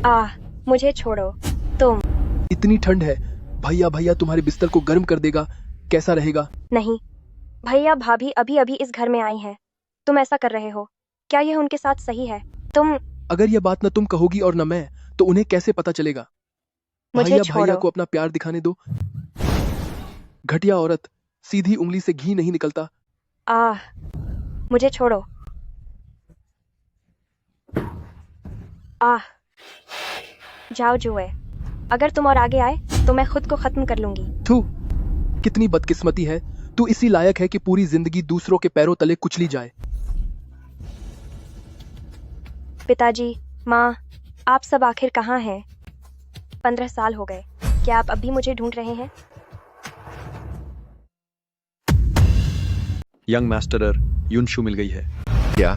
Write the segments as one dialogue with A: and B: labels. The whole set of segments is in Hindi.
A: आह, मुझे छोड़ो। तुम।
B: इतनी ठंड है, भैया भैया तुम्हारे बिस्तर को गर्म कर देगा, कैसा रहेगा?
A: नहीं, भैया भाभी अभी अभी इस घर में आई हैं। तुम ऐसा कर रहे हो, क्या यह उनके साथ सही है? तुम।
B: अगर यह बात न तुम कहोगी और न मैं, तो उन्हें कैसे पता चलेगा?
A: मुझे
B: भैया भैया
A: छोड़ो।
B: को अपना प्यार दिखाने दो। घटिया औरत, सीधी उंगली से घी नहीं निकलता।
A: आह, मुझे छोड़ो। आह, जाओ जुए। अगर तुम और आगे आए तो मैं खुद को खत्म कर लूंगी।
B: थू, कितनी बदकिस्मती है। तू इसी लायक है कि पूरी जिंदगी दूसरों के पैरों तले कुचली जाए।
A: पिताजी, माँ, आप सब आखिर कहाँ हैं? 15 साल हो गए, क्या आप अब भी मुझे ढूंढ रहे हैं?
C: यंग मास्टरर युनशु मिल गई है।
D: क्या?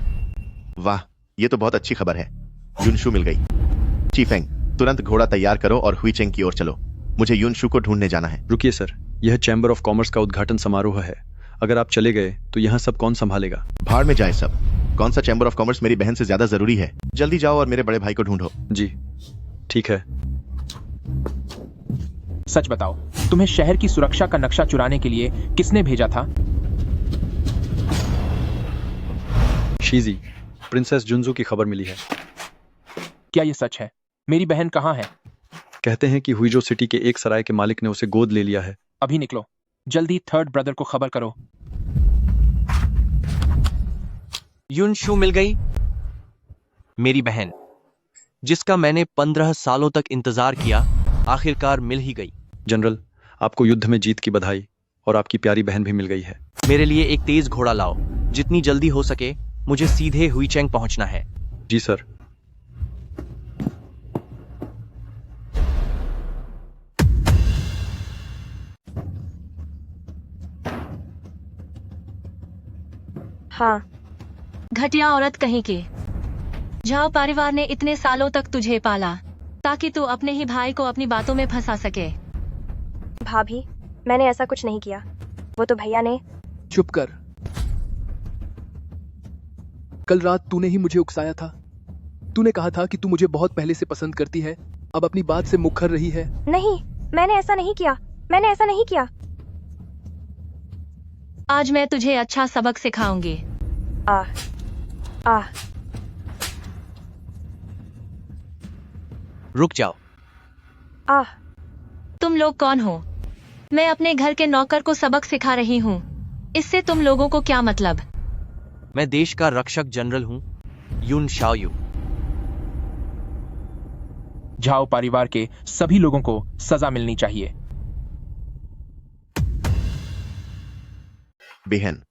D: वाह, ये तो बहुत अच्छी खबर है। युनशु मिल गई। चीफेंग, तुरंत घोड़ा तैयार करो और हुईचेंग की ओर चलो। मुझे युनशु को ढूंढने जाना है।
C: रुकिए सर, यह चैम्बर ऑफ कॉमर्स का उद्घाटन समारोह है। अगर आप चले गए तो यहाँ सब कौन संभालेगा?
D: भाड़ में जाए सब। कौन सा चैम्बर ऑफ कॉमर्स मेरी बहन से ज्यादा जरूरी है। जल्दी जाओ और मेरे बड़े भाई को ढूंढो।
C: जी ठीक है।
E: सच बताओ, तुम्हें शहर की सुरक्षा का नक्शा चुराने के लिए किसने भेजा था?
C: शीजी, प्रिंसेस जुनजू की खबर मिली है।
E: क्या ये सच है? मेरी बहन कहाँ है?
C: कहते हैं कि हुईजो सिटी के एक सराय के मालिक ने उसे गोद ले लिया है।
E: अभी निकलो, जल्दी थर्ड ब्रदर को खबर करो।
F: युनशु मिल गई, मेरी बहन, जिसका मैंने 15 सालों तक इंतजार किया, आखिरकार मिल ही गई।
C: जनरल, आपको युद्ध में जीत की बधाई, और आपकी प्यारी बहन भी मिल गई है।
F: मेरे लिए एक तेज घोड़ा लाओ। जितनी जल्दी हो सके मुझे सीधे हुईचेंग पहुंचना है।
C: जी सर।
A: हाँ।
G: घटिया औरत कहीं की। झाओ परिवार ने इतने सालों तक तुझे पाला ताकि तू अपने ही भाई को अपनी बातों में फंसा सके।
A: भाभी, मैंने ऐसा कुछ नहीं किया। वो तो भैया ने।
B: चुप कर। कल रात तूने ही मुझे उकसाया था। तूने कहा था कि तू मुझे बहुत पहले से पसंद करती है। अब अपनी बात से मुखर रही है।
A: नहीं, मैंने ऐसा नहीं किया। मैंने ऐसा नहीं किया।
G: आज मैं तुझे अच्छा सबक सिखाऊंगी।
A: आह, आह,
F: रुक जाओ।
A: आह।
G: तुम लोग कौन हो? मैं अपने घर के नौकर को सबक सिखा रही हूँ। इससे तुम लोगों को क्या मतलब?
F: मैं देश का रक्षक जनरल हूं, युन शाओयू।
E: झाओ परिवार के सभी लोगों को सजा मिलनी चाहिए।
D: बहन,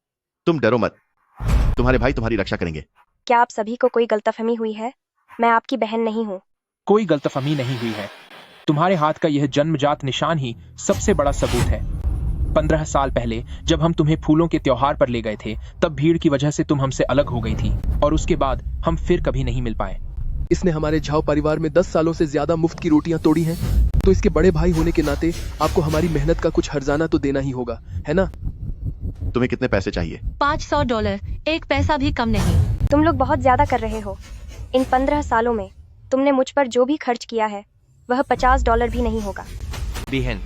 D: तुम डरो मत। तुम्हारे भाई तुम्हारी रक्षा करेंगे।
A: क्या आप सभी को कोई गलतफहमी हुई है? मैं आपकी बहन नहीं हूँ।
E: कोई गलतफहमी नहीं हुई है। तुम्हारे हाथ का यह जन्मजात निशान ही सबसे बड़ा सबूत है। 15 साल पहले जब हम तुम्हें फूलों के त्योहार पर ले गए थे, तब भीड़ की वजह से तुम हमसे अलग हो गई थी, और उसके बाद हम फिर कभी नहीं मिल पाए।
B: इसने हमारे झाओ परिवार में 10 सालों से ज्यादा मुफ्त की रोटियां तोड़ी हैं, तो इसके बड़े भाई होने के नाते आपको हमारी मेहनत का कुछ हर्जाना तो देना ही होगा, है ना?
D: तुम्हें कितने पैसे चाहिए?
G: $500, एक पैसा भी कम नहीं।
A: तुम लोग बहुत ज्यादा कर रहे हो। इन 15 सालों में तुमने मुझ पर जो भी खर्च किया है वह $50 भी नहीं होगा।
F: बहन,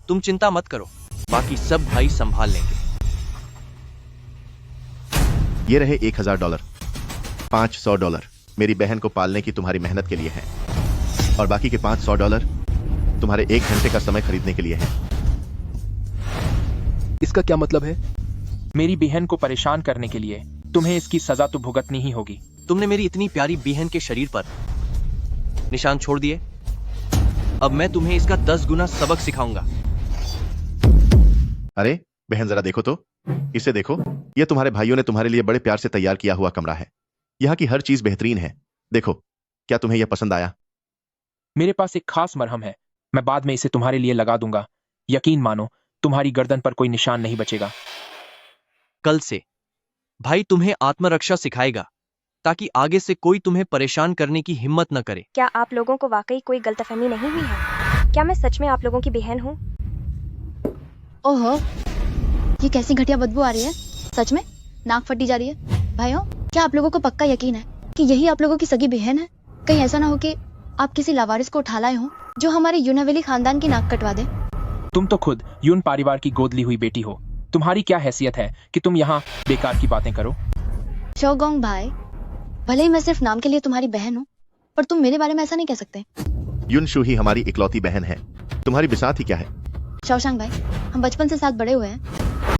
F: तुम चिंता मत करो, बाकी सब भाई संभाल लेंगे।
D: ये रहे $1000। $500 मेरी बहन को पालने की तुम्हारी मेहनत के लिए है, और बाकी के $500 तुम्हारे 1 घंटे का समय खरीदने के लिए है।
B: इसका क्या मतलब है?
E: मेरी बहन को परेशान करने के लिए तुम्हें इसकी सजा तो भुगतनी ही होगी।
F: तुमने मेरी इतनी प्यारी बहन के शरीर पर निशान छोड़ दिए, अब मैं तुम्हें इसका 10 गुना सबक सिखाऊंगा।
D: अरे बहन, जरा देखो तो, इसे देखो। यह तुम्हारे भाइयों ने तुम्हारे लिए बड़े प्यार से तैयार किया हुआ कमरा है। यहाँ की हर चीज बेहतरीन है। देखो, क्या तुम्हें यह पसंद आया?
E: मेरे पास एक खास मरहम है, मैं बाद में इसे तुम्हारे लिए लगा दूंगा। यकीन मानो, तुम्हारी गर्दन पर कोई निशान नहीं बचेगा।
F: कल से भाई तुम्हें आत्मरक्षा सिखाएगा, ताकि आगे से कोई तुम्हें परेशान करने की हिम्मत न करे।
A: क्या आप लोगों को वाकई कोई गलतफहमी नहीं हुई है? क्या मैं सच में आप लोगों की बहन हूँ?
H: ओहो, ये कैसी घटिया बदबू आ रही है। सच में नाक फटी जा रही है। भाइयों, क्या आप लोगों को पक्का यकीन है कि यही आप लोगों की सगी बहन है? कहीं ऐसा ना हो कि आप किसी लावारिस को उठा लाए हो जो हमारे यूनावेली खानदान की नाक कटवा दे।
E: तुम तो खुद यून परिवार की गोद ली हुई बेटी हो। तुम्हारी क्या हैसियत है कि तुम यहाँ बेकार की बातें करो।
H: शोगोंग भाई, भले ही मैं सिर्फ नाम के लिए तुम्हारी बहन हूँ, पर तुम मेरे बारे में ऐसा नहीं कह सकते।
D: युनशु ही हमारी इकलौती बहन है, तुम्हारी बिसात ही क्या है।
H: शौशांग भाई, हम बचपन से साथ बड़े हुए हैं।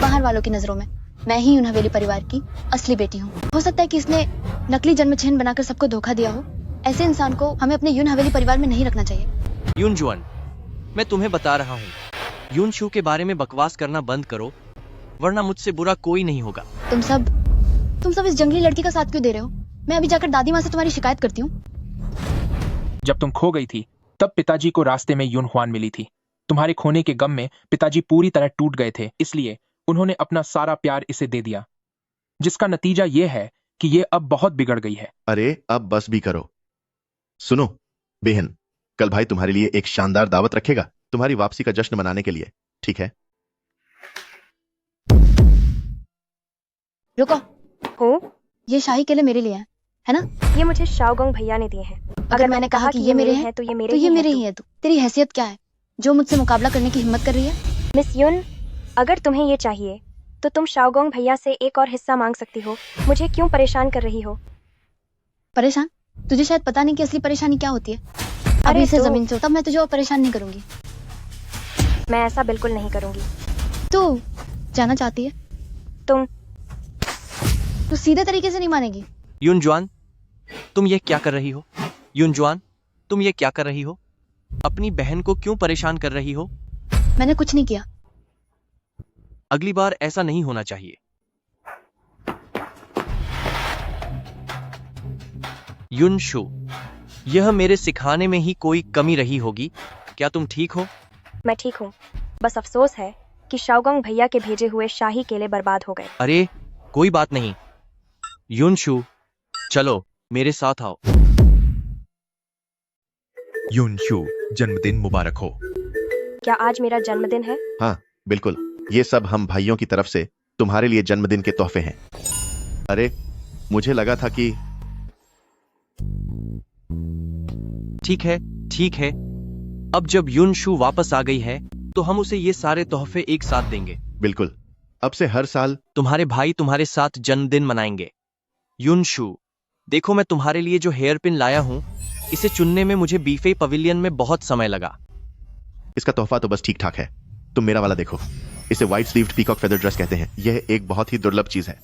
H: बाहर वालों की नजरों में मैं ही यून हवेली परिवार की असली बेटी हूँ। हो सकता है कि इसने नकली जन्म चिन्ह बनाकर सबको धोखा दिया हो। ऐसे इंसान को हमें अपने यून हवेली परिवार में नहीं रखना चाहिए।
F: यून जुआन, मैं तुम्हें बता रहा हूँ, यूनशु के बारे में बकवास करना बंद करो, वरना मुझसे बुरा कोई नहीं होगा।
H: तुम सब इस जंगली लड़की का साथ क्यों दे रहे हो? मैं अभी जाकर दादी माँ से तुम्हारी शिकायत करती हूँ।
E: जब तुम खो गई थी तब पिताजी को रास्ते में यून हुआन मिली थी। तुम्हारे खोने के गम में पिताजी पूरी तरह टूट गए थे, इसलिए उन्होंने अपना सारा प्यार इसे दे दिया, जिसका नतीजा ये है कि ये अब बहुत बिगड़ गई है।
D: अरे अब बस भी करो। सुनो बेहन, कल भाई तुम्हारे लिए एक शानदार दावत रखेगा तुम्हारी वापसी का जश्न मनाने के लिए, ठीक है?
H: रुको,
A: हो,
H: ये शाही केले मेरे लिए है ना?
A: ये मुझे शाओगोंग भैया ने दिए हैं।
H: अगर मैंने कहा कि ये मेरे हैं
A: तो ये मेरे
H: तो ये
A: ही
H: मेरे
A: हैं।
H: ही है। तेरी हैसियत क्या है जो मुझसे मुकाबला करने की हिम्मत कर रही है?
A: मिस युन, अगर तुम्हें ये चाहिए तो तुम शाओगोंग भैया से एक और हिस्सा मांग सकती हो। मुझे क्यों परेशान कर रही हो?
H: परेशान? तुझे शायद पता नहीं कि असली परेशानी क्या होती है। अभी इसे जमीन से, तब मैं तुझे और परेशान नहीं करूंगी।
A: मैं ऐसा बिल्कुल नहीं करूंगी।
H: तू जाना चाहती है?
A: तुम
H: तू सीधे तरीके से नहीं मानेगी।
F: यून जुआन, तुम ये क्या कर रही हो? यून जुआन, तुम ये क्या कर रही हो? अपनी बहन को क्यों परेशान कर रही हो?
H: मैंने कुछ नहीं किया।
F: अगली बार ऐसा नहीं होना चाहिए। युनशु, यह मेरे सिखाने में ही कोई कमी रही होगी। क्या तुम ठीक हो?
A: मैं ठीक हूँ। बस अफसोस है कि शाओगोंग भैया के भेजे हुए शाही केले बर्बाद हो गए।
F: अरे कोई बात नहीं। युनशु, चलो मेरे साथ आओ।
I: युनशु, जन्मदिन मुबारक हो।
A: क्या आज मेरा जन्मदिन है?
D: हाँ बिल्कुल, ये सब हम भाइयों की तरफ से तुम्हारे लिए जन्मदिन के तोहफे हैं। अरे मुझे लगा था कि
F: ठीक है, ठीक है। अब जब युनशु वापस आ गई है तो हम उसे ये सारे तोहफे एक साथ देंगे।
D: बिल्कुल, अब से हर साल
F: तुम्हारे भाई तुम्हारे साथ जन्मदिन मनाएंगे। युनशु, देखो मैं तुम्हारे लिए जो हेयर पिन लाया हूं, इसे चुनने में मुझे बीफे पवेलियन में बहुत समय लगा।
D: इसका तोहफा तो बस ठीक ठाक है। तुम मेरा वाला देखो, इसे white sleeved peacock feather dress कहते हैं। यह एक बहुत ही दुर्लभ चीज है,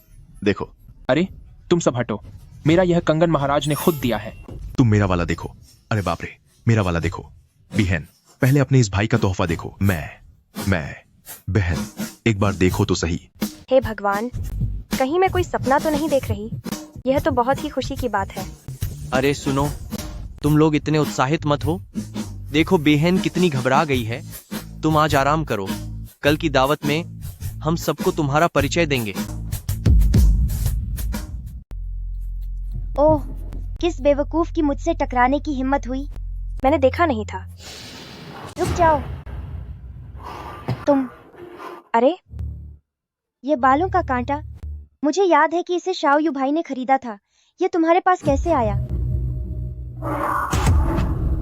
D: देखो।
E: अरे तुम सब हटो, मेरा यह कंगन महाराज ने खुद दिया है।
I: तुम मेरा वाला देखो। अरे बाप रे, मेरा वाला देखो। बहन, पहले अपने इस भाई का तोहफा देखो। मैं बहन, एक बार देखो तो सही।
A: हे भगवान, कहीं मैं कोई सपना तो नहीं देख रही? यह तो बहुत ही खुशी की बात है।
F: अरे सुनो, तुम लोग इतने उत्साहित मत हो। देखो बेहन कितनी घबरा गई है। तुम आज आराम करो, कल की दावत में हम सबको तुम्हारा परिचय देंगे।
A: ओह, किस बेवकूफ की मुझसे टकराने की हिम्मत हुई? मैंने देखा नहीं था। रुक जाओ तुम। अरे ये बालों का कांटा, मुझे याद है कि इसे शाओ यू भाई ने खरीदा था। ये तुम्हारे पास कैसे आया?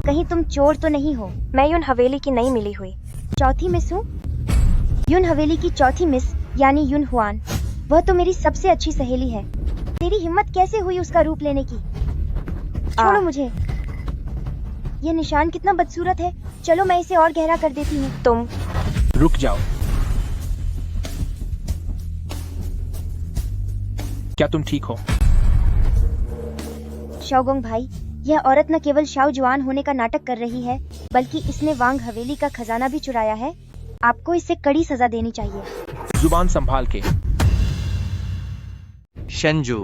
A: कहीं तुम चोर तो नहीं हो? मैं यून हवेली की नई मिली हुई चौथी मिस हूँ। यून हवेली की चौथी मिस यानी यून हुआन। वह तो मेरी सबसे अच्छी सहेली है। तेरी हिम्मत कैसे हुई उसका रूप लेने की? छोड़ो मुझे। ये निशान कितना बदसूरत है। चलो मैं इसे और गहरा कर देती हूँ। तुम
E: रुक जाओ। क्या तुम ठीक हो?
A: शाओगोंग भाई, यह औरत न केवल शाओ जुआन होने का नाटक कर रही है, बल्कि इसने वांग हवेली का खजाना भी चुराया है। आपको इसे कड़ी सजा देनी चाहिए।
E: जुबान संभाल के।
F: शेंजू,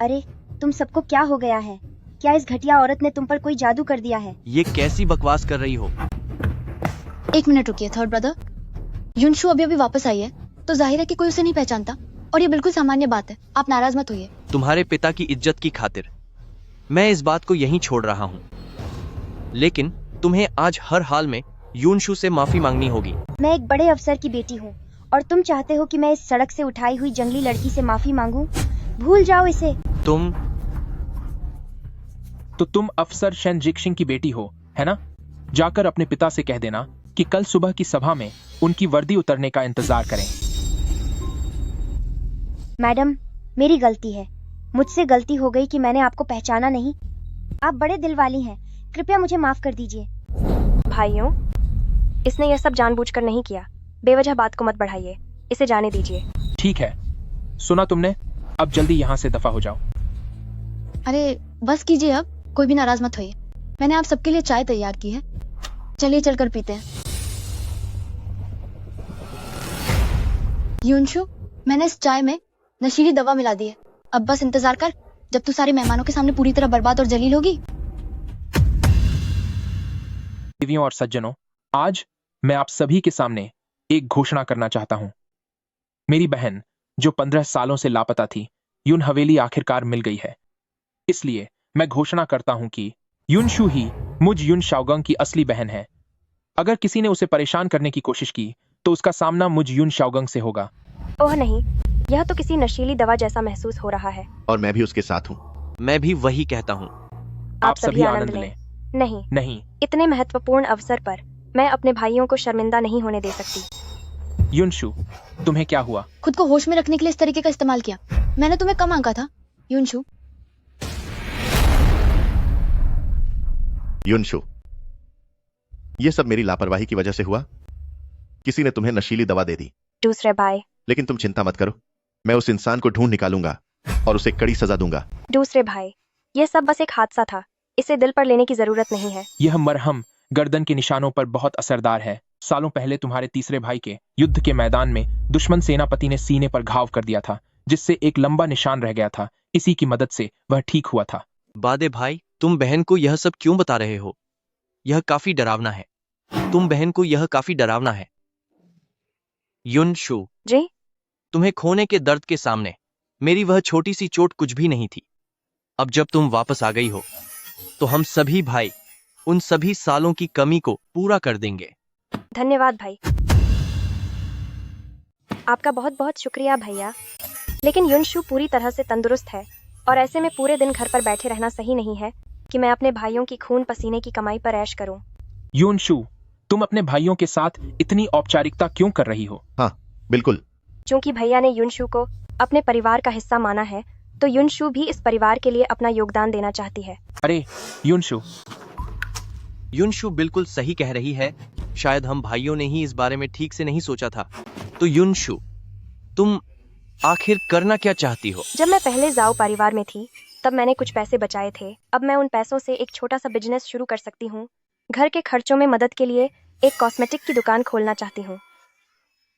A: अरे तुम सबको क्या हो गया है? क्या इस घटिया औरत ने तुम पर कोई जादू कर दिया है?
F: ये कैसी बकवास कर रही हो?
H: एक मिनट रुकिए थर्ड ब्रदर। युनशु अभी अभी वापस आई है तो जाहिर है कि कोई उसे नहीं पहचानता, और ये बिल्कुल सामान्य बात है। आप नाराज मत होइए।
F: तुम्हारे पिता की इज्जत की खातिर मैं इस बात को यहीं छोड़ रहा हूँ, लेकिन तुम्हें आज हर हाल में युनशु से माफी मांगनी होगी।
A: मैं एक बड़े अफसर की बेटी हूँ और तुम चाहते हो कि मैं इस सड़क से उठाई हुई जंगली लड़की से माफी मांगूं? भूल जाओ इसे।
F: तुम
E: तो तुम अफसर शेन जिक्शिंग की बेटी हो, है ना? जाकर अपने पिता से कह देना कि कल सुबह की सभा में उनकी वर्दी उतरने का इंतजार करें।
A: मैडम, मेरी गलती है। मुझसे गलती हो गई कि मैंने आपको पहचाना नहीं। आप बड़े दिल वाली हैं, कृपया मुझे माफ कर दीजिए। भाइयों, इसने यह सब जानबूझकर नहीं किया। बेवजह बात को मत बढ़ाइए, इसे जाने दीजिए।
E: ठीक है, सुना तुमने, अब जल्दी यहाँ से दफा हो जाओ।
H: अरे बस कीजिए, अब कोई भी नाराज मत होइए। मैंने आप सबके लिए चाय तैयार की है, चलिए चलकर पीते हैं। यूनशु, मैंने इस चाय में नशीली दवा मिला दी है। अब बस इंतजार कर जब तू सारे मेहमानों के सामने पूरी तरह बर्बाद और जलील होगी।
E: देवियों और सज्जनों, आज मैं आप सभी के सामने एक घोषणा करना चाहता हूं। मेरी बहन जो 15 सालों से लापता थी, युन हवेली आखिरकार मिल गई है। इसलिए मैं घोषणा करता हूं कि युनशु ही मुझ युन शाओगंग की असली बहन है। अगर किसी ने उसे परेशान करने की कोशिश की तो उसका सामना मुझ युन शाओगंग से होगा।
A: ओह नहीं, यह तो किसी नशीली दवा जैसा महसूस हो रहा है।
D: और मैं भी उसके साथ हूँ।
F: मैं भी वही कहता हूँ।
E: आप सभी आनंद लें।
A: नहीं,
E: नहीं,
A: इतने महत्वपूर्ण अवसर पर मैं अपने भाइयों को शर्मिंदा नहीं होने दे सकती।
E: युनशु, तुम्हें क्या हुआ?
H: खुद को होश में रखने के लिए इस तरीके का इस्तेमाल किया। मैंने तुम्हें कम आंका था यूनशु।
D: युनशु, ये सब मेरी लापरवाही की वजह से हुआ। किसी ने तुम्हें नशीली दवा दे दी।
A: दूसरे भाई,
D: लेकिन तुम चिंता मत करो, मैं उस इंसान को ढूंढ निकालूंगा और उसे कड़ी सजा दूंगा।
A: दूसरे भाई, यह सब बस एक हादसा था, इसे दिल पर लेने की जरूरत नहीं है।
E: यह मरहम गर्दन के निशानों पर बहुत असरदार है। सालों पहले तुम्हारे तीसरे भाई के युद्ध के मैदान में दुश्मन सेनापति ने सीने पर घाव कर दिया था, जिससे एक लंबा निशान रह गया था। इसी की मदद से वह ठीक हुआ था।
F: बादे भाई, तुम बहन को यह सब क्यों बता रहे हो? यह काफी डरावना है। तुम बहन को यह काफी डरावना है। युनशु
A: जी,
F: तुम्हें खोने के दर्द के सामने मेरी वह छोटी सी चोट कुछ भी नहीं थी। अब जब तुम वापस आ गई हो तो हम सभी भाई उन सभी सालों की कमी को पूरा कर देंगे।
A: धन्यवाद भाई। आपका बहुत बहुत शुक्रिया भैया। लेकिन युनशु पूरी तरह से तंदुरुस्त है और ऐसे में पूरे दिन घर पर बैठे रहना सही नहीं है कि मैं अपने भाइयों की खून पसीने की कमाई पर ऐश करूं।
E: युनशु, तुम अपने भाइयों के साथ इतनी औपचारिकता क्यों कर रही हो?
D: हाँ, बिल्कुल।
A: चूंकि भैया ने युनशु को अपने परिवार का हिस्सा माना है, तो युनशु भी इस परिवार के लिए अपना योगदान देना चाहती है।
E: अरे युनशु,
F: युनशु बिल्कुल सही कह रही है। शायद हम भाइयों ने ही इस बारे में ठीक से नहीं सोचा था। तो युनशु, तुम आखिर करना क्या चाहती हो?
A: जब मैं पहले जाओ परिवार में थी तब मैंने कुछ पैसे बचाए थे। अब मैं उन पैसों से एक छोटा सा बिजनेस शुरू कर सकती हूँ। घर के खर्चों में मदद के लिए एक कॉस्मेटिक की दुकान खोलना चाहती हूँ।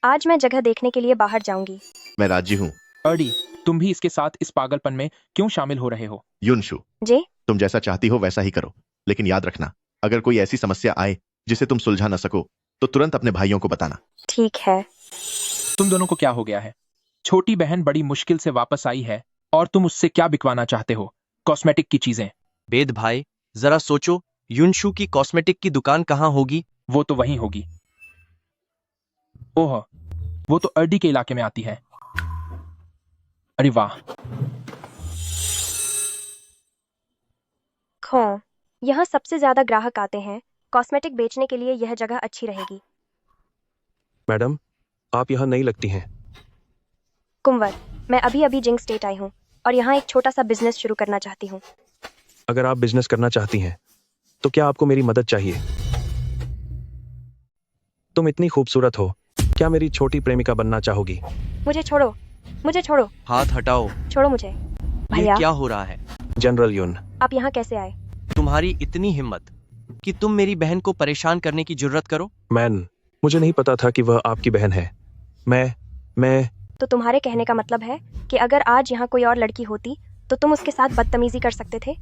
A: आज मैं जगह देखने के लिए बाहर जाऊंगी।
D: मैं राजी हूँ।
E: अर्डी, तुम भी इसके साथ इस पागलपन में क्यों शामिल हो रहे हो?
D: युनशु,
A: जी,
D: तुम जैसा चाहती हो वैसा ही करो, लेकिन याद रखना, अगर कोई ऐसी समस्या आए जिसे तुम सुलझा न सको तो तुरंत अपने भाइयों को बताना।
A: ठीक है।
E: तुम दोनों को क्या हो गया है? छोटी बहन बड़ी मुश्किल से वापस आई है और तुम उससे क्या बिकवाना चाहते हो? कॉस्मेटिक की चीजें।
F: बेद भाई, जरा सोचो, युनशु की कॉस्मेटिक की दुकान कहाँ होगी?
E: वो तो वहीं होगी। ओह, वो तो अर्डी के इलाके में आती है। अरे वाह।
A: खो, यहाँ सबसे ज्यादा ग्राहक आते हैं। कॉस्मेटिक बेचने के लिए यह जगह अच्छी रहेगी।
I: मैडम, आप यहाँ नहीं लगती हैं।
A: कुंवर, मैं अभी अभी जिंग स्टेट आई हूँ और यहाँ एक छोटा सा बिजनेस शुरू करना चाहती हूँ।
I: अगर आप बिजनेस करना चाहती हैं तो क्या आपको मेरी मदद चाहिए? तुम इतनी खूबसूरत हो, क्या मेरी छोटी प्रेमिका बनना चाहोगी?
A: मुझे छोड़ो, मुझे छोड़ो,
F: हाथ हटाओ।
A: छोड़ो मुझे।
F: ये
A: भैया,
F: क्या हो रहा है?
I: जनरल युन,
A: आप यहाँ कैसे आए?
F: तुम्हारी इतनी हिम्मत कि तुम मेरी बहन को परेशान करने की जुर्रत करो?
I: मैन, मुझे नहीं पता था कि वह आपकी बहन है। मैं
A: तो तुम्हारे कहने का मतलब है कि अगर आज यहाँ कोई और लड़की होती तो तुम उसके साथ बदतमीजी कर सकते थे?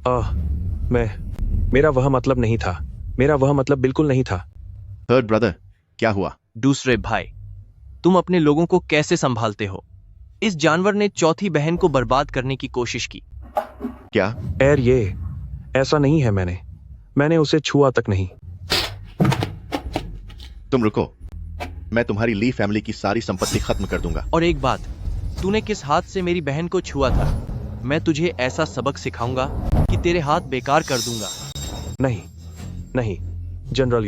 I: मेरा वह मतलब नहीं था। मेरा वह मतलब बिल्कुल नहीं था।
D: थर्ड ब्रदर, क्या हुआ?
F: दूसरे भाई, तुम अपने लोगों को कैसे संभालते हो? इस जानवर ने चौथी बहन को बर्बाद करने की कोशिश की।
D: क्या?
I: ये ऐसा नहीं है। मैंने उसे छुआ तक नहीं।
D: तुम रुको, मैं तुम्हारी ली फैमिली की सारी संपत्ति खत्म कर दूंगा।
F: और एक बात, तूने किस हाथ से मेरी बहन को छुआ था? मैं तुझे ऐसा सबक सिखाऊंगा कि तेरे हाथ बेकार कर दूंगा।
J: नहीं नहीं, जनरल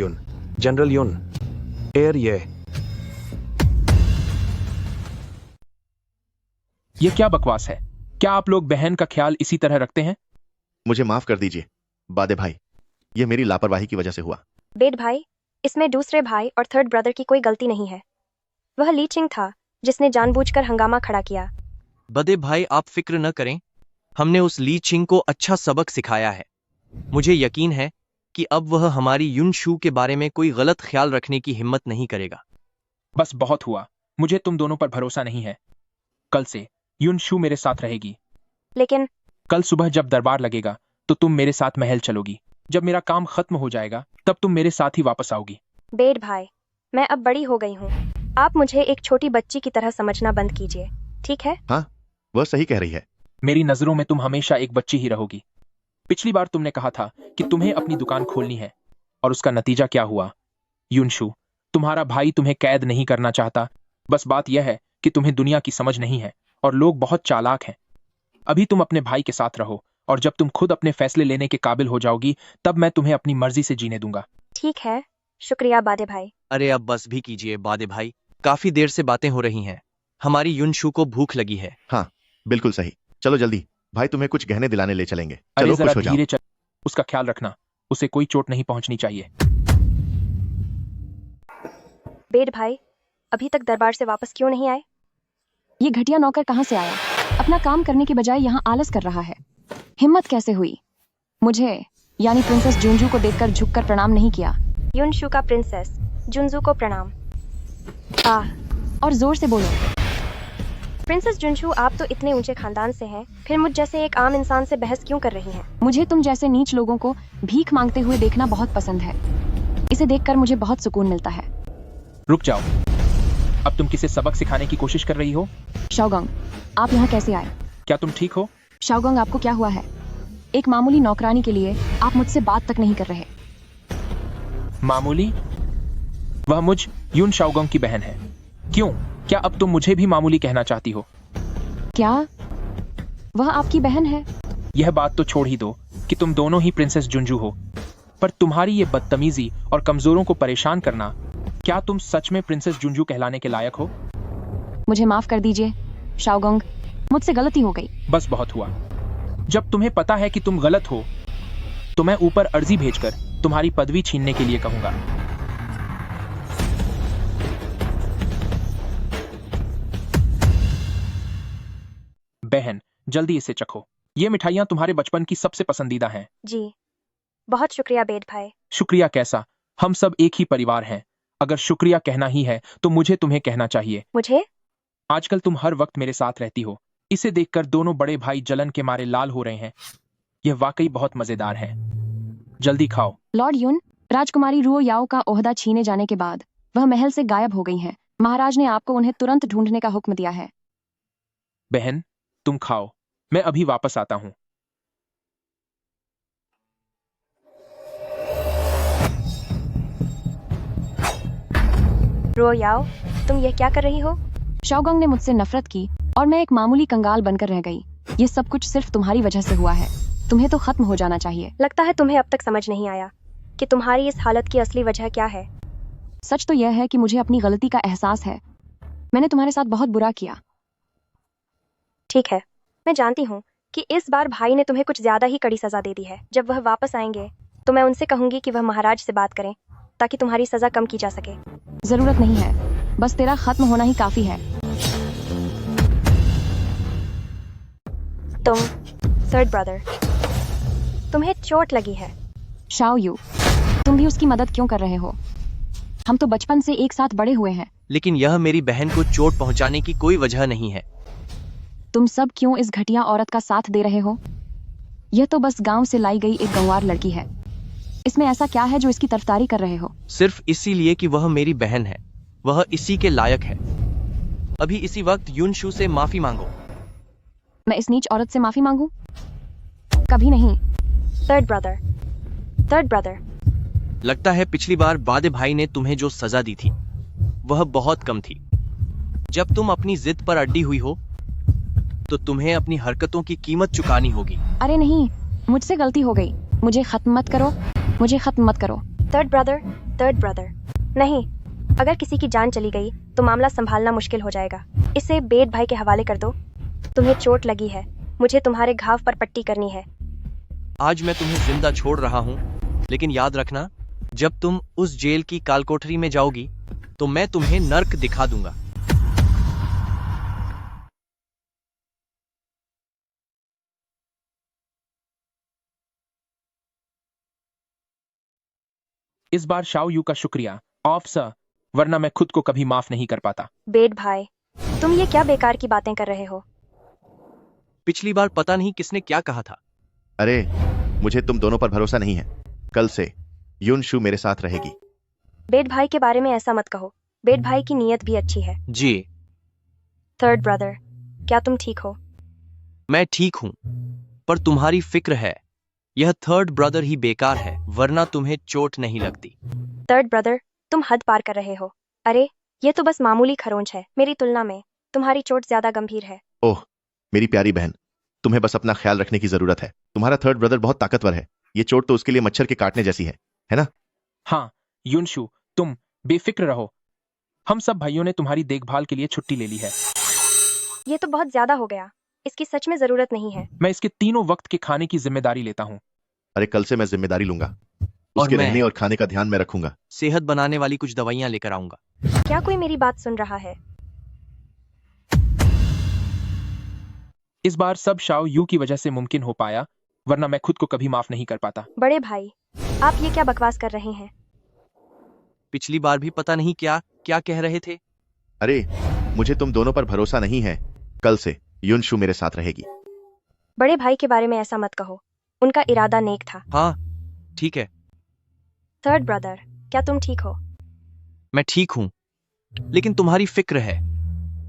J: यून, एयर
E: ये क्या बकवास है? क्या आप लोग बहन का ख्याल इसी तरह रखते हैं?
D: मुझे माफ कर दीजिए बादे भाई, ये मेरी लापरवाही की वजह से हुआ।
A: बेड भाई, इसमें दूसरे भाई और थर्ड ब्रदर की कोई गलती नहीं है। वह ली चिंग था जिसने जानबूझकर हंगामा खड़ा किया।
F: बड़े भाई आप फिक्र न करें, हमने उस ली चिंग को अच्छा सबक सिखाया है। मुझे यकीन है कि अब वह हमारी युन शू के बारे में कोई गलत ख्याल रखने की हिम्मत नहीं करेगा।
E: बस बहुत हुआ, मुझे तुम दोनों पर भरोसा नहीं है। कल से युन शू मेरे साथ रहेगी।
A: लेकिन
E: कल सुबह जब दरबार लगेगा तो तुम मेरे साथ महल चलोगी। जब मेरा काम खत्म हो जाएगा तब तुम मेरे साथ ही वापस आओगी।
A: बेड भाई, मैं अब बड़ी हो गई हूँ। आप मुझे एक छोटी बच्ची की तरह समझना बंद कीजिए, ठीक है?
D: हाँ, वह सही कह रही है।
E: मेरी नजरों में तुम हमेशा एक बच्ची ही रहोगी। पिछली बार तुमने कहा था कि तुम्हें अपनी दुकान खोलनी है, और उसका नतीजा क्या हुआ? युनशु, तुम्हारा भाई तुम्हें कैद नहीं करना चाहता। बस बात यह है कि तुम्हें दुनिया की समझ नहीं है और लोग बहुत चालाक हैं। अभी तुम अपने भाई के साथ रहो, और जब तुम खुद अपने फैसले लेने के काबिल हो जाओगी तब मैं तुम्हें अपनी मर्जी से जीने दूंगा।
A: ठीक है, शुक्रिया बादे भाई।
F: अरे अब बस भी कीजिए बादे भाई, काफी देर से बातें हो रही हैं। हमारी युनशु को भूख लगी है।
D: हाँ, बिल्कुल सही। चलो जल्दी, भाई तुम्हें कुछ गहने दिलाने ले चलेंगे।
E: अरे
D: चलो,
E: जरा
D: खुश हो जाओ।
E: धीरे चल, उसका ख्याल रखना, उसे कोई चोट नहीं पहुंचनी चाहिए।
A: बेड भाई, अभी तक दरबार से वापस क्यों नहीं आए?
H: ये घटिया नौकर कहाँ से आया? अपना काम करने के बजाय यहाँ आलस कर रहा है। हिम्मत कैसे हुई? मुझे यानी प्रिंसेस जुनजू को देखकर झुककर प्रणाम नहीं किया।
A: युनशु का प्रिंसेस जुनजू को प्रणाम।
H: और जोर से बोलो।
A: प्रिंसेस जुनशु, आप तो इतने ऊंचे खानदान से हैं, फिर मुझ जैसे एक आम इंसान से बहस क्यों कर रही हैं?
H: मुझे तुम जैसे नीच लोगों को भीख मांगते हुए देखना बहुत पसंद है। इसे देखकर मुझे बहुत सुकून मिलता है।
E: रुक जाओ, अब तुम किसे सबक सिखाने की कोशिश कर रही हो?
H: शाओगंग, आप यहाँ कैसे आए?
E: क्या तुम ठीक हो?
H: शाओगंग, आपको क्या हुआ है? एक मामूली नौकरानी के लिए आप मुझसे बात तक नहीं कर रहे।
E: मामूली? वह मुझ युन शाओगंग की बहन है। क्यों, क्या अब तुम मुझे भी मामूली कहना चाहती हो?
H: क्या वह आपकी बहन है?
E: यह बात तो छोड़ ही दो कि तुम दोनों ही प्रिंसेस जुनजू हो, पर तुम्हारी ये बदतमीजी और कमजोरों को परेशान करना, क्या तुम सच में प्रिंसेस जुनजू कहलाने के लायक हो?
H: मुझे माफ कर दीजिए शाओगंग, मुझसे गलती हो गई।
E: बस बहुत हुआ। जब तुम्हें पता है कि तुम गलत हो तो मैं ऊपर अर्जी भेजकर तुम्हारी पदवी छीनने के लिए कहूंगा। बहन, जल्दी इसे चखो। ये मिठाइयाँ तुम्हारे बचपन की सबसे पसंदीदा हैं।
A: जी, बहुत शुक्रिया बेड भाई।
E: शुक्रिया कैसा, हम सब एक ही परिवार हैं। अगर शुक्रिया कहना ही है तो मुझे तुम्हें कहना चाहिए।
A: मुझे?
E: आजकल तुम हर वक्त मेरे साथ रहती हो। इसे देखकर दोनों बड़े भाई जलन के मारे लाल हो रहे हैं। यह वाकई बहुत मजेदार है। जल्दी खाओ।
H: लॉर्ड युन, राजकुमारी रुओ याओ का ओहदा छीने जाने के बाद वह महल से गायब हो गई हैं। महाराज ने आपको उन्हें तुरंत ढूंढने का हुक्म दिया है।
E: बहन, तुम खाओ, मैं अभी वापस आता हूँ।
A: रो याओ, तुम यह क्या कर रही हो?
H: शाओगंग ने मुझसे नफरत की और मैं एक मामूली कंगाल बनकर रह गई। ये सब कुछ सिर्फ तुम्हारी वजह से हुआ है। तुम्हें तो खत्म हो जाना चाहिए।
A: लगता है तुम्हें अब तक समझ नहीं आया कि तुम्हारी इस हालत की असली वजह क्या है।
H: सच तो यह है कि मुझे अपनी गलती का एहसास है। मैंने तुम्हारे साथ बहुत बुरा किया।
A: ठीक है, मैं जानती हूँ कि इस बार भाई ने तुम्हें कुछ ज्यादा ही कड़ी सजा दे दी है। जब वह वापस आएंगे तो मैं उनसे कहूंगी कि वह महाराज से बात करें ताकि तुम्हारी सजा कम की जा सके।
H: जरूरत नहीं है, बस तेरा खत्म होना ही काफी है।
A: तुम थर्ड ब्रदर, तुम्हें चोट लगी है।
H: शाओ यू, तुम भी उसकी मदद क्यों कर रहे हो? हम तो बचपन से एक साथ बड़े हुए हैं।
F: लेकिन यह मेरी बहन को चोट पहुंचाने की कोई वजह नहीं है।
H: तुम सब क्यों इस घटिया औरत का साथ दे रहे हो? यह तो बस गांव से लाई गई एक गंवार लड़की है। इसमें ऐसा क्या है जो इसकी तरफदारी कर रहे हो?
F: सिर्फ इसीलिए कि वह मेरी बहन है। वह इसी के लायक है। अभी इसी वक्त युनशु से माफी मांगो।
H: मैं इस नीच औरत से माफी मांगू? कभी नहीं।
A: थर्ड ब्रदर,
F: लगता है पिछली बार बादे भाई ने तुम्हें जो सजा दी थी वह बहुत कम थी। जब तुम अपनी जिद पर अड्डी हुई हो तो तुम्हें अपनी हरकतों की कीमत चुकानी होगी।
K: अरे नहीं, मुझसे गलती हो गई, मुझे खत्म मत करो, मुझे खत्म मत करो।
A: थर्ड ब्रदर, नहीं, अगर किसी की जान चली गई तो मामला संभालना मुश्किल हो जाएगा। इसे बेड भाई के हवाले कर दो। तुम्हें चोट लगी है, मुझे तुम्हारे घाव पर पट्टी करनी है।
F: आज मैं तुम्हें जिंदा छोड़ रहा हूँ, लेकिन याद रखना, जब तुम उस जेल की कालकोठरी में जाओगी तो मैं तुम्हें नर्क दिखा दूंगा।
E: इस बार शाओ यू का शुक्रिया ऑफिसर, वरना मैं खुद को कभी माफ नहीं कर पाता।
A: बेड भाई, तुम ये क्या बेकार की बातें कर रहे हो?
F: पिछली बार पता नहीं किसने क्या कहा था।
D: अरे मुझे तुम दोनों पर भरोसा नहीं है। कल से युन शू मेरे साथ रहेगी।
A: बेड भाई के बारे में ऐसा मत कहो, बेड भाई की नीयत भी अच्छी है।
F: जी।
A: थर्ड ब्रदर, क्या तुम ठीक हो?
F: मैं ठीक हूँ, पर तुम्हारी फिक्र है, यह थर्ड ब्रदर ही बेकार है, वरना तुम्हें चोट नहीं लगती।
A: थर्ड ब्रदर, तुम हद पार कर रहे हो। अरे ये तो बस मामूली खरोंच है, मेरी तुलना में तुम्हारी चोट ज्यादा गंभीर है।
D: ओह मेरी प्यारी बहन, तुम्हें बस अपना ख्याल रखने की जरूरत है। तुम्हारा थर्ड ब्रदर बहुत ताकतवर है, ये चोट तो उसके लिए मच्छर के काटने जैसी है ना?
E: हाँ युनशु, तुम बेफिक्र रहो, हम सब भाइयों ने तुम्हारी देखभाल के लिए छुट्टी ले ली है।
A: ये तो बहुत ज्यादा हो गया, इसकी सच में जरूरत नहीं है।
E: मैं इसके तीनों वक्त के खाने की जिम्मेदारी लेता हूँ।
D: अरे कल से मैं जिम्मेदारी लूंगा,
F: और
D: उसके
F: मैं
D: रहने और खाने का ध्यान मैं रखूंगा।
F: सेहत बनाने वाली कुछ दवाइयाँ लेकर आऊंगा।
A: क्या कोई मेरी बात सुन रहा है?
E: इस बार सब शाओ यू की वजह से मुमकिन हो पाया, वरना मैं खुद को कभी माफ नहीं कर पाता।
A: बड़े भाई, आप ये क्या बकवास कर रहे हैं?
F: पिछली बार भी पता नहीं क्या क्या कह रहे थे।
D: अरे मुझे तुम दोनों पर भरोसा नहीं है। कल से युन शू मेरे साथ रहेगी।
A: बड़े भाई के बारे में ऐसा मत कहो, उनका इरादा नेक था।
F: हाँ ठीक है।
A: थर्ड ब्रदर, क्या तुम ठीक हो?
F: मैं ठीक हूँ, लेकिन तुम्हारी फिक्र है,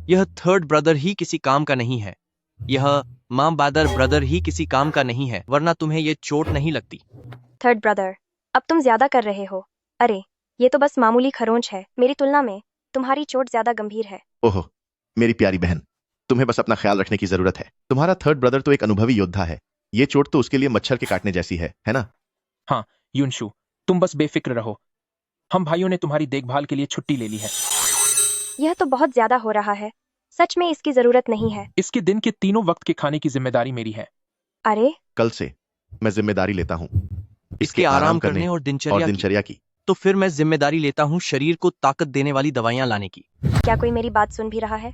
F: यह थर्ड ब्रदर ही किसी काम का नहीं है, यह मां बादर ब्रदर ही किसी काम का नहीं है, वरना तुम्हें ये चोट नहीं लगती।
A: थर्ड ब्रदर, अब तुम ज्यादा कर रहे हो। अरे ये तो बस मामूली खरोंच है, मेरी तुलना में तुम्हारी चोट ज्यादा गंभीर है।
D: ओहो मेरी प्यारी बहन, तुम्हें बस अपना ख्याल रखने की जरूरत है। तुम्हारा थर्ड ब्रदर तो एक अनुभवी योद्धा है, ये चोट तो उसके लिए मच्छर के काटने जैसी है ना?
E: हाँ युनशु, तुम बस बेफिक्र रहो, हम भाइयों ने तुम्हारी देखभाल के लिए छुट्टी ले ली है।
A: यह तो बहुत ज्यादा हो रहा है, सच में इसकी जरूरत नहीं है।
E: इसके दिन के तीनों वक्त के खाने की जिम्मेदारी मेरी है।
A: अरे
D: कल से मैं जिम्मेदारी लेता हूँ
F: इसके आराम करने और दिनचर्या
D: की।
F: तो फिर मैं जिम्मेदारी लेता हूँ शरीर को ताकत देने वाली दवाइयाँ लाने की।
A: क्या कोई मेरी बात सुन भी रहा है?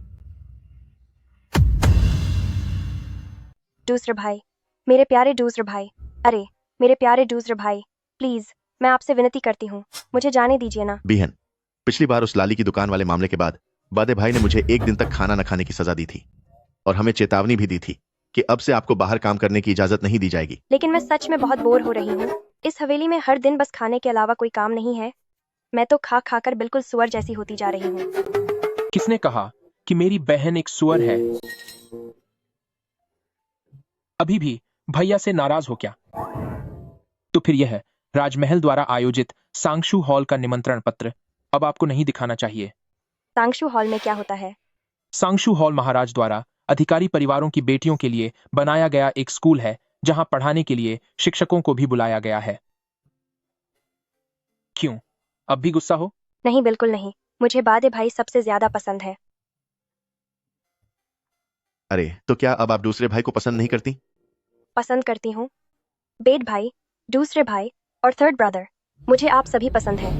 A: दूसरे भाई, मेरे प्यारे दूसरे भाई, अरे मेरे प्यारे दूसरे भाई, प्लीज मैं आपसे विनती करती हूँ, मुझे जाने दीजिए ना।
D: बीहन, पिछली बार उस लाली की दुकान वाले मामले के बाद बादे भाई ने मुझे 1 दिन तक खाना न खाने की सजा दी थी और हमें चेतावनी भी दी थी कि अब से आपको बाहर काम करने की इजाजत नहीं दी जाएगी।
A: लेकिन मैं सच में बहुत बोर हो रही हूँ, इस हवेली में हर दिन बस खाने के अलावा कोई काम नहीं है। मैं तो खा खाकर बिल्कुल सुअर जैसी होती जा रही हूँ।
E: किसने कहा कि मेरी बहन एक सुअर है? अभी भी भैया से नाराज हो क्या? तो फिर यह राजमहल द्वारा आयोजित सांगशु हॉल का निमंत्रण पत्र अब आपको नहीं दिखाना चाहिए।
A: सांगशु हॉल में क्या होता है?
E: सांगशु हॉल महाराज द्वारा अधिकारी परिवारों की बेटियों के लिए बनाया गया एक स्कूल है, जहां पढ़ाने के लिए शिक्षकों को भी बुलाया गया है। क्यों, अब भी गुस्सा हो?
A: नहीं, बिल्कुल नहीं, मुझे बादे भाई सबसे ज्यादा पसंद है।
D: अरे तो क्या अब आप दूसरे भाई को पसंद नहीं करती?
A: पसंद करती हूँ, बेड भाई, दूसरे भाई और थर्ड ब्रदर, मुझे आप सभी पसंद हैं।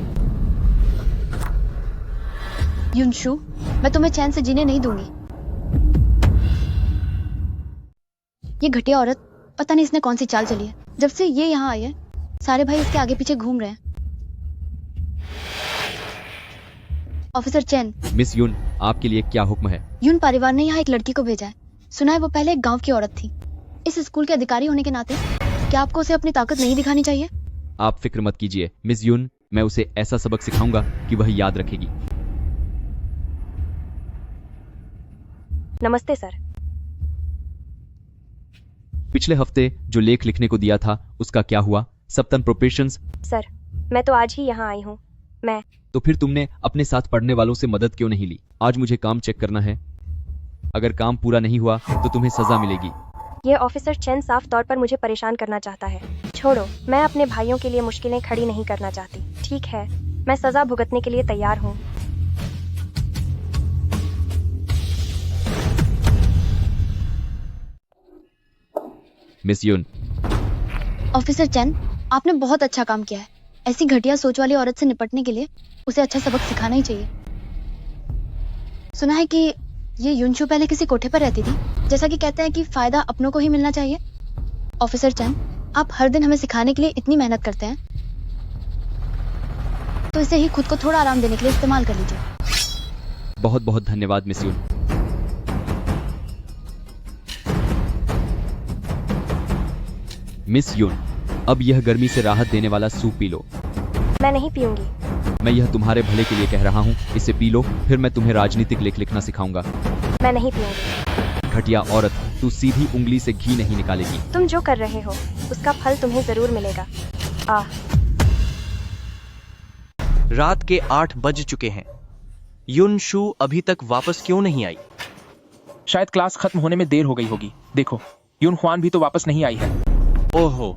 H: युनशु, मैं तुम्हें चैन से जीने नहीं दूंगी। ये घटिया औरत, पता नहीं इसने कौन सी चाल चली है। जब से ये यहाँ आई है, सारे भाई इसके आगे पीछे घूम रहे हैं। ऑफिसर चैन।
L: मिस यून, आपके लिए क्या हुक्म है?
H: यून परिवार ने यहाँ एक लड़की को भेजा है। सुना है वो पहले एक गांव की औरत थी। इस स्कूल के अधिकारी होने के नाते क्या आपको उसे अपनी ताकत नहीं दिखानी चाहिए?
L: आप फिक्र मत कीजिए मिस यून, मैं उसे ऐसा सबक सिखाऊंगा कि वह याद रखेगी।
A: नमस्ते सर।
L: पिछले हफ्ते जो लेख लिखने को दिया था उसका क्या हुआ? सप्तन प्रोपेशंस।
A: सर, मैं तो आज ही यहाँ आई हूँ। मैं
L: तो फिर तुमने अपने साथ पढ़ने वालों से मदद क्यों नहीं ली? आज मुझे काम चेक करना है। अगर काम पूरा नहीं हुआ तो तुम्हें सजा मिलेगी।
A: ये ऑफिसर चेन साफ तौर पर मुझे परेशान करना चाहता है। छोड़ो, मैं अपने भाइयों के लिए मुश्किलें खड़ी नहीं करना चाहती। ठीक है, मैं सजा भुगतने के लिए तैयार हूँ।
L: मिस यून,
H: ऑफिसर चेन, आपने बहुत अच्छा काम किया है। ऐसी घटिया सोच वाली औरत से निपटने के लिए उसे अच्छा सबक सिखाना ही चाहिए। सुना है कि ये युनशु पहले किसी कोठे पर रहती थी। जैसा कि कहते हैं कि फायदा अपनों को ही मिलना चाहिए। ऑफिसर चेन, आप हर दिन हमें सिखाने के लिए इतनी मेहनत करते हैं, तो इसे ही खुद को थोड़ा आराम देने के लिए इस्तेमाल कर लीजिए।
L: बहुत बहुत धन्यवाद मिस यून। मिस यून, अब यह गर्मी से राहत देने वाला सूप पी लो।
A: मैं नहीं पीऊंगी।
L: मैं यह तुम्हारे भले के लिए कह रहा हूँ, इसे पी लो, फिर मैं तुम्हें राजनीतिक लेख लिखना सिखाऊंगा।
A: मैं नहीं पीऊंगी।
L: घटिया औरत, तू सीधी उंगली से घी नहीं निकालेगी।
A: तुम जो कर रहे हो उसका फल तुम्हें जरूर मिलेगा।
F: रात के 8 बज चुके हैं। युनशु अभी तक वापस क्यों नहीं आई?
E: शायद क्लास खत्म होने में देर हो गई होगी। देखो, युन ह्वान भी तो वापस नहीं आई है।
F: ओहो,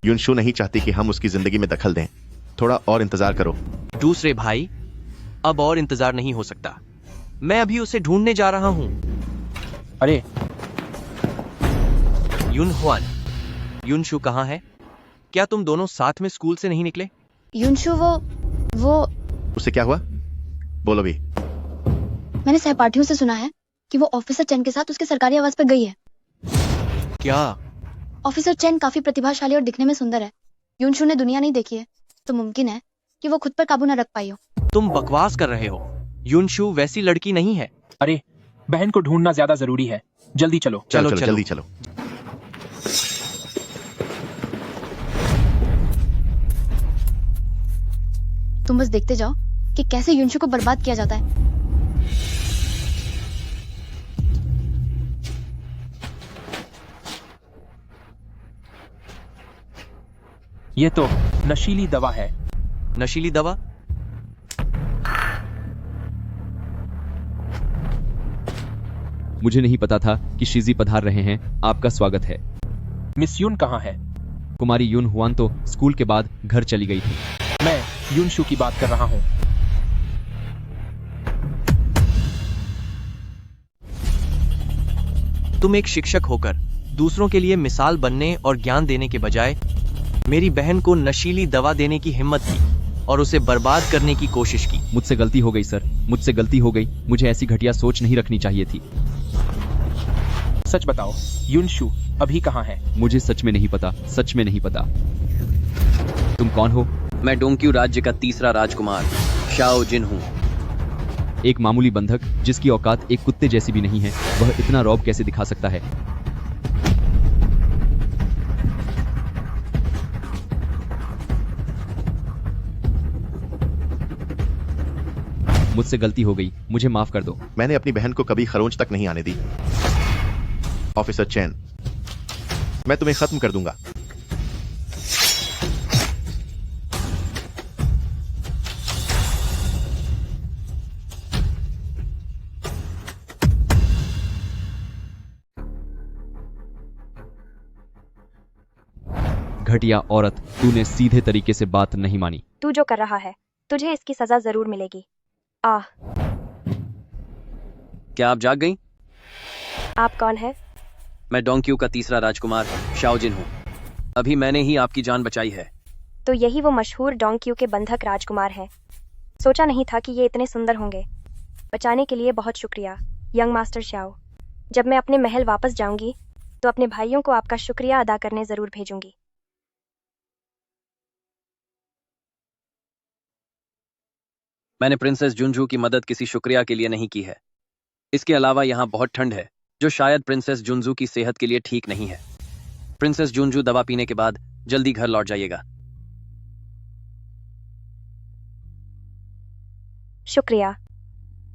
D: युनशु नहीं चाहती कि हम उसकी जिंदगी में दखल दें। थोड़ा और इंतजार करो।
F: दूसरे भाई, अब और इंतजार नहीं हो सकता। मैं अभी उसे ढूंढने जा रहा हूं।
E: अरे
F: युन ह्वान, युनशु कहाँ है? क्या तुम दोनों साथ में स्कूल से नहीं निकले?
H: युनशु वो
D: उसे क्या हुआ? बोलो भी।
H: मैंने सहपाठियों से सुना है कि वो ऑफिसर चेन के साथ उसके सरकारी आवास पर गई है।
F: क्या?
H: ऑफिसर चेन काफी प्रतिभाशाली और दिखने में सुंदर है। युनशु ने दुनिया नहीं देखी है, तो मुमकिन है कि वो खुद पर काबू न रख पाई हो।
F: तुम बकवास कर रहे हो। युनशु वैसी लड़की नहीं है।
E: अरे, बहन को ढूंढना ज्यादा जरूरी है। जल्दी चलो।
D: चलो जल्दी चलो।
H: तुम बस देखते जाओ कि कैसे युनशु को बर्बाद किया जाता है।
E: ये तो नशीली दवा है।
F: नशीली दवा?
L: मुझे नहीं पता था कि शिजी पधार रहे हैं। आपका स्वागत है।
E: मिस यून कहाँ है?
L: कुमारी यून हुआन तो स्कूल के बाद घर चली गई थी।
E: मैं युनशु की बात कर रहा हूँ।
F: तुम एक शिक्षक होकर दूसरों के लिए मिसाल बनने और ज्ञान देने के बजाय मेरी बहन को नशीली दवा देने की हिम्मत की और उसे बर्बाद करने की कोशिश की।
L: मुझसे गलती हो गई सर, मुझसे गलती हो गई। मुझे ऐसी घटिया सोच नहीं रखनी चाहिए थी।
E: सच बताओ, युनशु अभी कहाँ है?
L: मुझे सच में नहीं पता, सच में नहीं पता। तुम कौन हो?
F: मैं डोंक्यू राज्य का तीसरा राजकुमार शाओ जिन हूँ।
L: एक मामूली बंधक जिसकी औकात एक कुत्ते जैसी भी नहीं है, वह इतना रौब कैसे दिखा सकता है? मुझसे गलती हो गई, मुझे माफ कर दो।
D: मैंने अपनी बहन को कभी खरोंच तक नहीं आने दी। ऑफिसर चेन, मैं तुम्हें खत्म कर दूंगा।
L: घटिया औरत, तूने सीधे तरीके से बात नहीं मानी।
A: तू जो कर रहा है, तुझे इसकी सजा जरूर मिलेगी।
F: क्या आप जाग गई?
A: आप कौन है?
F: मैं डोंक्यू का तीसरा राजकुमार शाओ जिन हूँ। अभी मैंने ही आपकी जान बचाई है।
A: तो यही वो मशहूर डोंक्यू के बंधक राजकुमार हैं। सोचा नहीं था कि ये इतने सुंदर होंगे। बचाने के लिए बहुत शुक्रिया, यंग मास्टर शाओ। जब मैं अपने महल वापस जाऊंगी तो अपने भाइयों को आपका शुक्रिया अदा करने जरूर भेजूंगी।
F: मैंने प्रिंसेस जुनजू की मदद किसी शुक्रिया के लिए नहीं की है। इसके अलावा यहाँ बहुत ठंड है, जो शायद प्रिंसेस जुनजू की सेहत के लिए ठीक नहीं है। प्रिंसेस जुनजू दवा पीने के बाद जल्दी घर लौट जाइएगा।
A: शुक्रिया,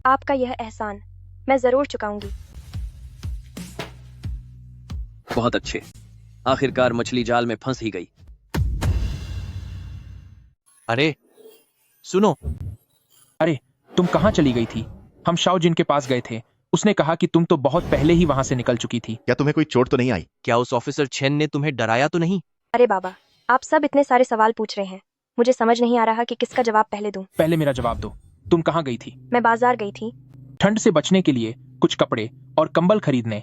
A: आपका यह एहसान मैं जरूर चुकाऊंगी।
F: बहुत अच्छे, आखिरकार मछली जाल में फंस ही गई। अरे सुनो।
E: अरे, तुम कहाँ चली गई थी? हम शाओ जिन के पास गए थे, उसने कहा कि तुम तो बहुत पहले ही वहां से निकल चुकी थी।
D: क्या तुम्हें कोई चोट तो नहीं आई?
F: क्या उस ऑफिसर छेन ने तुम्हें डराया तो नहीं?
A: अरे बाबा, आप सब इतने सारे सवाल पूछ रहे हैं, मुझे समझ नहीं आ रहा कि किसका जवाब पहले दूं।
E: पहले मेरा जवाब दो, तुम कहाँ गई थी?
A: मैं बाजार गई थी।
E: ठंड से बचने के लिए कुछ कपड़े और कंबल खरीदने,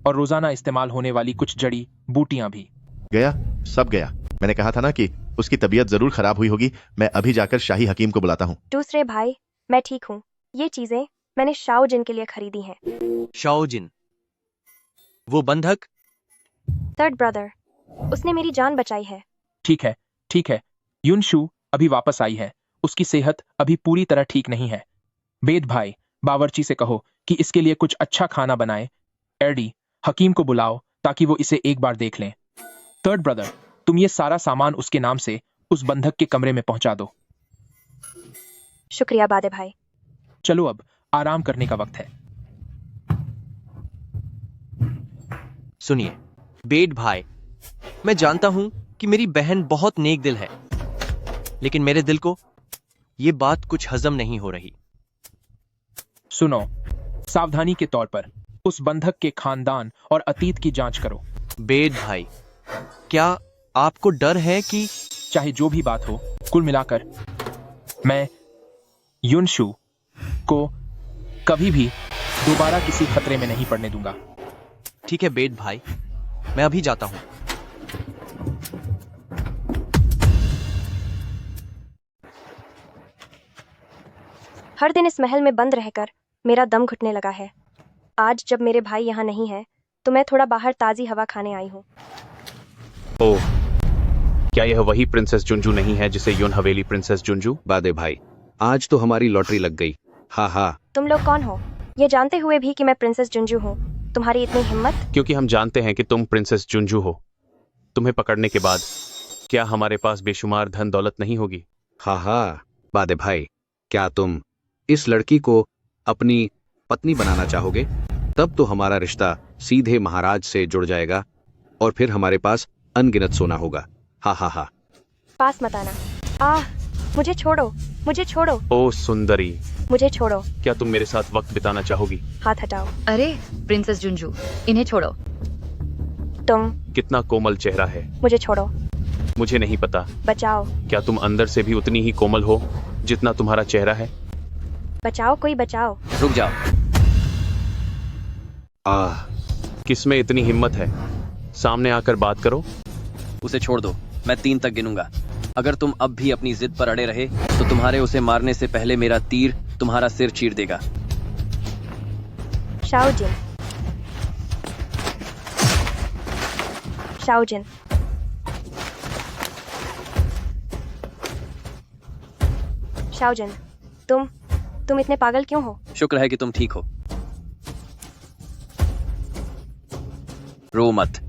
E: और रोजाना इस्तेमाल होने वाली कुछ जड़ी बूटियां भी।
D: गया, सब गया। मैंने कहा था ना कि उसकी तबीयत जरूर खराब हुई होगी। मैं अभी जाकर शाही हकीम को बुलाता हूँ।
A: दूसरे भाई, मैं ठीक हूँ। ये चीजें मैंने शाओ जिन के लिए खरीदी हैं।
F: शाओ जिन, वो बंधक?
A: थर्ड ब्रदर, उसने मेरी जान बचाई है।
E: ठीक है, ठीक है। युनशु अभी वापस आई है, उसकी सेहत अभी पूरी तरह ठीक नहीं है। बेद भाई, बावर्ची से कहो कि इसके लिए कुछ अच्छा खाना बनाए। एडी, हकीम को बुलाओ ताकि वो इसे एक बार देख लें। थर्ड ब्रदर, तुम ये सारा सामान उसके नाम से उस बंधक के कमरे में पहुंचा दो।
A: शुक्रिया बादे भाई।
E: चलो अब आराम करने का वक्त है।
F: सुनिए बेड भाई, मैं जानता हूं कि मेरी बहन बहुत नेक दिल है, लेकिन मेरे दिल को ये बात कुछ हजम नहीं हो रही।
E: सुनो, सावधानी के तौर पर उस बंधक के खानदान और अतीत की जांच करो।
F: बेड भाई, क्या आपको डर है कि?
E: चाहे जो भी बात हो, कुल मिलाकर मैं युनशु को कभी भी दोबारा किसी खतरे में नहीं पड़ने दूंगा।
F: ठीक है बेड भाई, मैं अभी जाता हूं।
A: हर दिन इस महल में बंद रहकर मेरा दम घुटने लगा है। आज जब मेरे भाई यहाँ नहीं है तो मैं थोड़ा बाहर ताजी हवा खाने आई हूँ।
M: ओह, क्या यह वही प्रिंसेस जुंजू नहीं है जिसे यून हवेली प्रिंसेस जुंजू?
N: बादे भाई, आज तो हमारी लॉटरी लग गई। हा हा।
A: तुम लोग कौन हो? ये जानते हुए भी कि मैं प्रिंसेस जुंजू हूँ, तुम्हारी इतनी हिम्मत?
M: क्योंकि हम जानते हैं कि तुम प्रिंसेस जुंजू हो। तुम्हें पकड़ने के बाद क्या हमारे पास बेशुमार धन दौलत नहीं होगी?
N: हा हा। बादे भाई, क्या तुम इस लड़की को अपनी पत्नी बनाना चाहोगे? तब तो हमारा रिश्ता सीधे महाराज से जुड़ जाएगा और फिर हमारे पास अनगिनत सोना होगा। हा हा हा।
A: पास मत आना। आह, मुझे छोड़ो, मुझे छोड़ो।
M: ओ सुंदरी,
A: मुझे छोड़ो।
M: क्या तुम मेरे साथ वक्त बिताना चाहोगी?
A: हाथ हटाओ।
H: अरे प्रिंसेस जुंजू, इन्हें छोड़ो।
A: तुम।
M: कितना कोमल चेहरा है।
A: मुझे छोड़ो।
M: मुझे नहीं पता।
A: बचाओ।
M: क्या तुम अंदर से भी उतनी ही कोमल हो जितना तुम्हारा चेहरा है?
A: बचाओ, कोई बचाओ।
N: रुक जाओ।
M: आह, किसमें इतनी हिम्मत है? सामने आकर बात करो।
L: उसे छोड़ दो, मैं 3 तक गिनूंगा। अगर तुम अब भी अपनी जिद पर अड़े रहे तो तुम्हारे उसे मारने से पहले मेरा तीर तुम्हारा सिर चीर देगा।
A: शाओ जिन। शाओ जिन। शाओ जिन, तुम इतने पागल क्यों हो?
L: शुक्र है कि तुम ठीक हो। रो मत।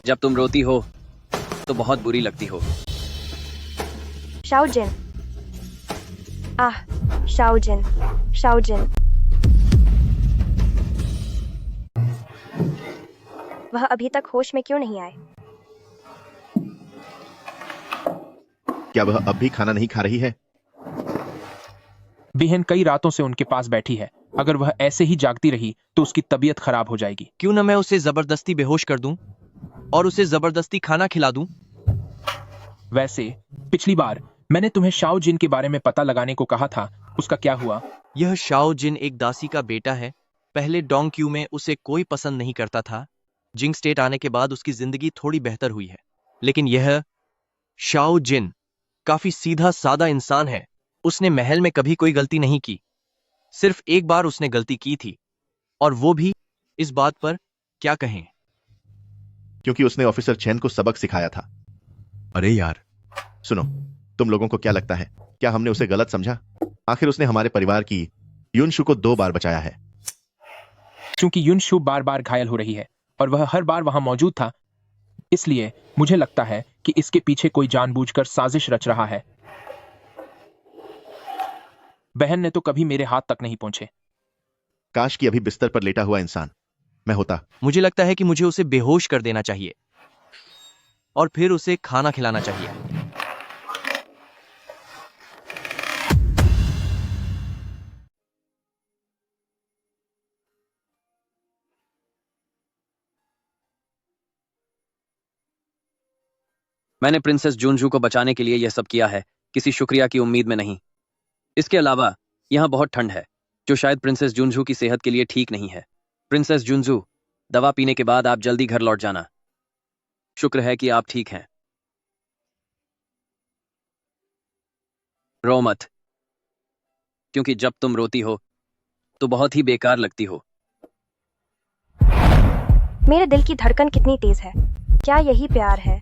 L: जब तुम रोती हो तो बहुत बुरी लगती हो।
A: शाओ जिन। आह, शाओ जिन, शाओ जिन। वह अभी तक होश में क्यों नहीं आए?
D: क्या वह अब भी खाना नहीं खा रही है?
E: बिहन कई रातों से उनके पास बैठी है। अगर वह ऐसे ही जागती रही तो उसकी तबीयत खराब हो जाएगी।
F: क्यों न मैं उसे जबरदस्ती बेहोश कर दूं और उसे जबरदस्ती खाना खिला दूं?
E: वैसे पिछली बार मैंने तुम्हें शाओ जिन के बारे में पता लगाने को कहा था, उसका क्या हुआ?
F: यह शाओ जिन एक दासी का बेटा है। पहले डोंग क्यू में उसे कोई पसंद नहीं करता था। जिंग स्टेट आने के बाद उसकी जिंदगी थोड़ी बेहतर हुई है, लेकिन यह शाओ जिन काफी सीधा साधा इंसान है। उसने महल में कभी कोई गलती नहीं की। सिर्फ एक बार उसने गलती की थी, और वो भी इस बात पर क्या कहें,
D: क्योंकि उसने ऑफिसर चैन को सबक सिखाया था।
I: अरे यार,
D: सुनो, तुम लोगों को क्या लगता है, क्या हमने उसे गलत समझा? आखिर उसने हमारे परिवार की युनशु को 2 बार बचाया है।
E: क्योंकि युनशु बार बार घायल हो रही है और वह हर बार वहां मौजूद था, इसलिए मुझे लगता है कि इसके पीछे कोई जानबूझकर साजिश रच रहा है। बहन ने तो कभी मेरे हाथ तक नहीं पहुंचे।
D: काश कि अभी बिस्तर पर लेटा हुआ इंसान मैं होता।
F: मुझे लगता है कि मुझे उसे बेहोश कर देना चाहिए और फिर उसे खाना खिलाना चाहिए।
L: मैंने प्रिंसेस जुनजू को बचाने के लिए यह सब किया है, किसी शुक्रिया की उम्मीद में नहीं। इसके अलावा यहाँ बहुत ठंड है, जो शायद प्रिंसेस जुनजू की सेहत के लिए ठीक नहीं है। प्रिंसेस जुनजू, दवा पीने के बाद आप जल्दी घर लौट जाना। शुक्र है कि आप ठीक हैं। रो मत, क्योंकि जब तुम रोती हो तो बहुत ही बेकार लगती हो।
A: मेरे दिल की धड़कन कितनी तेज है, क्या यही प्यार है?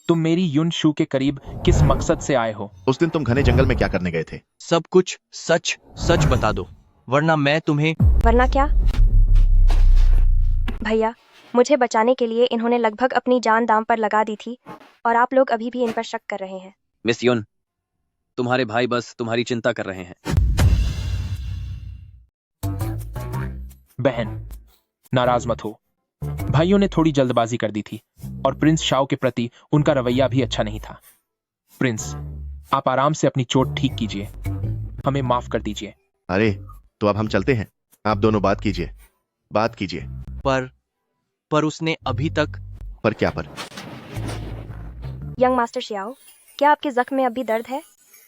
E: तुम मेरी युन शू के करीब किस मकसद से आए हो?
D: उस दिन तुम घने जंगल में क्या करने गए थे?
F: सब कुछ सच सच बता दो, वरना मैं तुम्हें।
A: वरना क्या? भैया, मुझे बचाने के लिए इन्होंने लगभग अपनी जान दांव पर लगा दी थी और आप लोग अभी भी इन पर शक कर रहे हैं।
L: मिस युन, तुम्हारे भाई बस तुम्हारी चिंता कर रहे हैं।
E: बहन, नाराज मत हो। भाइयों ने थोड़ी जल्दबाजी कर दी थी और प्रिंस शाओ के प्रति उनका रवैया भी अच्छा नहीं था। प्रिंस, आप आराम से अपनी चोट ठीक कीजिए, हमें माफ कर दीजिए।
D: अरे तो अब हम चलते हैं, आप दोनों बात कीजिए।
F: पर उसने अभी तक।
D: पर क्या पर?
A: यंग मास्टर शियाओ, क्या आपके जख्म में अब भी दर्द है?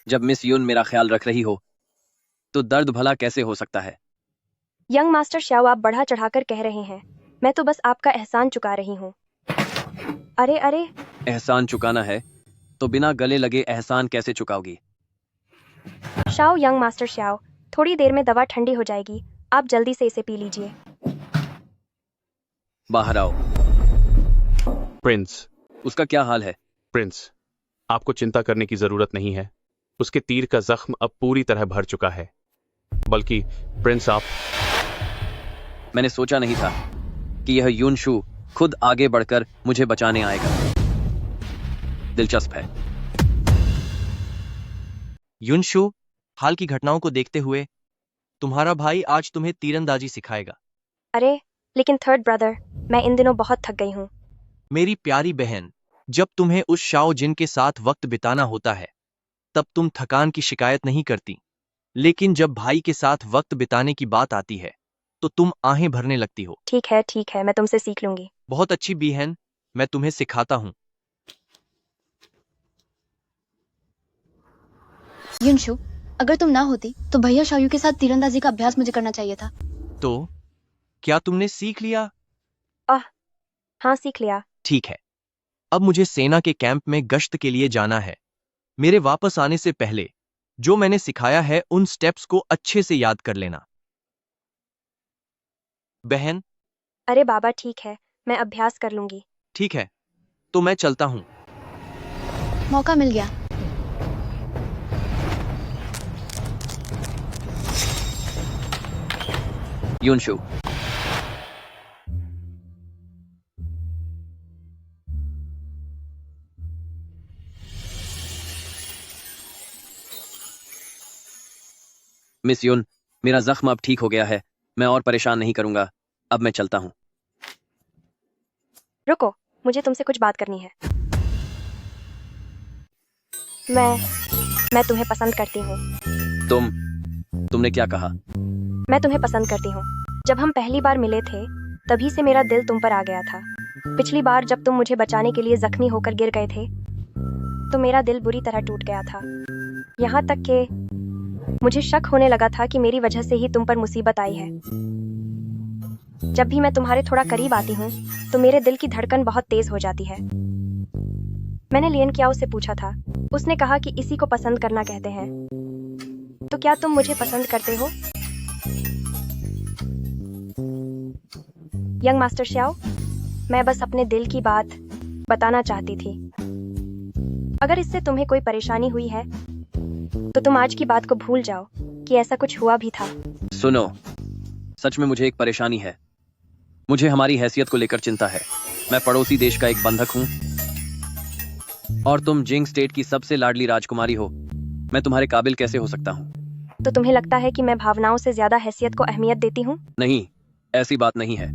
L: जब मिस युन मेरा ख्याल रख रही हो तो दर्द भला कैसे हो सकता है?
A: यंग मास्टर शियाओ, आप बढ़ा चढ़ाकर कह रहे हैं। मैं तो बस आपका एहसान चुका रही हूँ। अरे अरे,
L: एहसान चुकाना है तो बिना गले लगे एहसान कैसे चुकाओगी?
A: शाओ, यंग मास्टर शाओ, थोड़ी देर में दवा ठंडी हो जाएगी, आप जल्दी से इसे पी लीजिए।
L: बाहर आओ।
M: प्रिंस,
L: उसका क्या हाल है?
M: प्रिंस, आपको चिंता करने की जरूरत नहीं है। उसके तीर का जख्म अब पूरी तरह भर चुका है। बल्कि प्रिंस,
L: मैंने सोचा नहीं था कि यह युन शू खुद आगे बढ़कर मुझे बचाने आएगा। दिलचस्प है।
F: युन शू, हाल की घटनाओं को देखते हुए तुम्हारा भाई आज तुम्हें तीरंदाजी सिखाएगा।
A: अरे लेकिन थर्ड ब्रदर, मैं इन दिनों बहुत थक गई हूँ।
F: मेरी प्यारी बहन, जब तुम्हें उस शाओ जिन के साथ वक्त बिताना होता है तब तुम थकान की शिकायत नहीं करती, लेकिन जब भाई के साथ वक्त बिताने की बात आती है तो तुम आहें भरने लगती हो।
A: ठीक है, मैं तुमसे सीख लूंगी।
F: बहुत अच्छी बहन, मैं तुम्हें सिखाता हूँ।
H: युनशु, अगर तुम ना होती तो भैया शायू के साथ तीरंदाजी का अभ्यास मुझे करना चाहिए था।
F: तो क्या तुमने सीख लिया?
A: हाँ, सीख लिया।
F: ठीक है, अब मुझे सेना के कैंप में गश्त के लिए जाना है। मेरे वापस आने से पहले जो मैंने सिखाया है उन स्टेप्स को अच्छे से याद कर लेना। बहन।
A: अरे बाबा, ठीक है, मैं अभ्यास कर लूंगी।
F: ठीक है, तो मैं चलता हूँ।
H: मौका मिल गया।
L: युनशु, मिस युन, मेरा जख्म अब ठीक हो गया है, मैं और परेशान नहीं करूंगा, अब मैं चलता हूं।
A: रुको, मुझे तुमसे कुछ बात करनी है। मैं तुम्हें पसंद करती हूँ।
L: तुमने क्या कहा?
A: मैं तुम्हें पसंद करती हूँ। जब हम पहली बार मिले थे तभी से मेरा दिल तुम पर आ गया था। पिछली बार जब तुम मुझे बचाने के लिए जख्मी होकर गिर गए थे तो मेरा दिल बुरी तरह टूट गया था। यहाँ तक कि मुझे शक होने लगा था कि मेरी वजह से ही तुम पर मुसीबत आई है। जब भी मैं तुम्हारे थोड़ा करीब आती हूँ तो मेरे दिल की धड़कन बहुत तेज हो जाती है। मैंने लियन कियाओ से पूछा था, उसने कहा कि इसी को पसंद करना कहते हैं। तो क्या तुम मुझे पसंद करते हो? यंग मास्टर श्याओ, मैं बस अपने दिल की बात बताना चाहती थी। अगर इससे तुम्हें कोई परेशानी हुई है तो तुम आज की बात को भूल जाओ कि ऐसा कुछ हुआ भी था।
L: सुनो, सच में मुझे एक परेशानी है। मुझे हमारी हैसियत को लेकर चिंता है। मैं पड़ोसी देश का एक बंधक हूँ और तुम जिंग स्टेट की सबसे लाडली राजकुमारी हो। मैं तुम्हारे काबिल कैसे हो सकता हूँ?
A: तो तुम्हें लगता है कि मैं भावनाओं से ज्यादा हैसियत को अहमियत देती हूँ?
L: नहीं, ऐसी बात नहीं है।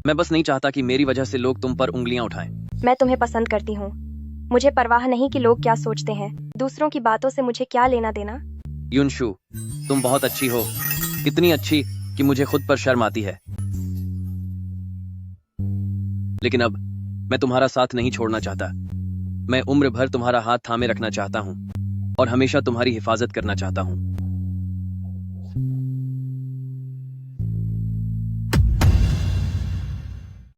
L: मैं बस नहीं चाहता कि मेरी वजह से लोग तुम पर उंगलियां उठाएं।
A: मैं तुम्हें पसंद करती हूँ। मुझे परवाह नहीं कि लोग क्या सोचते हैं। दूसरों की बातों से मुझे क्या लेना देना।
L: युनशु, तुम बहुत अच्छी हो, इतनी अच्छी कि मुझे खुद पर शर्म आती है। लेकिन अब मैं तुम्हारा साथ नहीं छोड़ना चाहता। मैं उम्र भर तुम्हारा हाथ थामे रखना चाहता हूँ और हमेशा तुम्हारी हिफाजत करना चाहता हूँ।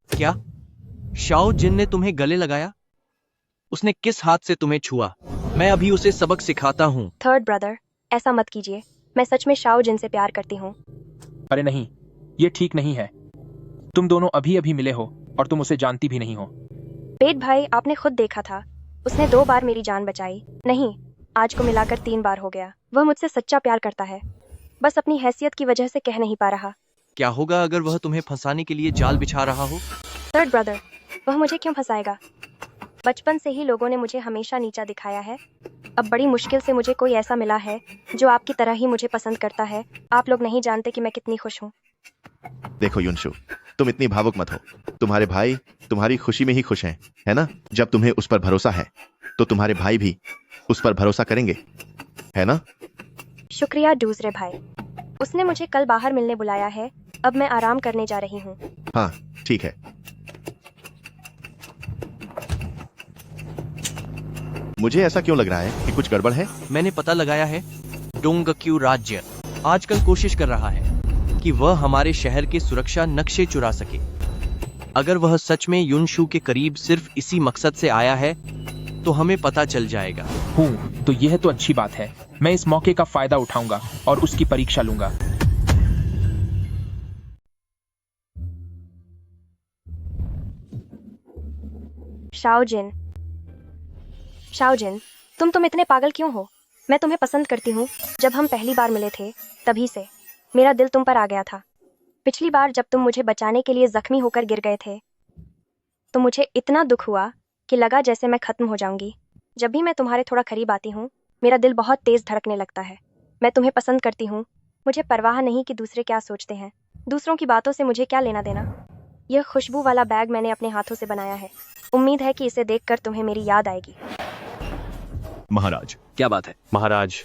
F: क्या शाओ जिन ने तुम्हें गले लगाया? उसने किस हाथ से तुम्हें छुआ? मैं अभी उसे सबक सिखाता हूँ।
A: थर्ड ब्रदर, ऐसा मत कीजिए। मैं सच में शाओ जिन से प्यार करती हूँ।
E: अरे नहीं, ये ठीक नहीं है। तुम दोनों अभी अभी मिले हो और तुम उसे जानती भी नहीं हो।
A: पेट भाई, आपने खुद देखा था, उसने 2 बार मेरी जान बचाई। नहीं, आज को मिलाकर 3 बार हो गया। वह मुझसे सच्चा प्यार करता है, बस अपनी हैसियत की वजह से कह नहीं पा रहा।
F: क्या होगा अगर वह तुम्हें फंसाने के लिए जाल बिछा रहा हो?
A: थर्ड ब्रदर, वह मुझे क्यों फंसाएगा? बचपन से ही लोगों ने मुझे हमेशा नीचा दिखाया है। अब बड़ी मुश्किल से मुझे कोई ऐसा मिला है जो आपकी तरह ही मुझे पसंद करता है। आप लोग नहीं जानते कि मैं कितनी खुश हूँ।
D: देखो युनशु, तुम इतनी भावुक मत हो। तुम्हारे भाई तुम्हारी खुशी में ही खुश हैं, है ना? जब तुम्हें उस पर भरोसा है तो तुम्हारे भाई भी उस पर भरोसा करेंगे, है ना?
A: शुक्रिया दूसरे भाई। उसने मुझे कल बाहर मिलने बुलाया है। अब मैं आराम करने जा रही हूँ।
D: हाँ ठीक है। मुझे ऐसा क्यों लग रहा है कि कुछ गड़बड़ है?
F: मैंने पता लगाया है। डोंगक्यू राज्य आजकल कोशिश कर रहा है कि वह हमारे शहर के सुरक्षा नक्शे चुरा सके। अगर वह सच में युनशु के करीब सिर्फ इसी मकसद से आया है तो हमें पता चल जाएगा।
E: तो यह तो अच्छी बात है। मैं इस मौके का फायदा उठाऊंगा और उसकी परीक्षा लूंगा।
A: शाओ जिन, तुम इतने पागल क्यों हो? मैं तुम्हें पसंद करती हूँ। जब हम पहली बार मिले थे तभी से मेरा दिल तुम पर आ गया था। पिछली बार जब तुम मुझे बचाने के लिए जख्मी होकर गिर गए थे तो मुझे इतना दुख हुआ कि लगा जैसे मैं खत्म हो जाऊंगी। जब भी मैं तुम्हारे थोड़ा करीब आती हूँ मेरा दिल बहुत तेज धड़कने लगता है। मैं तुम्हें पसंद करती हूँ। मुझे परवाह नहीं कि दूसरे क्या सोचते हैं। दूसरों की बातों से मुझे क्या लेना देना। यह खुशबू वाला बैग मैंने अपने हाथों से बनाया है। उम्मीद है कि इसे देखकर तुम्हें मेरी याद आएगी।
I: महाराज,
L: क्या बात है?
M: महाराज,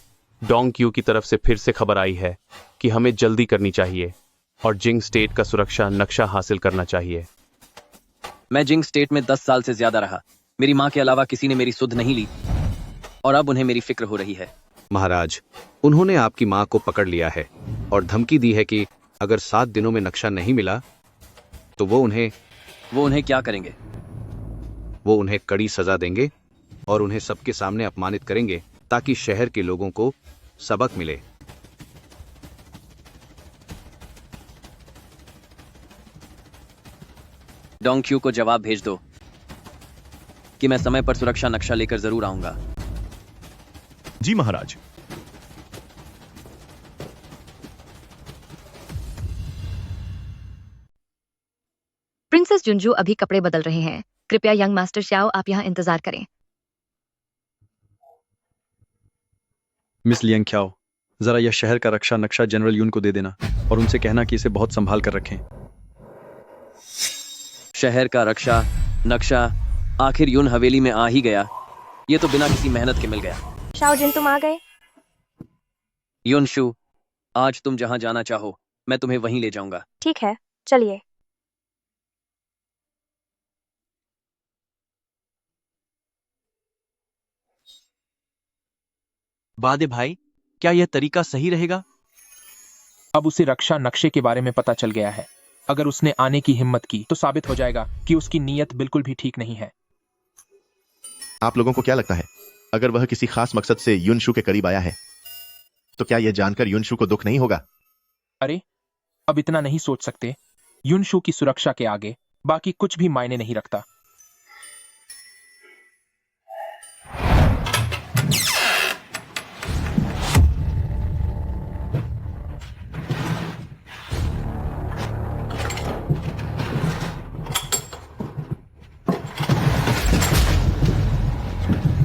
M: डोंगक्यू की तरफ से फिर से खबर आई है कि हमें जल्दी करनी चाहिए और जिंग स्टेट का सुरक्षा नक्शा हासिल करना चाहिए।
L: मैं जिंग स्टेट में 10 साल से ज्यादा रहा। मेरी माँ के अलावा किसी ने मेरी सुध नहीं ली और अब उन्हें मेरी फिक्र हो रही है।
N: महाराज, उन्होंने आपकी माँ को पकड़ लिया है और धमकी दी है कि अगर 7 दिनों में नक्शा नहीं मिला तो वो उन्हें
L: क्या करेंगे?
N: वो उन्हें कड़ी सजा देंगे और उन्हें सबके सामने अपमानित करेंगे ताकि शहर के लोगों को सबक मिले।
L: डोंगक्यू को जवाब भेज दो कि मैं समय पर सुरक्षा नक्शा लेकर जरूर आऊंगा।
I: जी महाराज।
O: प्रिंसेस जुनजू अभी कपड़े बदल रहे हैं। कृपया यंग मास्टर श्याओ आप यहाँ इंतजार करें।
C: मिस लियांग ख्याओ, जरा यह शहर का रक्षा नक्शा जनरल यून को दे देना और उनसे कहना कि इसे बहुत संभाल कर रखें।
L: शहर का रक्षा नक्शा आखिर यून हवेली में आ ही गया। ये तो बिना किसी मेहनत के मिल गया।
A: शाओ जिन, तुम आ गए।
L: युनशु, आज तुम जहां जाना चाहो मैं तुम्हें वहीं ले जाऊंगा।
A: ठीक है, चलिए।
F: बादे भाई, क्या यह तरीका सही रहेगा?
E: अब उसे रक्षा नक्शे के बारे में पता चल गया है। अगर उसने आने की हिम्मत की तो साबित हो जाएगा कि उसकी नीयत बिल्कुल भी ठीक नहीं है।
D: आप लोगों को क्या लगता है, अगर वह किसी खास मकसद से युनशु के करीब आया है तो क्या यह जानकर युनशु को दुख नहीं होगा?
E: अरे, अब इतना नहीं सोच सकते। युनशु की सुरक्षा के आगे बाकी कुछ भी मायने नहीं रखता।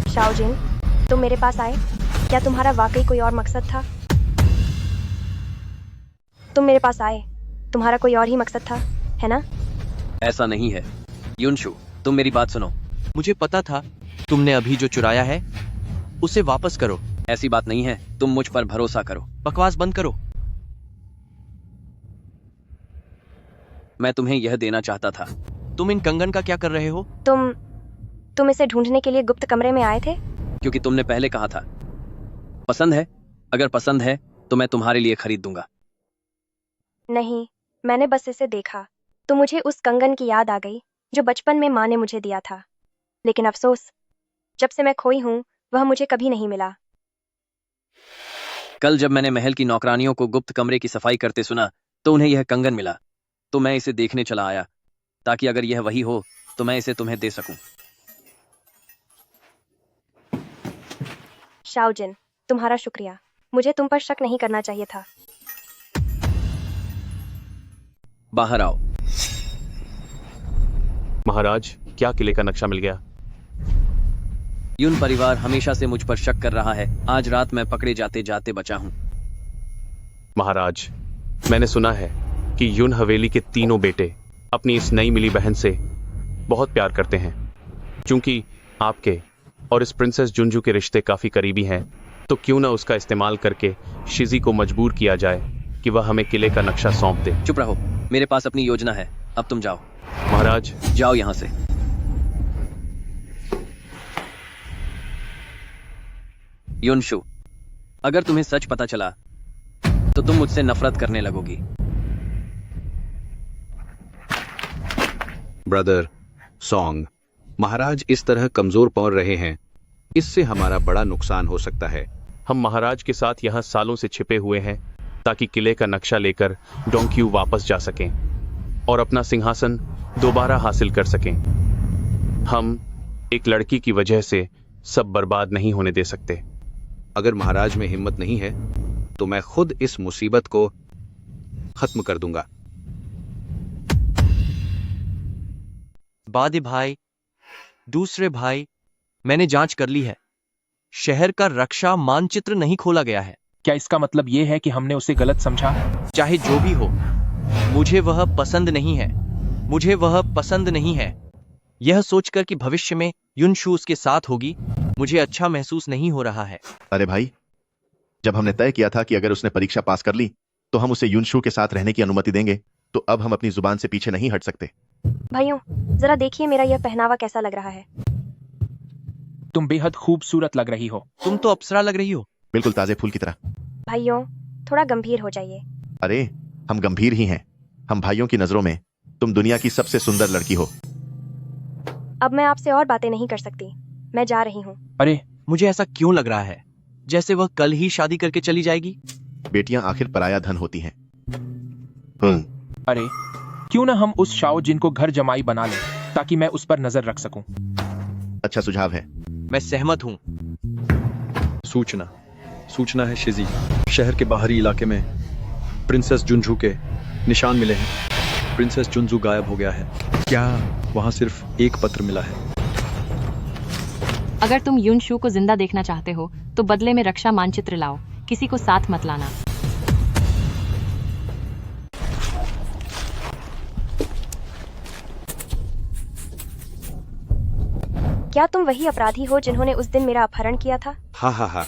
A: शाओ जिन, तुम मेरे पास आए। क्या तुम्हारा वाकई कोई और मकसद था? तुम मेरे पास आए, तुम्हारा कोई और ही मकसद था, है ना?
L: ऐसा नहीं है। युनशु, तुम मेरी बात सुनो।
F: मुझे पता था। तुमने अभी जो चुराया है उसे वापस करो।
L: ऐसी बात नहीं है, तुम मुझ पर भरोसा करो।
F: बकवास बंद करो।
L: मैं तुम्हें यह देना चाहता था।
F: तुम इन कंगन का क्या कर रहे हो?
A: तुम इसे ढूंढने के लिए गुप्त कमरे में आए थे?
L: क्योंकि तुमने पहले कहा था। पसंद है? अगर पसंद है तो मैं तुम्हारे लिए खरीद दूंगा।
A: नहीं, मैंने बस इसे देखा तो मुझे उस कंगन की याद आ गई जो बचपन में माँ ने मुझे दिया था। लेकिन अफसोस, जब से मैं खोई हूँ वह मुझे कभी नहीं मिला।
L: कल जब मैंने महल की नौकरानियों को गुप्त कमरे की सफाई करते सुना तो उन्हें यह कंगन मिला, तो मैं इसे देखने चला आया ताकि अगर यह वही हो तो मैं इसे तुम्हें दे सकूं।
A: शाओजिन, तुम्हारा शुक्रिया। मुझे तुम पर शक नहीं करना चाहिए था।
L: बाहर आओ।
M: महाराज, क्या किले का नक्शा मिल गया?
L: यून परिवार हमेशा से मुझ पर शक कर रहा है। आज रात मैं पकड़े जाते जाते बचा हूं।
M: महाराज, मैंने सुना है कि यून हवेली के तीनों बेटे अपनी इस नई मिली बहन से बहुत प्यार करते हैं। क्योंकि आपके और इस प्रिंसेस जुंजू के रिश्ते काफी करीबी हैं, तो क्यों ना उसका इस्तेमाल करके शिजी को मजबूर किया जाए कि वह हमें किले का नक्शा सौंप दे।
L: चुप रहो, मेरे पास अपनी योजना है। अब तुम जाओ।
M: महाराज,
L: जाओ यहां से। युनशु, अगर तुम्हें सच पता चला तो तुम मुझसे नफरत करने लगोगी।
N: ब्रदर सॉन्ग, महाराज इस तरह कमजोर पड़ रहे हैं, इससे हमारा बड़ा नुकसान हो सकता है।
M: हम महाराज के साथ यहाँ सालों से छिपे हुए हैं ताकि किले का नक्शा लेकर डोंक्यू वापस जा सकें और अपना सिंहासन दोबारा हासिल कर सकें। हम एक लड़की की वजह से सब बर्बाद नहीं होने दे सकते।
N: अगर महाराज में हिम्मत नहीं है तो मैं खुद इस मुसीबत को खत्म कर दूंगा।
F: बादे भाई, दूसरे भाई, मैंने जांच कर ली है। शहर का रक्षा मानचित्र नहीं खोला गया है।
E: क्या इसका मतलब यह है कि हमने उसे गलत समझा?
F: चाहे जो भी हो, मुझे वह पसंद नहीं है। मुझे वह पसंद नहीं है। यह सोचकर कि भविष्य में युनशु उसके साथ होगी, मुझे अच्छा महसूस नहीं हो रहा है।
D: अरे भाई, जब हमने तय किया था कि अगर उसने परीक्षा पास कर ली तो हम उसे युनशु के साथ रहने की अनुमति देंगे, तो अब हम अपनी जुबान से पीछे नहीं हट सकते।
A: भाइयों, जरा देखिए मेरा यह पहनावा कैसा लग रहा है।
E: तुम बेहद खूबसूरत लग रही हो।
F: तुम तो अप्सरा लग रही हो।
D: बिल्कुल ताजे फूल की तरह।
A: भाइयों, थोड़ा गंभीर हो जाइए।
D: अरे, हम गंभीर ही हैं। हम भाइयों की नजरों में तुम दुनिया की सबसे सुंदर लड़की हो।
A: अब मैं आपसे और बातें नहीं कर सकती। मैं जा रही हूँ।
F: अरे, मुझे ऐसा क्यों लग रहा है जैसे वह कल ही शादी करके चली जाएगी?
D: बेटियां आखिर पराया धन होती हैं।
E: अरे, क्यों ना हम उस शाओजिन को घर जमाई बना लें ताकि मैं उस पर नजर रख सकूं।
D: अच्छा सुझाव है।
F: मैं सहमत हूँ।
C: सूचना है शिजी, शहर के बाहरी इलाके में प्रिंसेस जुंजू के निशान मिले हैं। प्रिंसेस जुंजू गायब हो गया है। क्या वहां सिर्फ एक पत्र मिला है?
K: अगर तुम युनशु को जिंदा देखना चाहते हो तो बदले में रक्षा मानचित्र लाओ। किसी को साथ मत लाना।
A: क्या तुम वही अपराधी हो जिन्होंने उस दिन मेरा अपहरण किया था?
N: हा हा हा,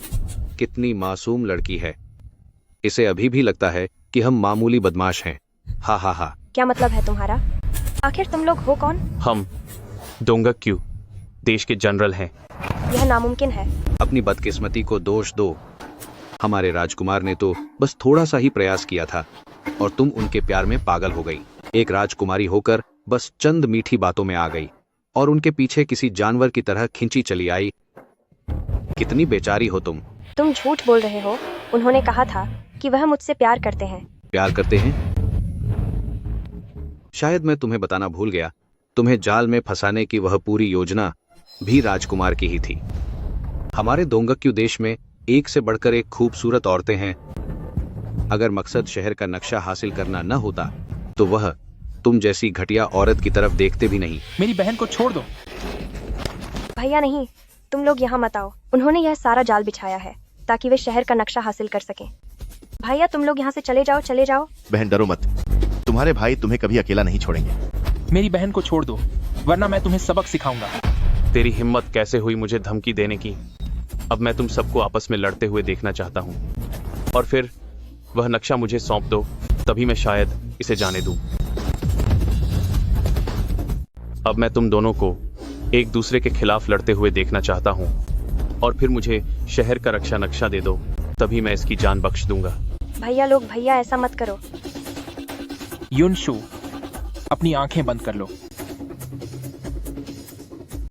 N: कितनी मासूम लड़की है। इसे अभी भी लगता है कि हम मामूली बदमाश हैं। हा हा हा।
A: क्या मतलब है तुम्हारा? आखिर तुम लोग हो कौन?
M: हम डोंगक्यू देश के जनरल हैं।
A: यह नामुमकिन है।
N: अपनी बदकिस्मती को दोष दो। हमारे राजकुमार ने तो बस थोड़ा सा ही प्रयास किया था और तुम उनके प्यार में पागल हो गई। एक राजकुमारी होकर बस चंद मीठी बातों में आ गई और उनके पीछे किसी जानवर की तरह खिंची चली आई। कितनी बेचारी हो तुम।
A: तुम झूठ बोल रहे हो। उन्होंने कहा था कि वह मुझसे प्यार करते हैं।
N: प्यार करते हैं? शायद मैं तुम्हें बताना भूल गया, तुम्हें जाल में फंसाने की वह पूरी योजना भी राजकुमार की ही थी। हमारे दोंगक्यू देश में एक से बढ़कर एक खूबसूरत औरतें हैं। अगर मकसद शहर का नक्शा हासिल करना न होता तो वह तुम जैसी घटिया औरत की तरफ देखते भी नहीं।
E: मेरी बहन को छोड़ दो।
A: भैया नहीं, तुम लोग यहाँ मत आओ। उन्होंने यह सारा जाल बिछाया है ताकि वे शहर का नक्शा हासिल कर सकें। भैया तुम लोग यहाँ से चले जाओ, चले जाओ।
D: बहन डरो मत, तुम्हारे भाई तुम्हें कभी अकेला नहीं छोड़ेंगे।
E: मेरी बहन को छोड़ दो, वरना मैं तुम्हें सबक सिखाऊंगा।
M: तेरी हिम्मत कैसे हुई मुझे धमकी देने की? अब मैं तुम सबको आपस में लड़ते हुए देखना चाहता हूँ, और फिर वह नक्शा मुझे सौंप दो, तभी मैं शायद इसे जाने दूं। अब मैं तुम दोनों को एक दूसरे के खिलाफ लड़ते हुए देखना चाहता हूँ, और फिर मुझे शहर का रक्षा नक्शा दे दो, तभी मैं इसकी जान बख्श दूंगा।
A: भैया ऐसा मत करो।
E: युनशु, अपनी आंखें बंद कर लो।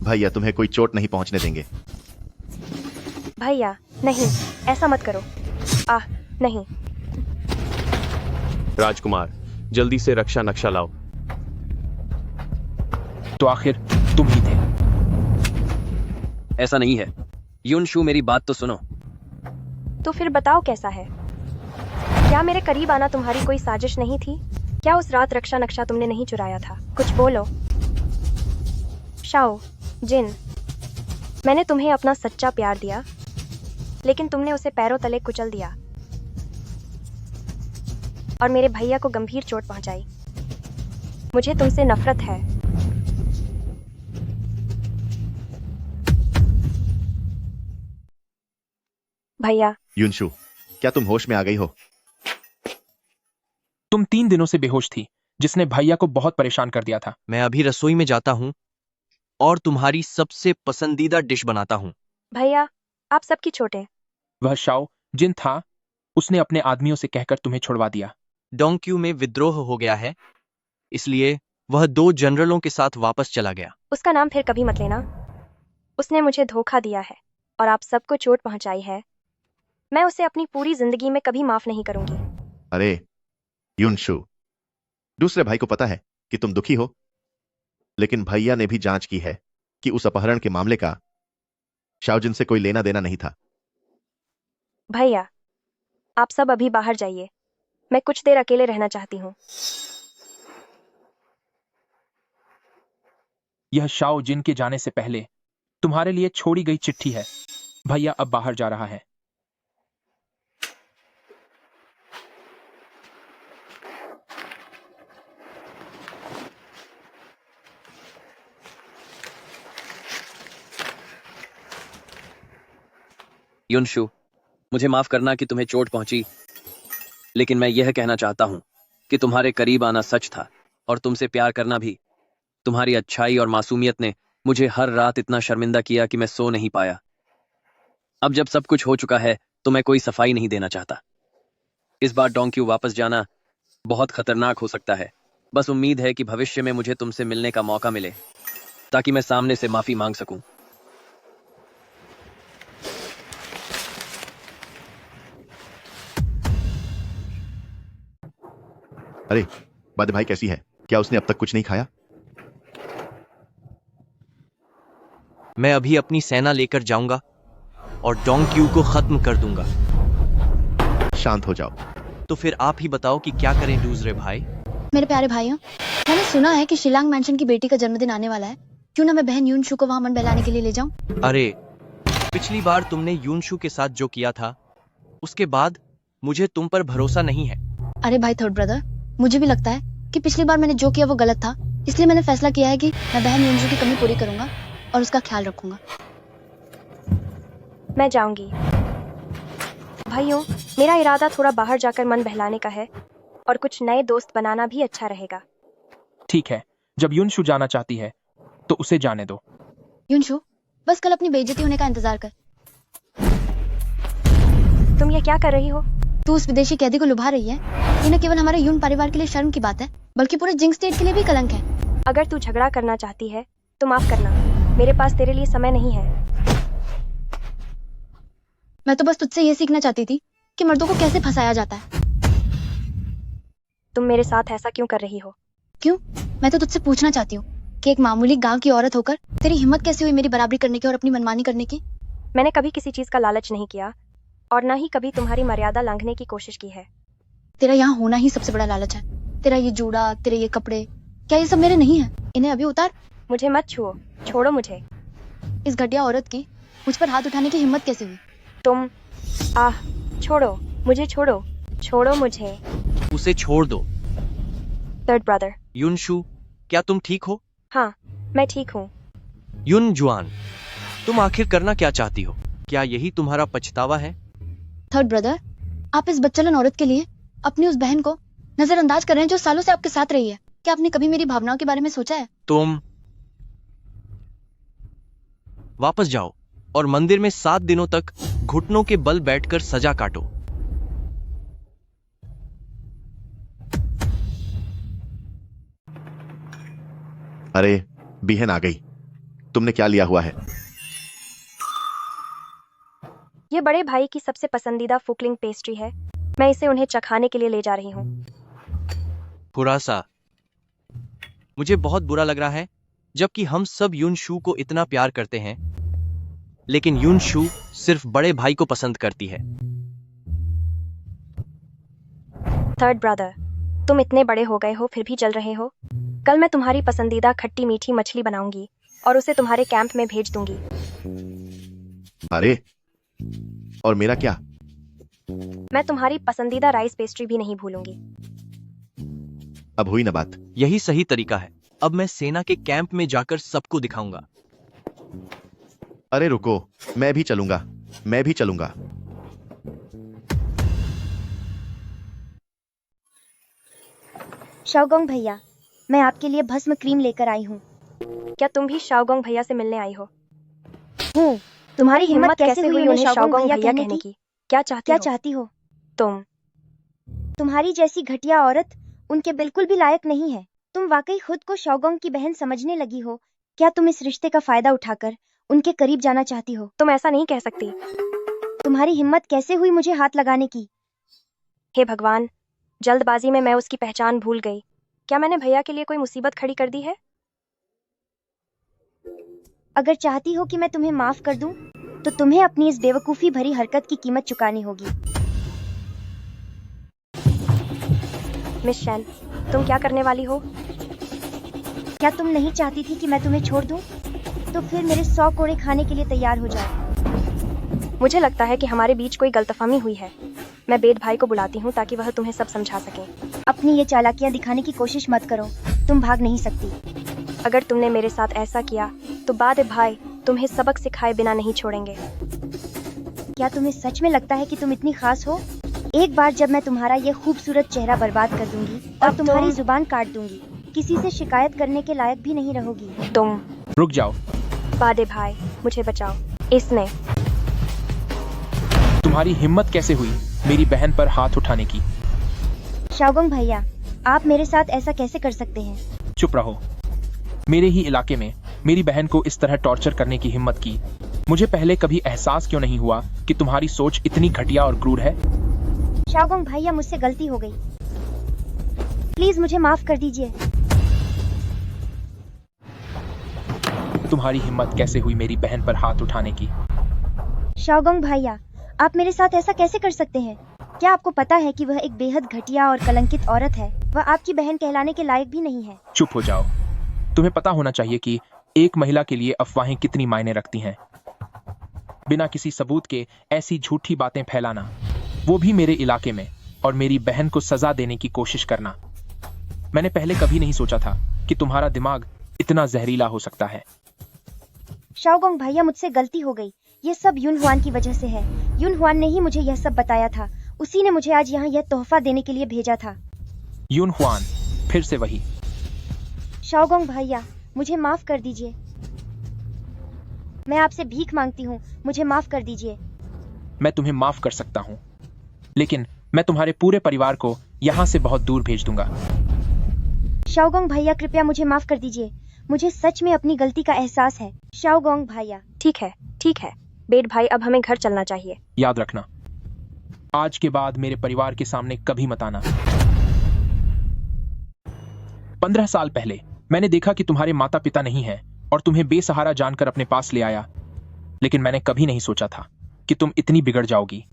D: भैया तुम्हें कोई चोट नहीं पहुंचने देंगे।
A: भैया नहीं, ऐसा मत करो। नहीं।
M: राजकुमार, जल्दी से रक्षा नक्शा लाओ।
E: तो आखिर तुम ही थे।
L: ऐसा नहीं है। युनशु, मेरी बात तो सुनो।
A: तो फिर बताओ कैसा है? क्या मेरे करीब आना तुम्हारी कोई साजिश नहीं थी? क्या उस रात रक्षा नक्शा तुमने नहीं चुराया था? कुछ बोलो। शाओ, जिन, मैंने तुम्हें अपना सच्चा प्यार दिया, लेकिन तुमने उसे पैरों तले कुचल दिया और मेरे भैया को गंभीर चोट पहुंचाई। मुझे तुमसे नफरत है। भैया।
D: युनशु, क्या तुम होश में आ गई हो?
E: तुम 3 दिनों से बेहोश थी, जिसने भैया को बहुत परेशान कर दिया था।
F: मैं अभी रसोई में जाता हूँ और तुम्हारी सबसे पसंदीदा डिश बनाता हूँ।
A: भैया, आप सबकी छोटे।
E: वह शाओ जिन था, उसने अपने आदमियों से कहकर तुम्हें छुड़वा दिया।
F: डोंक्यू में विद्रोह हो गया है, इसलिए वह 2 जनरलों के साथ वापस चला गया।
A: उसका नाम फिर कभी मत लेना। उसने मुझे धोखा दिया है और आप सबको चोट पहुंचाई है। मैं उसे अपनी पूरी जिंदगी में कभी माफ नहीं करूंगी।
D: अरे युनशु, दूसरे भाई को पता है कि तुम दुखी हो, लेकिन भैया ने भी जांच की है कि उस अपहरण के मामले का शाओजिन से कोई लेना देना नहीं था।
A: भैया, आप सब अभी बाहर जाइए। मैं कुछ देर अकेले रहना चाहती हूँ।
E: यह शाओ जिन के जाने से पहले तुम्हारे लिए छोड़ी गई चिट्ठी है। भैया अब बाहर जा रहा है।
L: युनशु, मुझे माफ करना कि तुम्हें चोट पहुंची, लेकिन मैं यह कहना चाहता हूं कि तुम्हारे करीब आना सच था और तुमसे प्यार करना भी। तुम्हारी अच्छाई और मासूमियत ने मुझे हर रात इतना शर्मिंदा किया कि मैं सो नहीं पाया। अब जब सब कुछ हो चुका है तो मैं कोई सफाई नहीं देना चाहता। इस बार डोंक्यू वापस जाना बहुत खतरनाक हो सकता है। बस उम्मीद है कि भविष्य में मुझे तुमसे मिलने का मौका मिले, ताकि मैं सामने से माफी मांग सकूं।
D: अरे बद भाई कैसी है? क्या उसने अब तक कुछ नहीं खाया?
F: मैं अभी अपनी सेना लेकर जाऊंगा और डोंक्यू को खत्म कर दूंगा।
D: शांत हो जाओ।
F: तो फिर आप ही बताओ कि क्या करें दूसरे भाई।
H: मेरे प्यारे भाइयों, मैंने सुना है कि शिलांग मैंशन की बेटी का जन्मदिन आने वाला है। क्यों ना मैं बहन युनशु को वहां मन बहलाने के लिए ले जाऊं?
F: अरे, पिछली बार तुमने युनशु के साथ जो किया था, उसके बाद मुझे तुम पर भरोसा नहीं है।
H: अरे भाई थर्ड ब्रदर, मुझे भी लगता है कि पिछली बार मैंने जो किया वो गलत था। इसलिए मैंने फैसला किया है कि मैं बहन युनशु की कमी पूरी करूंगा और उसका ख्याल रखूंगा।
A: मैं जाऊंगी। भाइयों, मेरा इरादा थोड़ा बाहर जाकर मन बहलाने का है और कुछ नए दोस्त बनाना भी अच्छा रहेगा।
E: ठीक है, जब युनशु जाना चाहती है तो उसे जाने दो।
H: युनशु, बस कल अपनी बेइज्जती होने का इंतजार कर।
A: तुम ये क्या कर रही हो?
H: तू उस विदेशी कैदी को लुभा रही है। ये न केवल हमारे यून परिवार के लिए शर्म की बात है, बल्कि पूरे जिंग स्टेट के लिए भी कलंक है।
A: अगर तू झगड़ा करना चाहती है तो माफ करना, मेरे पास तेरे लिए समय नहीं है।
H: मैं तो बस तुझसे ये सीखना चाहती थी कि मर्दों को कैसे फंसाया जाता है।
A: तुम मेरे साथ ऐसा क्यों कर रही हो?
H: क्यों? मैं तो तुझसे पूछना चाहती हूँ कि एक मामूली गांव की औरत होकर तेरी हिम्मत कैसे हुई मेरी बराबरी करने की और अपनी मनमानी करने की?
A: मैंने कभी किसी चीज का लालच नहीं किया और न ही कभी तुम्हारी मर्यादा लांघने की कोशिश की है।
H: तेरा यहाँ होना ही सबसे बड़ा लालच है। तेरा ये जूड़ा, तेरे ये कपड़े, क्या ये सब मेरे नहीं है? इन्हें अभी उतार।
A: मुझे मत छुओ, छोड़ो मुझे।
H: इस घटिया औरत की मुझ पर हाथ उठाने की हिम्मत कैसे हुई?
A: तुम छोड़ो मुझे, छोड़ो, छोड़ो मुझे।
F: उसे छोड़ दो।
A: Third brother.
F: युनशु, क्या तुम ठीक हो?
A: हाँ, मैं ठीक हूँ।
F: युन जुआन, तुम आखिर करना क्या चाहती हो? क्या यही तुम्हारा पछतावा है?
H: थर्ड ब्रदर, आप इस बच्चलन औरत के लिए अपनी उस बहन को नजरअंदाज कर रहे हैं जो सालों से आपके साथ रही है। क्या आपने कभी मेरी भावनाओं के बारे में सोचा है?
F: तुम वापस जाओ और मंदिर में 7 दिनों तक घुटनों के बल बैठकर सजा काटो।
D: अरे बिहन आ गई, तुमने क्या लिया हुआ है?
A: ये बड़े भाई की सबसे पसंदीदा फुकलिंग पेस्ट्री है। मैं इसे उन्हें चखाने के लिए ले जा रही हूँ।
F: फुरासा, मुझे बहुत बुरा लग रहा है, जबकि हम सब युनशु को इतना प्यार करते हैं, लेकिन युनशु सिर्फ बड़े भाई को पसंद करती है।
A: थर्ड ब्रदर, तुम इतने बड़े हो गए हो फिर भी जल रहे हो। कल मैं तुम्हारी पसंदीदा खट्टी मीठी मछली बनाऊंगी और उसे तुम्हारे कैंप में भेज दूंगी।
D: अरे, और मेरा क्या?
A: मैं तुम्हारी पसंदीदा राइस पेस्ट्री भी नहीं भूलूंगी।
D: अब हुई ना बात?
F: यही सही तरीका है। अब मैं सेना के कैंप में जाकर सबको दिखाऊंगा।
D: अरे रुको, मैं भी चलूंगा, मैं भी चलूंगा।
A: शाओगोंग भैया, मैं आपके लिए भस्म क्रीम लेकर आई हूँ। क्या तुम भी शाओगोंग भैया से मिलने आई हो? हूँ। तुम्हारी हिम्मत कैसे हुई उन्हें शाओगोंग भैया कहने की? क्या चाहती हो तुम? तुम्हारी जैसी घटिया औरत उनके बिल्कुल भी लायक नहीं है। तुम वाकई खुद को शाओगोंग की बहन समझने लगी हो। क्या तुम इस रिश्ते का फायदा उठाकर उनके करीब जाना चाहती हो? तुम ऐसा नहीं कह सकती। तुम्हारी हिम्मत कैसे हुई मुझे हाथ लगाने की? हे भगवान, जल्दबाजी में मैं उसकी पहचान भूल गई। क्या मैंने भैया के लिए कोई मुसीबत खड़ी कर दी है? अगर चाहती हो कि मैं तुम्हें माफ कर दूं, तो तुम्हें अपनी इस बेवकूफी भरी हरकत की कीमत चुकानी होगी। मिस शैन, तुम क्या करने वाली हो? क्या तुम नहीं चाहती थी कि मैं तुम्हें छोड़ दूं? तो फिर मेरे 100 कोड़े खाने के लिए तैयार हो जाओ। मुझे लगता है कि हमारे बीच कोई गलतफहमी हुई है। मैं बेद भाई को बुलाती हूँ ताकि वह तुम्हें सब समझा सके। अपनी ये चालाकियां दिखाने की कोशिश मत करो, तुम भाग नहीं सकती। अगर तुमने मेरे साथ ऐसा किया तो बाद भाई तुम्हें सबक सिखाए बिना नहीं छोड़ेंगे। क्या तुम्हें सच में लगता है कि तुम इतनी खास हो? एक बार जब मैं तुम्हारा ये खूबसूरत चेहरा बर्बाद कर दूंगी और तुम्हारी जुबान काट दूंगी, किसी से शिकायत करने के लायक भी नहीं रहोगी तुम।
E: रुक जाओ।
A: बादे भाई, मुझे बचाओ। इसने
E: तुम्हारी हिम्मत कैसे हुई मेरी बहन पर हाथ उठाने की?
A: शाओगोंग भैया, आप मेरे साथ ऐसा कैसे कर सकते हैं?
E: चुप रहो। मेरे ही इलाके में मेरी बहन को इस तरह टॉर्चर करने की हिम्मत की। मुझे पहले कभी एहसास क्यों नहीं हुआ कि तुम्हारी सोच इतनी घटिया और क्रूर है?
A: शाओगोंग भैया, मुझसे गलती हो गई, प्लीज मुझे माफ कर दीजिए।
E: तुम्हारी हिम्मत कैसे हुई मेरी बहन पर हाथ उठाने की?
A: शाओगोंग भैया, आप मेरे साथ ऐसा कैसे कर सकते हैं? क्या आपको पता है कि वह एक बेहद घटिया और कलंकित औरत है? वह आपकी बहन कहलाने के लायक भी नहीं है।
E: चुप हो जाओ। तुम्हें पता होना चाहिए कि एक महिला के लिए अफवाहें कितनी मायने रखती हैं। बिना किसी सबूत के ऐसी झूठी बातें फैलाना, वो भी मेरे इलाके में, और मेरी बहन को सजा देने की कोशिश करना। मैंने पहले कभी नहीं सोचा था कि तुम्हारा दिमाग इतना जहरीला हो सकता है।
A: शाओगोंग भैया, मुझसे गलती हो गई। ये सब युन हुआन की वजह से है। युन हुआन ने ही मुझे यह सब बताया था। उसी ने मुझे आज यहाँ यह तोहफा देने के लिए भेजा था।
E: युन हुआन, फिर से वही।
A: शाओगोंग भैया, मुझे माफ कर दीजिए। मैं आपसे भीख मांगती हूँ, मुझे माफ कर दीजिए।
E: मैं तुम्हें माफ कर सकता हूँ, लेकिन मैं तुम्हारे पूरे परिवार को यहाँ से बहुत दूर भेज दूंगा।
A: शाओगोंग भैया, कृपया मुझे माफ कर दीजिए। मुझे सच में अपनी गलती का एहसास है। शाओगोंग भैया। ठीक है बेड भाई, अब हमें घर चलना चाहिए।
E: याद रखना, आज के बाद मेरे परिवार के सामने कभी मत आना। 15 साल पहले मैंने देखा कि तुम्हारे माता पिता नहीं हैं और तुम्हें बेसहारा जानकर अपने पास ले आया, लेकिन मैंने कभी नहीं सोचा था कि तुम इतनी बिगड़ जाओगी।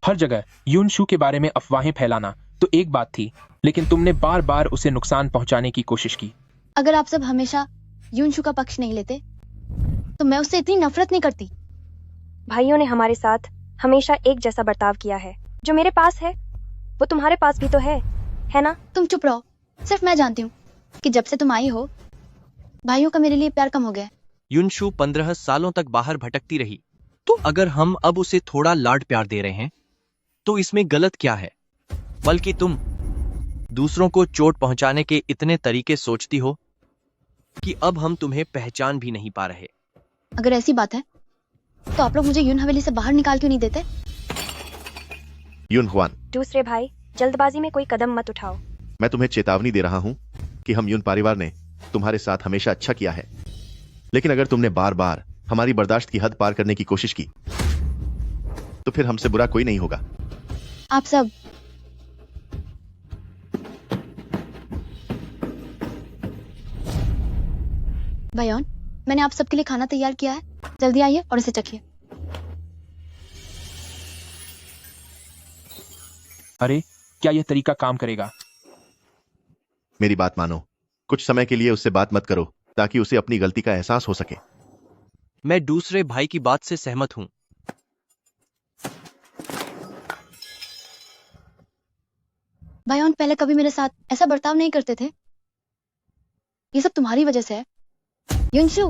E: हर जगह युनशु के बारे में अफवाहें फैलाना तो एक बात थी, लेकिन तुमने बार बार उसे नुकसान पहुंचाने की कोशिश की।
H: अगर आप सब हमेशा युनशु का पक्ष नहीं लेते, तो मैं उससे इतनी नफरत नहीं करती।
A: भाइयों ने हमारे साथ हमेशा एक जैसा बर्ताव किया है। जो मेरे पास है वो तुम्हारे पास भी तो है ना?
H: तुम चुप रहो। सिर्फ मैं जानती हूँ कि जब से तुम आई हो, भाइयों का मेरे लिए प्यार कम हो गया है।
F: युनशु 15 सालों तक बाहर भटकती रही, तो अगर हम अब उसे थोड़ा लाड प्यार दे रहे हैं तो इसमें गलत क्या है? बल्कि तुम दूसरों को चोट पहुंचाने के इतने तरीके सोचती हो कि अब हम तुम्हें पहचान भी नहीं पा रहे।
H: अगर ऐसी बात है तो आप लोग मुझे यून हवेली से बाहर निकाल क्यों नहीं देते?
D: युन हुआन,
A: दूसरे भाई, जल्दबाजी में कोई कदम मत उठाओ।
D: मैं तुम्हें चेतावनी दे रहा हूं कि हम युन परिवार ने तुम्हारे साथ हमेशा अच्छा किया है, लेकिन अगर तुमने बार बार हमारी बर्दाश्त की हद पार करने की कोशिश की तो फिर हमसे बुरा कोई नहीं होगा।
H: आप सब भाईयोन, मैंने आप सबके लिए खाना तैयार किया है, जल्दी आइए और इसे चखिए।
E: अरे क्या यह तरीका काम करेगा?
D: मेरी बात मानो, कुछ समय के लिए उससे बात मत करो ताकि उसे अपनी गलती का एहसास हो सके।
F: मैं दूसरे भाई की बात से सहमत हूं।
H: भाईयोन पहले कभी मेरे साथ ऐसा बर्ताव नहीं करते थे। ये सब तुम्हारी वजह से है। युनशु,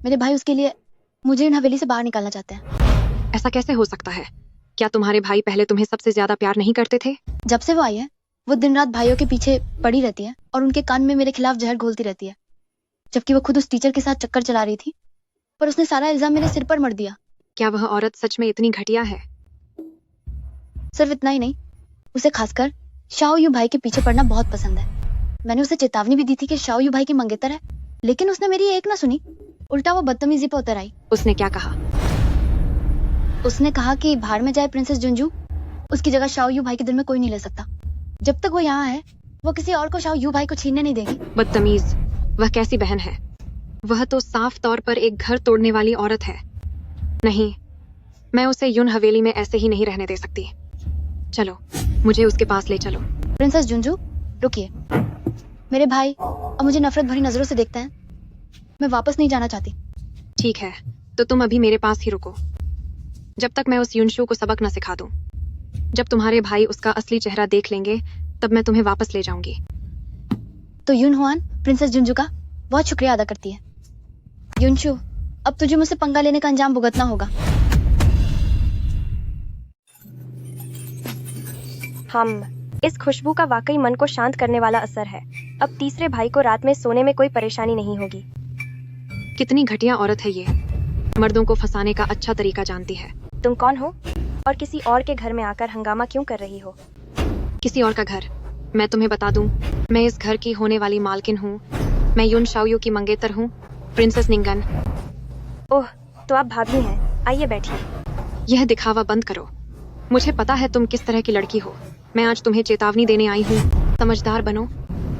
H: मेरे भाई उसके लिए मुझे इन हवेली से बाहर निकालना चाहते हैं।
K: ऐसा कैसे हो सकता है? क्या तुम्हारे भाई पहले तुम्हें सबसे ज्यादा प्यार नहीं करते थे?
H: जब से वो आई है वो दिन रात भाइयों के पीछे पड़ी रहती है और उनके कान में मेरे खिलाफ जहर घोलती रहती है, जबकि वो खुद उस टीचर के साथ चक्कर चला रही थी, पर उसने सारा इल्जाम मेरे सिर पर मर दिया।
K: क्या वह औरत सच में इतनी घटिया है?
H: सिर्फ इतना ही नहीं, उसे खासकर शाओ यू भाई के पीछे पड़ना बहुत पसंद है। मैंने उसे चेतावनी भी दी थी कि शाओ यू भाई की मंगेतर है, लेकिन उसने मेरी एक ना सुनी, उल्टा वो बदतमीजी पे उतर आई।
K: उसने क्या कहा?
H: उसने कहा कि भाड़ में जाए प्रिंसेस जुनजू, उसकी जगह शाओ यू भाई के दिल में कोई नहीं ले सकता। जब तक वो यहाँ है वो किसी और को शाओ यू भाई को छीनने नहीं देगी।
K: बदतमीज, वह कैसी बहन है? वह तो साफ तौर पर एक घर तोड़ने वाली औरत है। नहीं, मैं उसे यून हवेली में ऐसे ही नहीं रहने दे सकती। चलो, मुझे उसके पास ले चलो।
H: प्रिंसेस जुनजू, रुकिए। मेरे भाई अब मुझे नफरत भरी नजरों से देखते हैं। मैं वापस नहीं जाना चाहती।
K: ठीक है, तो तुम अभी मेरे पास ही रुको, जब तक मैं उस युनशु को सबक न सिखा दूं। जब तुम्हारे भाई उसका असली चेहरा देख लेंगे तब मैं तुम्हें वापस ले जाऊंगी।
H: तो युन हुआन प्रिंसेस जुनजू का बहुत शुक्रिया अदा करती है। युनशु, अब तुझे मुझसे पंगा लेने का अंजाम भुगतना होगा।
A: इस खुशबू का वाकई मन को शांत करने वाला असर है। अब तीसरे भाई को रात में सोने में कोई परेशानी नहीं होगी।
K: कितनी घटिया औरत है ये, मर्दों को फंसाने का अच्छा तरीका जानती है।
A: तुम कौन हो और किसी और के घर में आकर हंगामा क्यों कर रही हो?
K: किसी और का घर? मैं तुम्हें बता दूं, मैं इस घर की होने वाली मालकिन हूँ। मैं युन शाओयू की मंगेतर हूँ, प्रिंसेस निंगन।
A: ओह, तो आप भाभी हैं। आइए बैठिए।
K: यह दिखावा बंद करो। मुझे पता है तुम किस तरह की लड़की हो। मैं आज तुम्हें चेतावनी देने आई हूँ, समझदार बनो।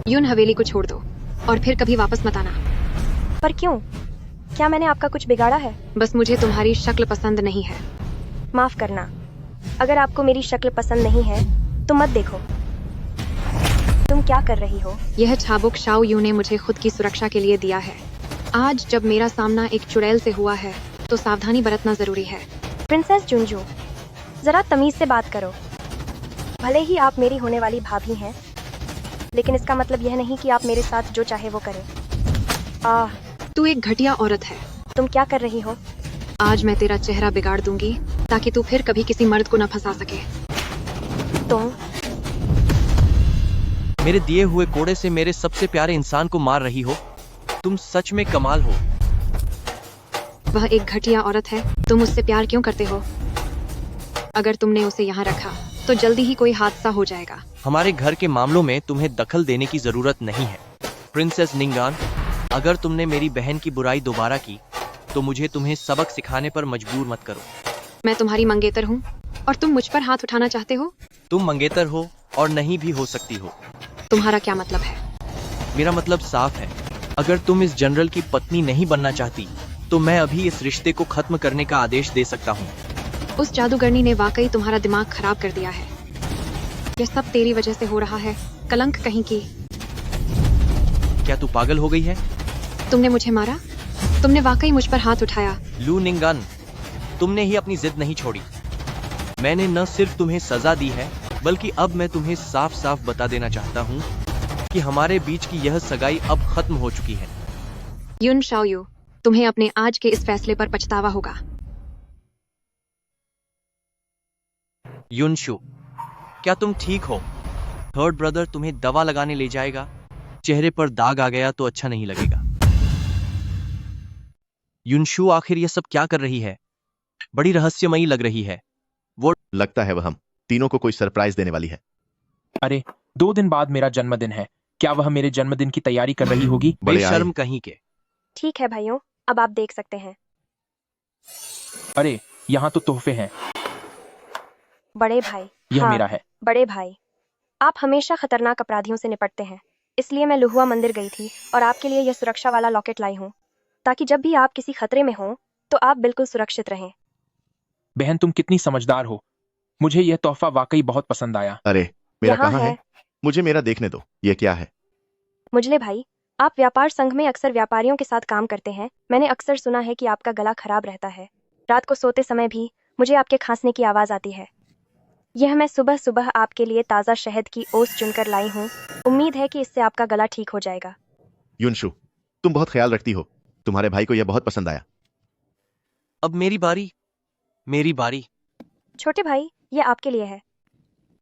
K: युन हवेली को छोड़ दो और फिर कभी वापस मत आना।
A: पर क्यों? क्या मैंने आपका कुछ बिगाड़ा है?
K: बस मुझे तुम्हारी शक्ल पसंद नहीं है।
A: माफ करना, अगर आपको मेरी शक्ल पसंद नहीं है तो मत देखो। तुम क्या कर रही हो?
K: यह छाबुक शाओ यू ने मुझे खुद की सुरक्षा के लिए दिया है। आज जब मेरा सामना एक चुड़ैल से हुआ है तो सावधानी बरतना जरूरी है।
A: प्रिंसेस जुनजू, जरा तमीज से बात करो। भले ही आप मेरी होने वाली भाभी हैं, लेकिन इसका मतलब यह नहीं कि आप मेरे साथ जो चाहे वो करें।
K: तू एक घटिया औरत है।
A: तुम क्या कर रही हो?
K: आज मैं तेरा चेहरा बिगाड़ दूंगी ताकि तू फिर कभी किसी मर्द को न फंसा सके।
A: तुम
F: मेरे दिए हुए कोड़े से मेरे सबसे प्यारे इंसान को मार रही हो? तुम सच में कमाल हो।
K: वह एक घटिया औरत है, तुम उससे प्यार क्यों करते हो? अगर तुमने उसे यहाँ रखा तो जल्दी ही कोई हादसा हो जाएगा।
F: हमारे घर के मामलों में तुम्हें दखल देने की जरूरत नहीं है। प्रिंसेस निंगान, अगर तुमने मेरी बहन की बुराई दोबारा की तो मुझे तुम्हें सबक सिखाने पर मजबूर मत करो।
K: मैं तुम्हारी मंगेतर हूँ और तुम मुझ पर हाथ उठाना चाहते हो?
F: तुम मंगेतर हो और नहीं भी हो सकती हो।
K: तुम्हारा क्या मतलब है?
F: मेरा मतलब साफ है। अगर तुम इस जनरल की पत्नी नहीं बनना चाहती तो मैं अभी इस रिश्ते को खत्म करने का आदेश दे सकता हूँ।
K: उस जादूगरनी ने वाकई तुम्हारा दिमाग खराब कर दिया है। यह सब तेरी वजह से हो रहा है, कलंक कहीं की।
F: क्या तू पागल हो गई है?
K: तुमने मुझे मारा? तुमने वाकई मुझ पर हाथ उठाया?
F: लू निंगन, तुमने ही अपनी जिद नहीं छोड़ी। मैंने न सिर्फ तुम्हें सजा दी है बल्कि अब मैं तुम्हें साफ साफ बता देना चाहता हूँ कि हमारे बीच की यह सगाई अब खत्म हो चुकी है।
K: युन शाओयू, तुम्हें अपने आज के इस फैसले पर पछतावा होगा।
F: युनशु, क्या तुम ठीक हो? थर्ड ब्रदर तुम्हें दवा लगाने ले जाएगा। चेहरे पर दाग आ गया तो अच्छा नहीं लगेगा। युनशु आखिर यह सब क्या कर रही है? बड़ी रहस्यमयी लग रही है। वो
D: लगता है वह हम तीनों को कोई सरप्राइज देने वाली है।
E: अरे 2 दिन बाद मेरा जन्मदिन है, क्या वह मेरे जन्मदिन की तैयारी कर रही होगी?
D: बड़े आए।
F: बेशर्म कहीं के।
A: ठीक है भाइयों, अब आप देख सकते हैं।
E: अरे यहाँ तो तोहफे हैं।
A: बड़े भाई,
E: यह
A: हाँ,
E: मेरा है।
A: बड़े भाई, आप हमेशा खतरनाक अपराधियों से निपटते हैं, इसलिए मैं लुहुआ मंदिर गई थी और आपके लिए यह सुरक्षा वाला लॉकेट लाई हूँ, ताकि जब भी आप किसी खतरे में हो तो आप बिल्कुल सुरक्षित रहें।
E: बहन तुम कितनी समझदार हो, मुझे यह तोहफा वाकई बहुत पसंद आया।
D: अरे मेरा
A: यहाँ
D: कहाँ है? मुझे मेरा देखने दो, ये क्या है?
A: मुझले भाई, आप व्यापार संघ में अक्सर व्यापारियों के साथ काम करते हैं। मैंने अक्सर सुना है कि आपका गला खराब रहता है। रात को सोते समय भी मुझे आपके खांसने की आवाज आती है। यह मैं सुबह सुबह आपके लिए ताज़ा शहद की ओस चुनकर लाई हूँ। उम्मीद है कि इससे आपका गला ठीक हो जाएगा।
D: युनशु, तुम बहुत ख्याल रखती हो, तुम्हारे भाई को यह बहुत पसंद आया।
F: अब मेरी बारी। मेरी बारी।
A: छोटे भाई, यह आपके लिए है।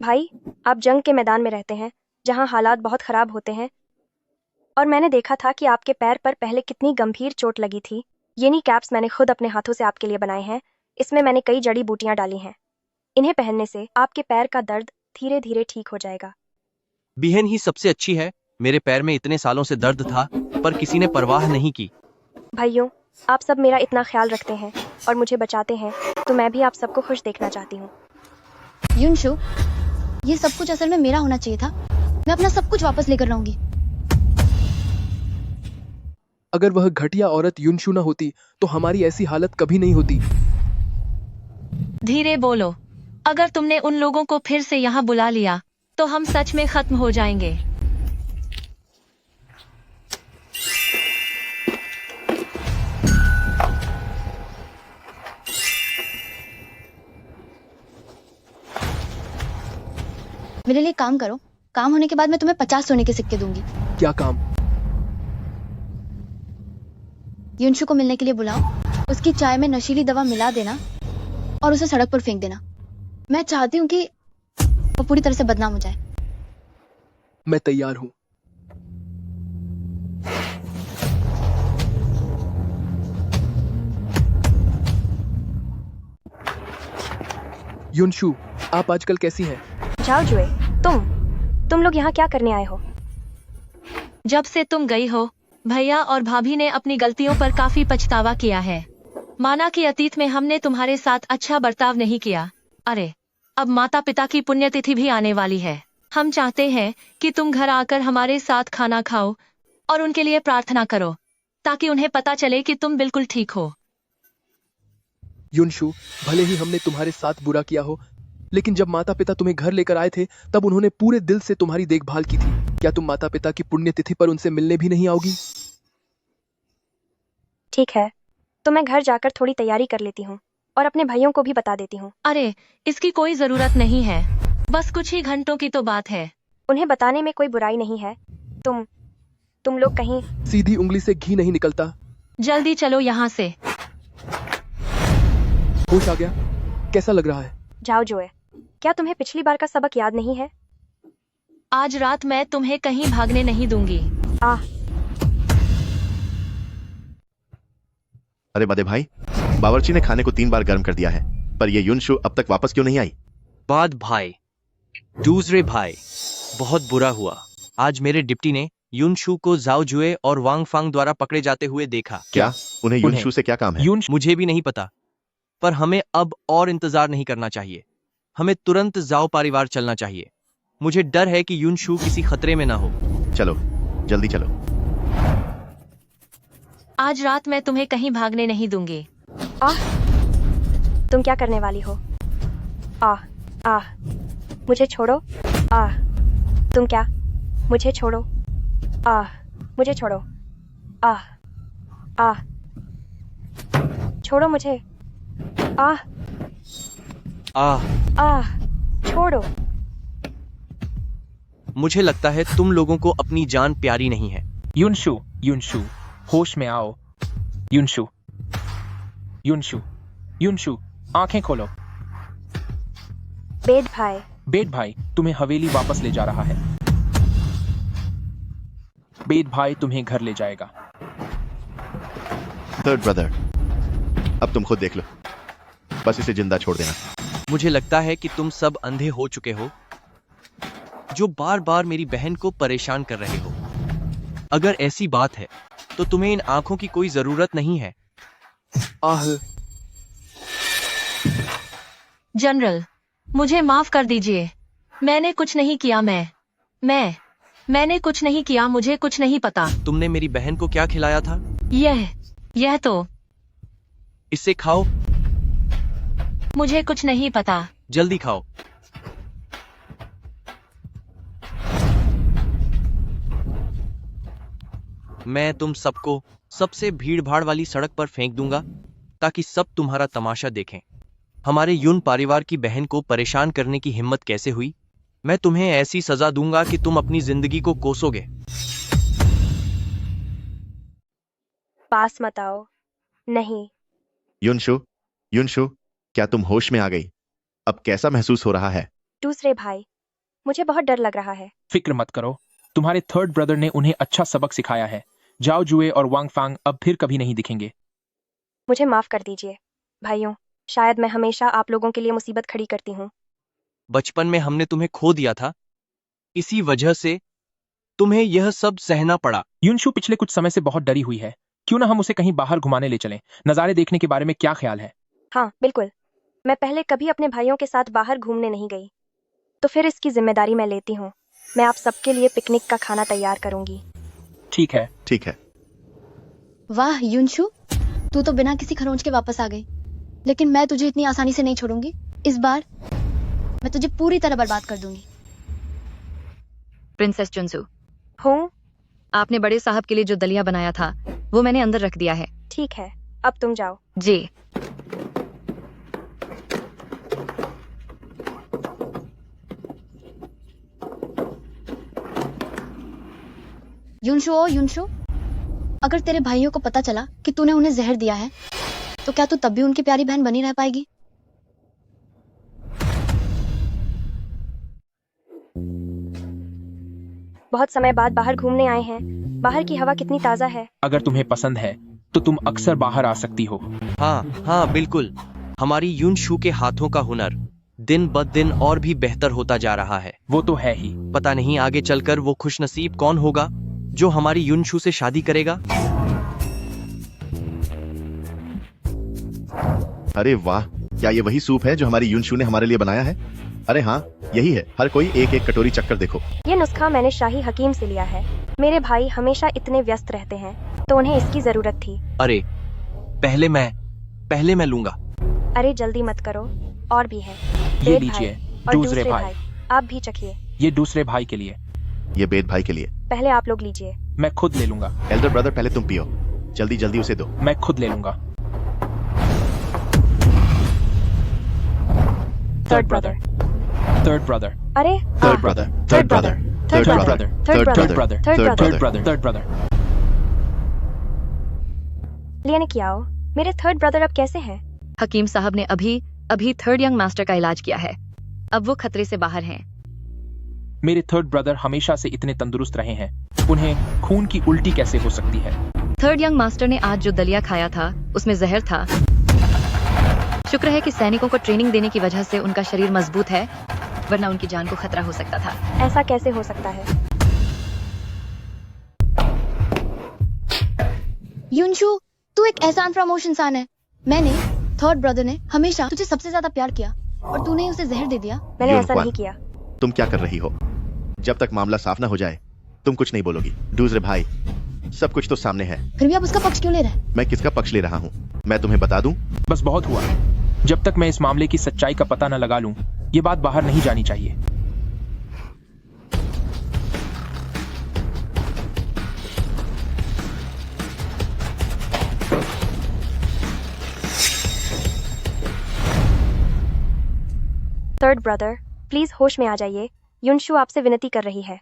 A: भाई, आप जंग के मैदान में रहते हैं, जहाँ हालात बहुत खराब होते हैं, और मैंने देखा था कि आपके पैर पर पहले कितनी गंभीर चोट लगी थी। ये नी कैप्स मैंने खुद अपने हाथों से आपके लिए बनाए हैं। इसमें मैंने कई जड़ी बूटियां डाली हैं। इन्हें पहनने से आपके पैर का दर्द धीरे धीरे ठीक हो जाएगा।
F: बिहन ही सबसे अच्छी है। मेरे पैर में इतने सालों से दर्द था, पर किसी ने परवाह नहीं की।
A: भाइयों, आप सब मेरा इतना ख्याल रखते हैं और मुझे बचाते हैं, तो मैं भी आप सबको खुश देखना चाहती हूँ।
H: युनशु, ये सब कुछ असल में मेरा होना चाहिए था। मैं अपना सब कुछ वापस लेकर रहूंगी।
B: अगर वह घटिया औरत युनशु न होती तो हमारी ऐसी हालत कभी नहीं होती।
G: धीरे बोलो। अगर तुमने उन लोगों को फिर से यहाँ बुला लिया तो हम सच में खत्म हो जाएंगे।
H: मेरे लिए काम करो। काम होने के बाद मैं तुम्हें 50 सोने के सिक्के दूंगी।
B: क्या काम?
H: युनशु को मिलने के लिए बुलाओ। उसकी चाय में नशीली दवा मिला देना और उसे सड़क पर फेंक देना। मैं चाहती हूँ कि वो पूरी तरह से बदनाम हो जाए।
B: मैं तैयार हूँ। युनशु, आप आजकल कैसी हैं?
A: जाओ जुए, तुम लोग यहाँ क्या करने आए हो?
G: जब से तुम गई हो, भैया और भाभी ने अपनी गलतियों पर काफी पछतावा किया है। माना कि अतीत में हमने तुम्हारे साथ अच्छा बर्ताव नहीं किया। अरे, अब माता पिता की पुण्यतिथि भी आने वाली है। हम चाहते हैं कि तुम घर आकर हमारे साथ खाना खाओ और उनके लिए प्रार्थना करो, ताकि उन्हें पता चले कि तुम बिल्कुल ठीक हो।
B: युनशु, भले ही हमने तुम्हारे साथ बुरा किया हो, लेकिन जब माता पिता तुम्हें घर लेकर आए थे तब उन्होंने पूरे दिल से तुम्हारी देखभाल की थी। क्या तुम माता पिता की पुण्यतिथि पर उनसे मिलने भी नहीं आओगी?
A: ठीक है, तो मैं घर जाकर थोड़ी तैयारी कर लेती हूँ और अपने भाइयों को भी बता देती हूँ।
G: अरे, इसकी कोई जरूरत नहीं है, बस कुछ ही घंटों की तो बात है।
A: उन्हें बताने में कोई बुराई नहीं है। तुम लोग कहीं
B: सीधी उंगली से घी नहीं निकलता।
G: जल्दी चलो यहाँ से।
B: होश आ गया? कैसा लग रहा है?
A: जाओ जोए, क्या तुम्हें पिछली बार का सबक याद नहीं है?
G: आज रात मैं तुम्हें कहीं भागने नहीं दूंगी।
D: अरे बड़े भाई, बावर्ची ने खाने को 3 बार गर्म कर दिया है, पर ये युनशु अब तक वापस क्यों नहीं आई?
F: बाद भाई, दूसरे भाई, बहुत बुरा हुआ। आज मेरे डिप्टी ने युनशु को जाओ जुए और वांग फांग द्वारा पकड़े जाते हुए देखा।
D: क्या उन्हें युनशु से क्या काम है?
F: मुझे भी नहीं पता, पर हमें अब और इंतजार नहीं करना चाहिए। हमें तुरंत जाओ परिवार चलना चाहिए। मुझे डर है कि युनशु किसी खतरे में ना हो।
D: चलो, जल्दी चलो।
G: आज रात मैं तुम्हें कहीं भागने नहीं दूंगी।
A: तुम क्या करने वाली हो? मुझे छोड़ो। तुम क्या? मुझे छोड़ो। मुझे छोड़ो। छोड़ो मुझे। छोड़ो।
F: मुझे लगता है तुम लोगों को अपनी जान प्यारी नहीं है।
E: युनशु, युनशु, होश में आओ। युनशु, युनशु, युनशु, आंखें खोलो।
A: बेद
E: भाई तुम्हें हवेली वापस ले जा रहा है। बेद भाई तुम्हें घर ले जाएगा।
D: थर्ड ब्रदर, अब तुम खुद देख लो, बस इसे जिंदा छोड़ देना।
F: मुझे लगता है कि तुम सब अंधे हो चुके हो, जो बार बार मेरी बहन को परेशान कर रहे हो। अगर ऐसी बात है तो तुम्हें इन आंखों की कोई जरूरत नहीं है।
B: आह,
G: जनरल, मुझे माफ कर दीजिए। मैंने कुछ नहीं किया। मैंने कुछ नहीं किया। मुझे कुछ नहीं पता।
F: तुमने मेरी बहन को क्या खिलाया था?
G: यह तो
F: इसे खाओ।
G: मुझे कुछ नहीं पता।
F: जल्दी खाओ। मैं तुम सबको सबसे भीड़ भाड़ वाली सड़क पर फेंक दूंगा ताकि सब तुम्हारा तमाशा देखें। हमारे यून परिवार की बहन को परेशान करने की हिम्मत कैसे हुई? मैं तुम्हें ऐसी सजा दूंगा कि तुम अपनी जिंदगी को कोसोगे।
A: पास मत आओ। नहीं।
D: युनशु, क्या तुम होश में आ गई? अब कैसा महसूस हो रहा है?
A: दूसरे भाई, मुझे बहुत डर लग रहा है।
E: फिक्र मत करो, तुम्हारे थर्ड ब्रदर ने उन्हें अच्छा सबक सिखाया है। जाओ जुए और वांग फांग अब फिर कभी नहीं दिखेंगे।
A: मुझे माफ कर दीजिए भाइयों, शायद मैं हमेशा आप लोगों के लिए मुसीबत खड़ी करती हूँ।
F: बचपन में हमने तुम्हें खो दिया था, इसी वजह से तुम्हें यह सब सहना पड़ा।
E: युनशु पिछले कुछ समय से बहुत डरी हुई है। क्यों ना हम उसे कहीं बाहर घुमाने ले चलें? नज़ारे देखने के बारे में क्या ख्याल है?
A: हाँ बिल्कुल, मैं पहले कभी अपने भाइयों के साथ बाहर घूमने नहीं गई, तो फिर इसकी जिम्मेदारी मैं लेती हूँ। मैं आप सबके लिए पिकनिक का खाना तैयार करूंगी।
E: ठीक है।
H: वाह युनशु, तू तो बिना किसी खरोंच के वापस आ गई, लेकिन मैं तुझे इतनी आसानी से नहीं छोड़ूंगी। इस बार मैं तुझे पूरी तरह बर्बाद कर दूंगी।
O: प्रिंसेस जुनजू,
A: हूँ?
O: आपने बड़े साहब के लिए जो दलिया बनाया था वो मैंने अंदर रख दिया है।
A: ठीक है, अब तुम जाओ।
O: जी।
H: युनशु, अगर तेरे भाइयों को पता चला कि तूने उन्हें जहर दिया है, तो क्या तू तब भी उनकी प्यारी बहन बनी रह पाएगी?
A: बहुत समय बाद बाहर घूमने आए हैं। बाहर की हवा कितनी ताजा है।
E: अगर तुम्हें पसंद है तो तुम अक्सर बाहर आ सकती हो।
F: हाँ बिल्कुल। हमारी युनशु के हाथों का हुनर दिन ब दिन और भी बेहतर होता जा रहा है।
E: वो तो है ही।
F: पता नहीं आगे चलकर वो खुशनसीब कौन होगा जो हमारी युनशु से शादी करेगा।
D: अरे वाह, क्या ये वही सूप है जो हमारी युनशु ने हमारे लिए बनाया है? अरे हाँ, यही है। हर कोई एक एक कटोरी चक्कर देखो।
A: ये नुस्खा मैंने शाही हकीम से लिया है। मेरे भाई हमेशा इतने व्यस्त रहते हैं, तो उन्हें इसकी जरूरत थी।
F: अरे पहले मैं लूंगा।
A: अरे जल्दी मत करो, और भी है।
E: ये लीजिए,
A: और
E: दूसरे भाई।
A: आप भी चखिए।
E: ये दूसरे भाई के लिए।
D: ये बेद भाई के लिए।
A: पहले आप लोग लीजिए।
E: मैं खुद ले लूंगा।
D: एल्डर ब्रदर, पहले तुम पियो। जल्दी जल्दी उसे दो।
E: मैं खुद ले लूंगा।
A: Third brother. अरे
D: थर्ड ब्रदर।
A: लिया ने किया हो। मेरे थर्ड ब्रदर अब कैसे हैं?
O: हकीम साहब ने अभी थर्ड यंग मास्टर का इलाज किया है। अब वो खतरे से बाहर हैं।
E: मेरे थर्ड ब्रदर हमेशा से इतने तंदुरुस्त रहे हैं, उन्हें खून की उल्टी कैसे हो सकती है?
O: थर्ड यंग मास्टर ने आज जो दलिया खाया था उसमें जहर था। शुक्र है कि सैनिकों को ट्रेनिंग देने की वजह से उनका शरीर मजबूत है, वरना उनकी जान को खतरा हो सकता था।
A: ऐसा कैसे हो सकता है?
H: युनशु, तू एक एहसान फरामोश इंसान है। मैंने थर्ड ब्रदर ने हमेशा तुझे सबसे ज्यादा प्यार किया और तूने उसे जहर दे दिया।
A: मैंने ऐसा नहीं किया।
D: तुम क्या कर रही हो? जब तक मामला साफ ना हो जाए तुम कुछ नहीं बोलोगी। दूसरे भाई, सब कुछ तो सामने है,
H: फिर भी आप उसका पक्ष क्यों ले रहे हैं?
D: मैं किसका पक्ष ले रहा हूँ मैं तुम्हें बता दूं?
E: बस बहुत हुआ। जब तक मैं इस मामले की सच्चाई का पता न लगा लूं, ये बात बाहर नहीं जानी चाहिए।
A: थर्ड ब्रदर, प्लीज होश में आ जाइए। युनशु आपसे विनती कर रही है।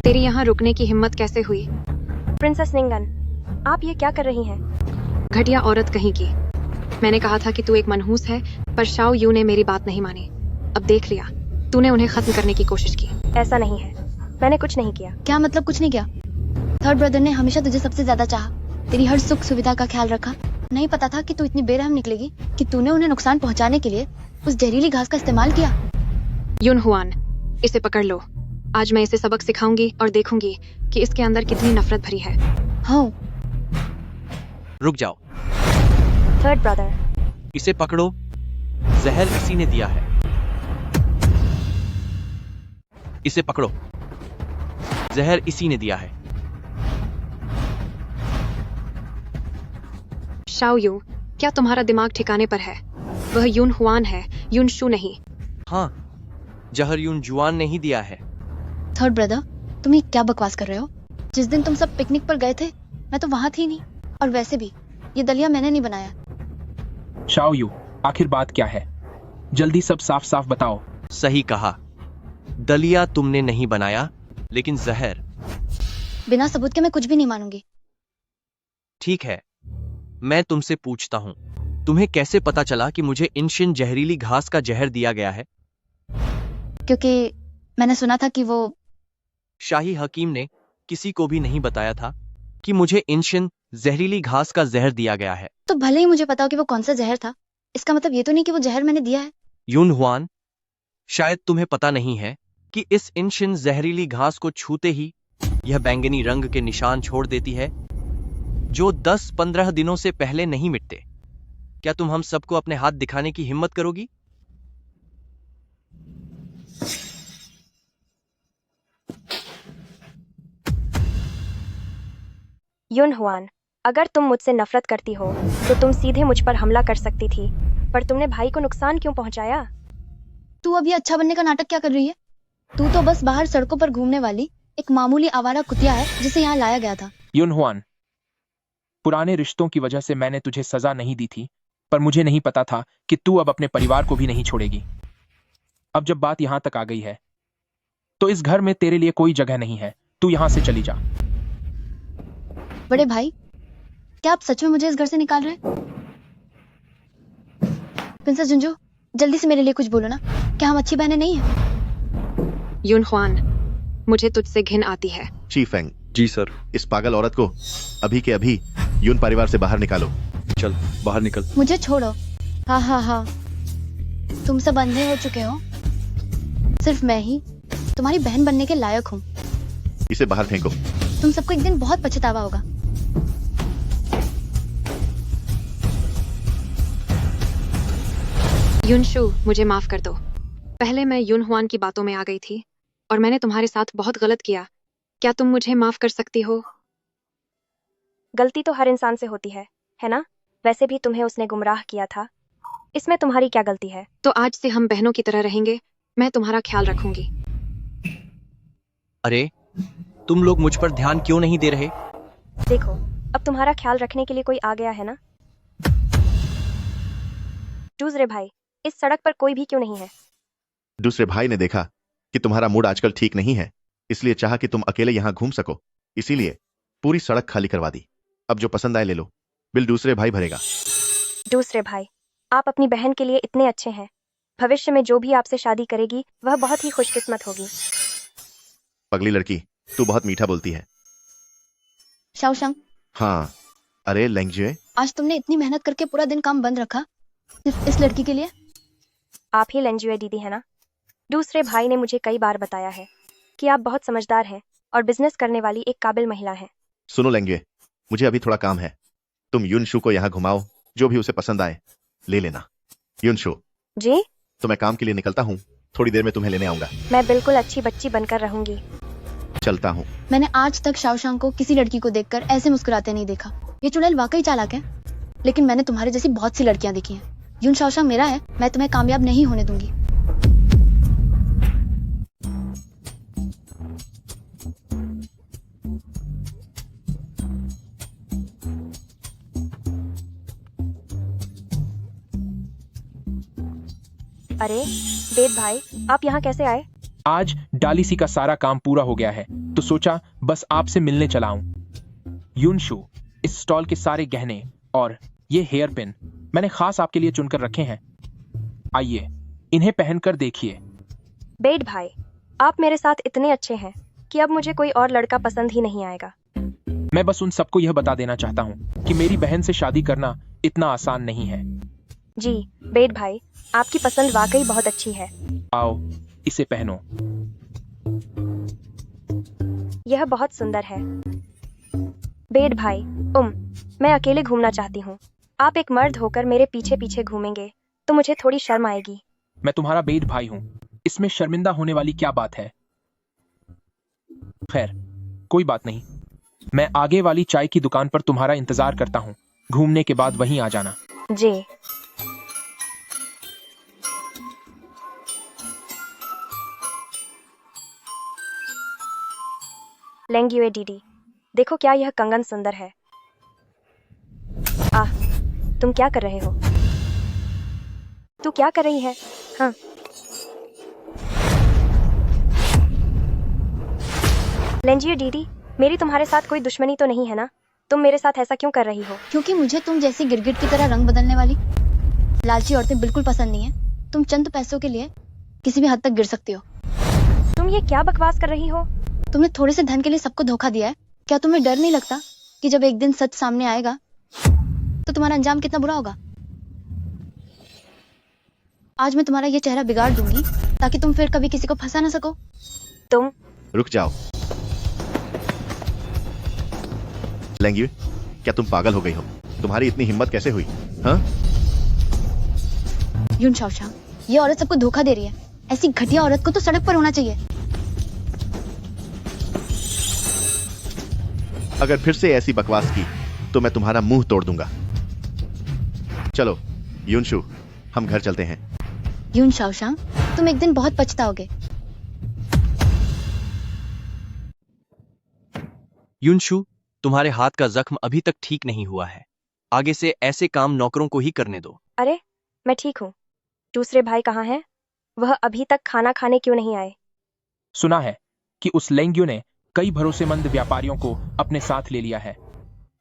K: तेरी यहाँ रुकने की हिम्मत कैसे हुई?
A: प्रिंसेस निंगन, आप ये क्या कर रही हैं?
K: घटिया औरत कहीं की। मैंने कहा था कि तू एक मनहूस है, पर शाओ यू ने मेरी बात नहीं मानी। अब देख लिया, तूने उन्हें खत्म करने की कोशिश की।
A: ऐसा नहीं है, मैंने कुछ नहीं किया।
H: क्या मतलब कुछ नहीं किया? थर्ड ब्रदर ने हमेशा तुझे सबसे ज्यादा चाहा तेरी हर सुख सुविधा का ख्याल रखा। नहीं पता था कि तू इतनी बेरहम निकलेगी कि तूने उन्हें नुकसान पहुंचाने के लिए उस जहरीली घास का इस्तेमाल किया।
K: युन हुआन, इसे पकड़ लो। आज मैं इसे सबक सिखाऊंगी और देखूंगी कि इसके अंदर कितनी नफरत भरी है।
H: हाँ।
F: रुक जाओ।
A: Third brother.
F: इसे पकड़ो। जहर इसी ने दिया है। इसे पकड़ो। जहर इसी ने दिया है।
K: शाओ यू, क्या तुम्हारा दिमाग ठिकाने पर है? वह युन हुआन है, युन शू नहीं।
F: हाँ, जहर युन जुआन ने ही दिया है।
H: थर्ड ब्रदर, तुम ये क्या बकवास कर रहे हो? जिस दिन तुम सब पिकनिक पर गए थे मैं तो वहां थी नहीं, और वैसे भी ये दलिया मैंने नहीं बनाया।
E: शाओ यू, आखिर बात क्या है? जल्दी सब साफ साफ बताओ।
F: सही कहा, दलिया तुमने नहीं बनाया, लेकिन जहर।
H: बिना सबूत के मैं कुछ भी नहीं मानूंगी।
F: ठीक है, मैं तुमसे पूछता हूं, तुम्हें कैसे पता चला कि मुझे इंशिन जहरीली घास का जहर दिया गया है?
H: क्योंकि मैंने सुना था कि वो
F: शाही हकीम ने किसी को भी नहीं बताया था कि मुझे इंशिन जहरीली घास का जहर दिया गया है।
H: तो भले ही मुझे पता हो कि वो कौन सा जहर था, इसका मतलब ये तो नहीं कि वो जहर मैंने दिया है।
F: युन हुआन, शायद तुम्हें पता नहीं है कि इस इंशिन जहरीली घास को छूते ही यह बैंगनी रंग के निशान छोड़ देती है, जो 10-15 दिनों से पहले नहीं मिटते। क्या तुम हम सबको अपने हाथ दिखाने की हिम्मत करोगी?
A: युन हुआन, अगर तुम मुझसे नफरत करती हो तो तुम सीधे मुझ पर हमला कर सकती थी, पर तुमने भाई को नुकसान क्यों पहुंचाया?
H: तू अभी अच्छा बनने का नाटक क्या कर रही है? तू तो बस बाहर सड़कों पर घूमने वाली एक मामूली आवारा कुतिया है जिसे यहाँ लाया गया था।
E: युन हुआन, पुराने रिश्तों की वजह से मैंने तुझे सजा नहीं दी थी, पर मुझे नहीं पता था कि तू अब अपने परिवार को भी नहीं छोड़ेगी। अब जब बात यहां तक आ गई है तो इस घर में तेरे लिए कोई जगह नहीं है। तू यहां से चली जा।
H: बड़े भाई, क्या आप सच में मुझे इस घर से निकाल रहे हैं? प्रिंसेस जुंजू, जल्दी से मेरे लिए कुछ बोलो ना। क्या हम अच्छी बहनें नहीं हैं?
K: युन हुआन, मुझे तुझसे घिन आती है।
D: ची फेंग,
C: जी सर।
D: इस पागल औरत को अभी के अभी यून परिवार से बाहर निकालो।
C: चल बाहर निकल।
H: मुझे छोड़ो। हाँ हाँ हाँ, तुम सब अंधे हो चुके हो। सिर्फ मैं ही तुम्हारी बहन बनने के लायक हूँ।
D: इसे बाहर फेंको।
H: तुम सबको एक दिन बहुत पछतावा होगा।
K: युन शू, मुझे माफ कर दो। पहले मैं युन हुआन की बातों में आ गई थी और मैंने तुम्हारे साथ बहुत गलत किया। क्या तुम मुझे माफ कर सकती हो?
A: गलती तो हर इंसान से होती है ना? वैसे भी तुम्हें उसने गुमराह किया था, इसमें तुम्हारी क्या गलती है?
K: तो आज से हम बहनों की तरह रहेंगे। मैं तुम्हारा ख्याल रखूंगी।
F: अरे, तुम लोग मुझ पर ध्यान क्यों नहीं दे रहे?
A: देखो, अब तुम्हारा ख्याल रखने के लिए कोई आ गया है ना? दूसरे भाई, इस सड़क पर कोई भी क्यों नहीं है?
D: दूसरे भाई ने देखा कि तुम्हारा मूड आजकल ठीक नहीं है, इसलिए चाहा कि तुम अकेले यहां घूम सको, इसीलिए पूरी सड़क खाली करवा दी। अब जो पसंद आए ले लो, बिल दूसरे भाई भरेगा।
A: दूसरे भाई, आप अपनी बहन के लिए इतने अच्छे हैं। भविष्य में जो भी आपसे शादी करेगी वह बहुत ही खुशकिस्मत होगी।
D: पगली लड़की, तू बहुत मीठा बोलती है।
H: शाओशंग,
D: हाँ, अरे लेंगजुए,
H: आज तुमने इतनी मेहनत करके पूरा दिन काम बंद रखा सिर्फ इस लड़की के लिए?
A: आप ही लेंजुए दीदी है ना? दूसरे भाई ने मुझे कई बार बताया है कि आप बहुत समझदार हैं और बिजनेस करने वाली एक काबिल महिला हैं।
D: सुनो लेंगजुए, मुझे अभी थोड़ा काम है। तुम युनशु को यहाँ घुमाओ, जो भी उसे पसंद आए ले लेना। युनशु
A: जी?
D: तो मैं काम के लिए निकलता हूँ, थोड़ी देर में तुम्हें लेने आऊंगा।
A: मैं बिल्कुल अच्छी बच्ची बनकर रहूंगी।
D: चलता हूँ।
H: मैंने आज तक शाओशंग को किसी लड़की को देखकर ऐसे मुस्कुराते नहीं देखा। ये चुड़ैल वाकई चालाक है, लेकिन मैंने तुम्हारे जैसी बहुत सी लड़कियां देखी हैं। युन शाओशंग मेरा है, मैं तुम्हें कामयाब नहीं होने दूंगी।
A: अरे वेद भाई, आप यहाँ कैसे आए?
E: आज डालीसी का सारा काम पूरा हो गया है, तो सोचा बस आपसे मिलने चला आऊं। युनशु, इस स्टॉल के सारे गहने और ये हेयर पिन मैंने खास आपके लिए चुनकर रखे हैं। आइए, इन्हें पहनकर देखिए।
A: वेद भाई, आप मेरे साथ इतने अच्छे हैं कि अब मुझे कोई और लड़का पसंद ही नहीं आएगा।
E: मैं बस उन सबको यह बता देना चाहता हूँ कि मेरी बहन से शादी करना इतना आसान नहीं है।
A: जी बेड भाई, आपकी पसंद वाकई बहुत अच्छी है।
E: आओ इसे पहनो।
A: यह बहुत सुंदर है। बेड भाई, मैं अकेले घूमना चाहती हूँ। आप एक मर्द होकर मेरे पीछे पीछे घूमेंगे तो मुझे थोड़ी शर्म आएगी।
E: मैं तुम्हारा बेड भाई हूँ, इसमें शर्मिंदा होने वाली क्या बात है? खैर कोई बात नहीं, मैं आगे वाली चाय की दुकान पर तुम्हारा इंतजार करता हूँ। घूमने के बाद वहीं आ जाना।
A: जी। लेंग्युए डीडी, देखो क्या यह कंगन सुंदर है। आह, तुम क्या कर रहे हो? तू क्या कर रही है? हाँ। लेंजियो डीडी, मेरी तुम्हारे साथ कोई दुश्मनी तो नहीं है ना? तुम मेरे साथ ऐसा क्यों कर रही हो?
H: क्योंकि मुझे तुम जैसी गिरगिट की तरह रंग बदलने वाली लालची औरतें बिल्कुल पसंद नहीं है। तुम चंद पैसों के लिए किसी भी हद तक गिर सकती हो।
A: तुम ये क्या बकवास कर रही हो?
H: तुमने थोड़े से धन के लिए सबको धोखा दिया है। क्या तुम्हें डर नहीं लगता कि जब एक दिन सच सामने आएगा तो तुम्हारा अंजाम कितना बुरा होगा? आज मैं तुम्हारा ये चेहरा बिगाड़ दूंगी ताकि तुम फिर कभी किसी को फंसा ना सको।
A: तुम
D: रुक जाओ। लेंग्यू, क्या तुम पागल हो गई हो? तुम्हारी इतनी हिम्मत कैसे हुई? हाँ?
H: यून शाओशांग, ये औरत सबको धोखा दे रही है। ऐसी घटिया औरत को तो सड़क पर होना चाहिए।
D: अगर फिर से ऐसी बकवास की तो मैं तुम्हारा मुंह तोड़ दूंगा। चलो यूनशु, हम घर चलते हैं।
H: यून शाओशांग, तुम एक दिन बहुत पछताओगे।
F: युनशु, तुम्हारे हाथ का जख्म अभी तक ठीक नहीं हुआ है। आगे से ऐसे काम नौकरों को ही करने दो।
A: अरे मैं ठीक हूँ। दूसरे भाई कहाँ हैं? वह अभी तक खाना खाने क्यों नहीं आए?
E: सुना है कि उस लेंग्यू ने कई भरोसेमंद व्यापारियों को अपने साथ ले लिया है,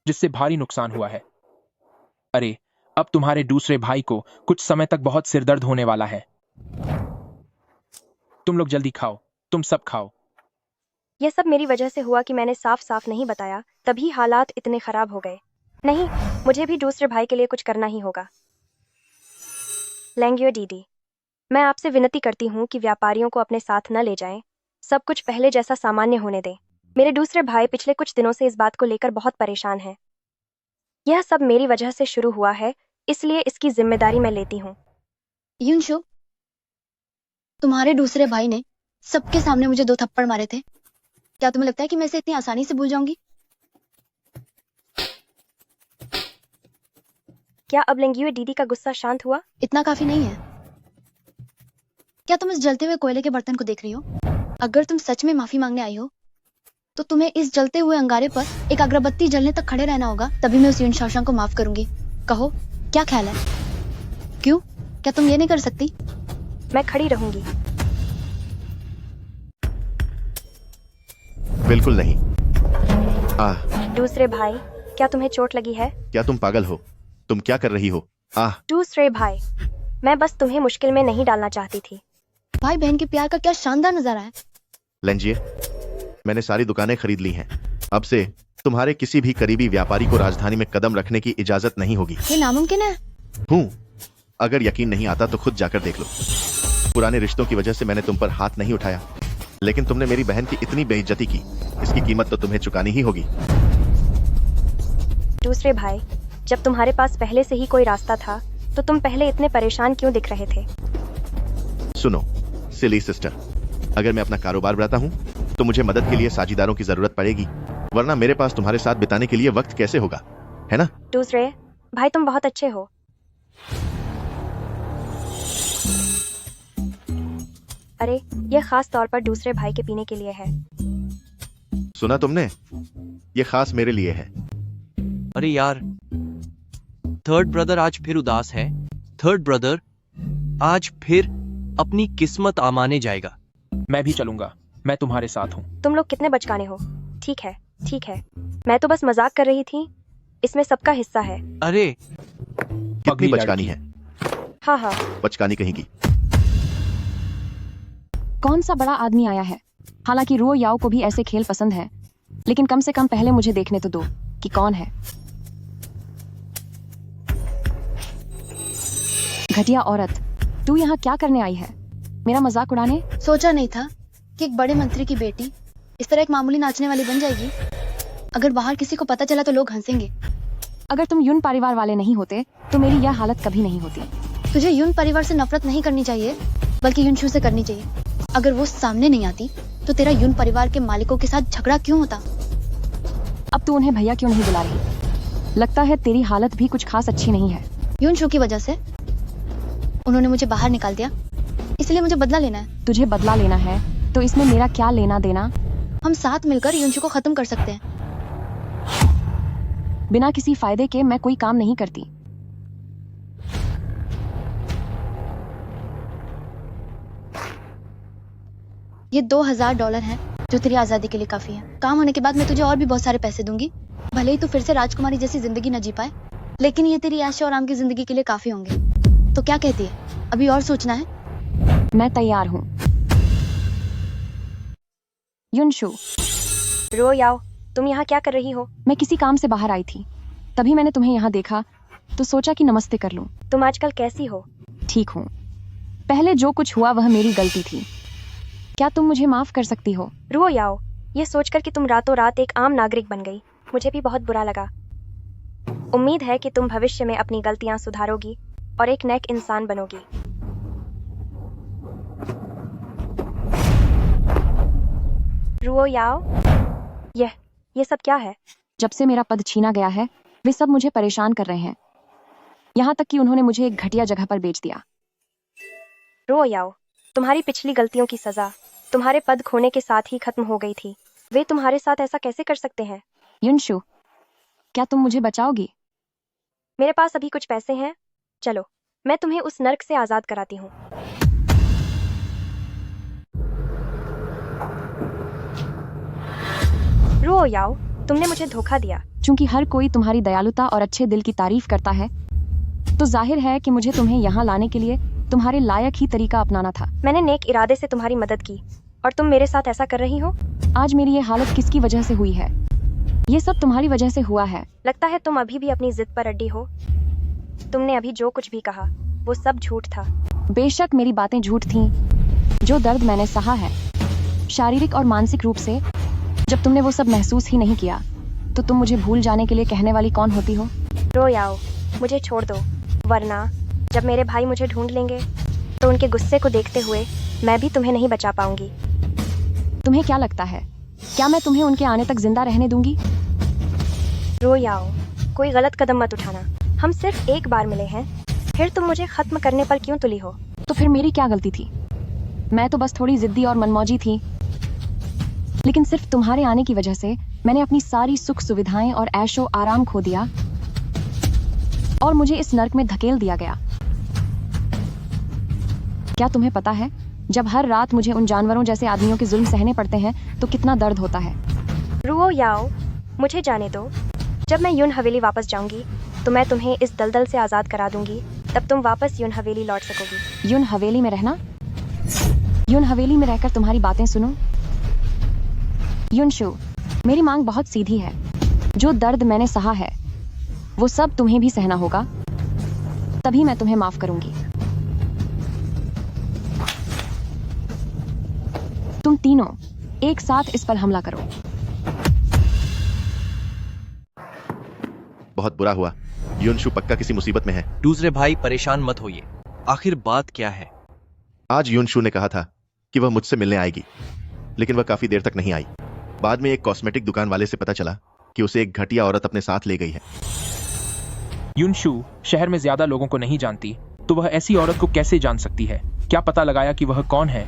E: जिससे भारी नुकसान हुआ है। अरे अब तुम्हारे दूसरे भाई को कुछ समय तक बहुत सिरदर्द होने वाला है। तुम लोग जल्दी खाओ, तुम सब खाओ।
A: यह सब मेरी वजह से हुआ कि मैंने साफ साफ नहीं बताया, तभी हालात इतने खराब हो गए। नहीं, मुझे भी दूसरे भाई के लिए कुछ करना ही होगा। लेंग्यो डीडी, मैं आपसे विनती करती हूँ कि व्यापारियों को अपने साथ न ले जाएं। सब कुछ पहले जैसा सामान्य होने दें। मेरे दूसरे भाई पिछले कुछ दिनों से इस बात को लेकर बहुत परेशान हैं। यह सब मेरी वजह से शुरू हुआ है, इसलिए इसकी जिम्मेदारी मैं लेती हूँ।
H: यूनशु, तुम्हारे दूसरे भाई ने सबके सामने मुझे 2 थप्पड़ मारे थे। क्या तुम्हें लगता है कि मैं इसे इतनी आसानी से भूल जाऊंगी?
A: क्या अब लेंग्युए डीडी का गुस्सा शांत हुआ?
H: इतना काफी नहीं है। क्या तुम इस जलते हुए कोयले के बर्तन को देख रही हो? अगर तुम सच में माफी मांगने आई हो तो तुम्हें इस जलते हुए अंगारे पर एक अगरबत्ती जलने तक खड़े रहना होगा, तभी मैं उस यून शाओशांग को माफ करूंगी। कहो, क्या ख्याल है? क्यों, क्या तुम ये नहीं कर सकती?
A: मैं खड़ी रहूंगी।
D: बिल्कुल नहीं।
A: दूसरे भाई, क्या तुम्हें चोट लगी है?
D: क्या तुम पागल हो? तुम क्या कर रही हो?
A: दूसरे भाई, मैं बस तुम्हें मुश्किल में नहीं डालना चाहती थी।
H: भाई बहन के प्यार का क्या शानदार नजारा है।
D: लेंजिए, मैंने सारी दुकानें खरीद ली हैं। अब से तुम्हारे किसी भी करीबी व्यापारी को राजधानी में कदम रखने की इजाजत नहीं होगी।
H: ये नामुमकिन है।
D: हूँ, अगर यकीन नहीं आता तो खुद जाकर देख लो। पुराने रिश्तों की वजह से मैंने तुम पर हाथ नहीं उठाया, लेकिन तुमने मेरी बहन की इतनी बेइज्जती की, इसकी कीमत तो तुम्हें चुकानी ही होगी।
A: दूसरे भाई, जब तुम्हारे पास पहले से ही कोई रास्ता था तो तुम पहले इतने परेशान क्यों दिख रहे थे?
D: सुनो सिली सिस्टर, अगर मैं अपना कारोबार बढ़ाता हूँ तो मुझे मदद के लिए साझीदारों की जरूरत पड़ेगी, वरना मेरे पास तुम्हारे साथ बिताने के लिए वक्त कैसे होगा, है ना?
A: दूसरे भाई, तुम बहुत अच्छे हो। अरे यह खास तौर पर दूसरे भाई के पीने के लिए है।
D: सुना तुमने? ये खास मेरे लिए है।
F: अरे यार, थर्ड ब्रदर आज फिर उदास है। थर्ड ब्रदर आज फिर अपनी किस्मत आमाने जाएगा।
E: मैं भी चलूंगा, मैं तुम्हारे साथ हूँ।
A: तुम लोग कितने बचकाने हो। ठीक है, ठीक है, मैं तो बस मजाक कर रही थी, इसमें सबका हिस्सा है।
F: अरे
D: कितनी बचकानी है?
A: हाँ हाँ,
D: बचकानी कहीं की।
P: कौन सा बड़ा आदमी आया है? हालांकि रो याओ को भी ऐसे खेल पसंद है,
O: लेकिन कम से कम पहले मुझे देखने तो दो कि कौन है। घटिया औरत, तू यहाँ क्या करने आई है? मेरा मजाक उड़ाने?
H: सोचा नहीं था कि एक बड़े मंत्री की बेटी इस तरह एक मामूली नाचने वाली बन जाएगी। अगर बाहर किसी को पता चला तो लोग हंसेंगे।
O: अगर तुम यून परिवार वाले नहीं होते तो मेरी यह हालत कभी नहीं होती।
H: तुझे यून परिवार से नफरत नहीं करनी चाहिए, बल्कि यूनशू से करनी चाहिए। अगर वो सामने नहीं आती तो तेरा यून परिवार के मालिकों के साथ झगड़ा क्यों होता?
O: अब तू उन्हें भैया क्यों नहीं बुला रही? लगता है तेरी हालत भी कुछ खास अच्छी नहीं है।
H: यूनशू की वजह से उन्होंने मुझे बाहर निकाल दिया, इसलिए मुझे बदला लेना है।
O: तुझे बदला लेना है तो इसमें मेरा क्या लेना देना?
H: हम साथ मिलकर यूनशू को खत्म कर सकते हैं।
O: बिना किसी फायदे के मैं कोई काम नहीं करती।
H: ये $2000 हैं जो तेरी आजादी के लिए काफी है। काम होने के बाद मैं तुझे और भी बहुत सारे पैसे दूंगी। भले ही तू फिर से राजकुमारी जैसी जिंदगी न जी पाए, लेकिन ये तेरी ऐश और आराम की जिंदगी के लिए काफी होंगे। तो क्या कहती है, अभी और सोचना है?
O: मैं तैयार हूँ। यूनशू।
A: रो याओ, तुम यहाँ क्या कर रही हो?
O: मैं किसी काम से बाहर आई थी, तभी मैंने तुम्हें यहाँ देखा तो सोचा कि नमस्ते कर लूं।
A: तुम आजकल कैसी हो?
O: ठीक हूँ। पहले जो कुछ हुआ वह मेरी गलती थी। क्या तुम मुझे माफ कर सकती हो?
A: रो याओ, ये सोचकर कि तुम रातों रात एक आम नागरिक बन गई, मुझे भी बहुत बुरा लगा। उम्मीद है कि तुम भविष्य में अपनी गलतियां सुधारोगी और एक नेक इंसान बनोगी। रुओ याओ, ये सब क्या है?
O: जब से मेरा पद छीना गया है वे सब मुझे परेशान कर रहे हैं, यहाँ तक कि उन्होंने मुझे एक घटिया जगह पर बेच दिया।
A: रुओ याओ, तुम्हारी पिछली गलतियों की सजा तुम्हारे पद खोने के साथ ही खत्म हो गई थी। वे तुम्हारे साथ ऐसा कैसे कर सकते हैं?
O: यूनशू, क्या तुम मुझे बचाओगी?
A: मेरे पास अभी कुछ पैसे हैं, चलो मैं तुम्हें उस नर्क से आजाद कराती हूँ। रुओ याओ, तुमने मुझे धोखा दिया।
O: चूंकि हर कोई तुम्हारी दयालुता और अच्छे दिल की तारीफ करता है, तो जाहिर है कि मुझे तुम्हें यहाँ लाने के लिए तुम्हारे लायक ही तरीका अपनाना था।
A: मैंने नेक इरादे से तुम्हारी मदद की और तुम मेरे साथ ऐसा कर रही हो।
O: आज मेरी ये हालत किसकी वजह से हुई है? ये सब तुम्हारी वजह से हुआ है।
A: लगता है तुम अभी भी अपनी जिद पर अड़ी हो। तुमने अभी जो कुछ भी कहा वो सब झूठ था।
O: बेशक मेरी बातें झूठ थीं। जो दर्द मैंने सहा है शारीरिक और मानसिक रूप से, जब तुमने वो सब महसूस ही नहीं किया तो तुम मुझे भूल जाने के लिए कहने वाली कौन होती हो?
A: रो याओ, मुझे छोड़ दो, वरना जब मेरे भाई मुझे ढूंढ लेंगे तो उनके गुस्से को देखते हुए मैं भी तुम्हें नहीं बचा पाऊंगी।
O: तुम्हें क्या लगता है, क्या मैं तुम्हें उनके आने तक जिंदा रहने दूंगी?
A: रो याओ, कोई गलत कदम मत उठाना। हम सिर्फ एक बार मिले हैं, फिर तुम मुझे खत्म करने पर क्यों तुली हो?
O: तो फिर मेरी क्या गलती थी? मैं तो बस थोड़ी जिद्दी और मनमौजी थी, लेकिन सिर्फ तुम्हारे आने की वजह से मैंने अपनी सारी सुख सुविधाएं और ऐशो आराम खो दिया और मुझे इस नर्क में धकेल दिया गया। क्या तुम्हें पता है, जब हर रात मुझे उन जानवरों जैसे आदमियों के जुल्म सहने पड़ते हैं तो कितना दर्द होता है?
A: रुओ याओ, मुझे जाने दो। जब मैं यून हवेली वापस जाऊंगी तो मैं तुम्हें इस दलदल से आजाद करा दूंगी। तब तुम वापस यून हवेली लौट सकोगी।
O: यून हवेली में रहना? यून हवेली में रहकर तुम्हारी बातें सुनो? यूनशू, मेरी मांग बहुत सीधी है। जो दर्द मैंने सहा है वो सब तुम्हें भी सहना होगा, तभी मैं तुम्हें माफ करूंगी। तुम तीनों एक साथ इस पर हमला करो।
D: बहुत बुरा हुआ। यूनशू पक्का किसी मुसीबत में है।
F: दूसरे भाई परेशान मत होइए, आखिर बात क्या है?
D: आज यूनशू ने कहा था कि वह मुझसे मिलने आएगी, लेकिन वह काफी देर तक नहीं आई। बाद में एक कॉस्मेटिक दुकान वाले से पता चला कि उसे एक घटिया औरत अपने साथ ले गई है।
E: यूनशू शहर में ज्यादा लोगों को नहीं जानती, तो वह ऐसी औरत को कैसे जान सकती है? क्या पता लगाया कि वह कौन है?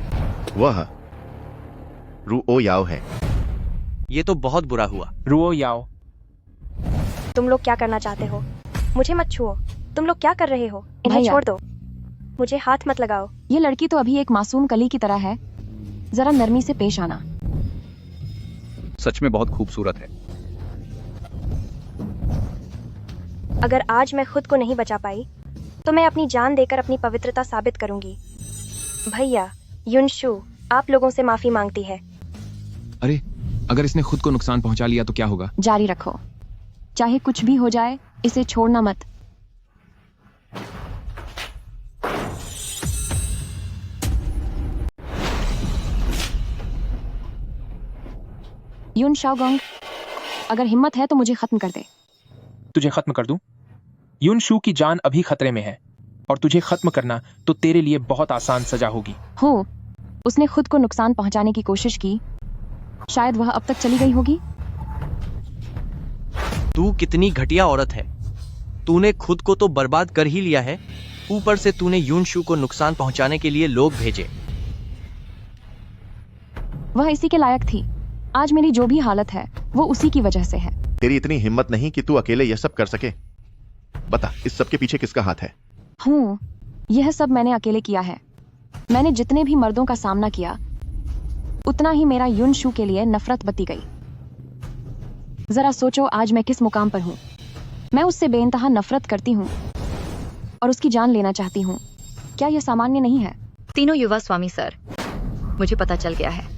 D: वह रुओ याओ है।
F: ये तो बहुत बुरा हुआ।
E: रुओ याओ,
A: तुम लोग क्या करना चाहते हो? मुझे मत छुओ। तुम लोग क्या कर रहे हो? इन्हें
O: भैया।
A: छोड़ दो, मुझे हाथ मत लगाओ।
O: ये लड़की तो अभी एक मासूम कली की तरह है, जरा नरमी से पेश आना।
C: सच में बहुत खूबसूरत है।
A: अगर आज मैं खुद को नहीं बचा पाई तो मैं अपनी जान देकर अपनी पवित्रता साबित करूंगी। भैया, यूनशू आप लोगों से माफी मांगती है।
I: अरे
E: अगर इसने खुद को नुकसान पहुंचा लिया तो क्या होगा?
O: जारी रखो, चाहे कुछ भी हो जाए, इसे छोड़ना मत। यून शाओगोंग, अगर हिम्मत है तो मुझे खत्म कर दे।
E: तुझे खत्म कर दूं? युन शू की जान अभी खतरे में है और तुझे खत्म करना तो तेरे लिए बहुत आसान सजा होगी।
O: हो, उसने खुद को नुकसान पहुंचाने की कोशिश की, शायद वह अब तक चली गई होगी।
F: तू कितनी घटिया औरत है। तूने खुद को तो बर्बाद कर ही लिया है, ऊपर से तूने युन शू को नुकसान पहुंचाने के लिए लोग भेजे।
O: वह इसी के लायक थी। आज मेरी जो भी हालत है वो उसी की वजह से है।
D: तेरी इतनी हिम्मत नहीं कि तू अकेले यह सब कर सके। बता, इस सब के पीछे किसका हाथ है?
O: हूँ, यह सब मैंने अकेले किया है। मैंने जितने भी मर्दों का सामना किया, उतना ही मेरा युन शू के लिए नफरत बती गई। जरा सोचो आज मैं किस मुकाम पर हूँ। मैं उससे बेइंतहा नफरत करती हूँ और उसकी जान लेना चाहती हूँ। क्या यह सामान्य नहीं है?
P: तीनों युवा स्वामी सर, मुझे पता चल गया है।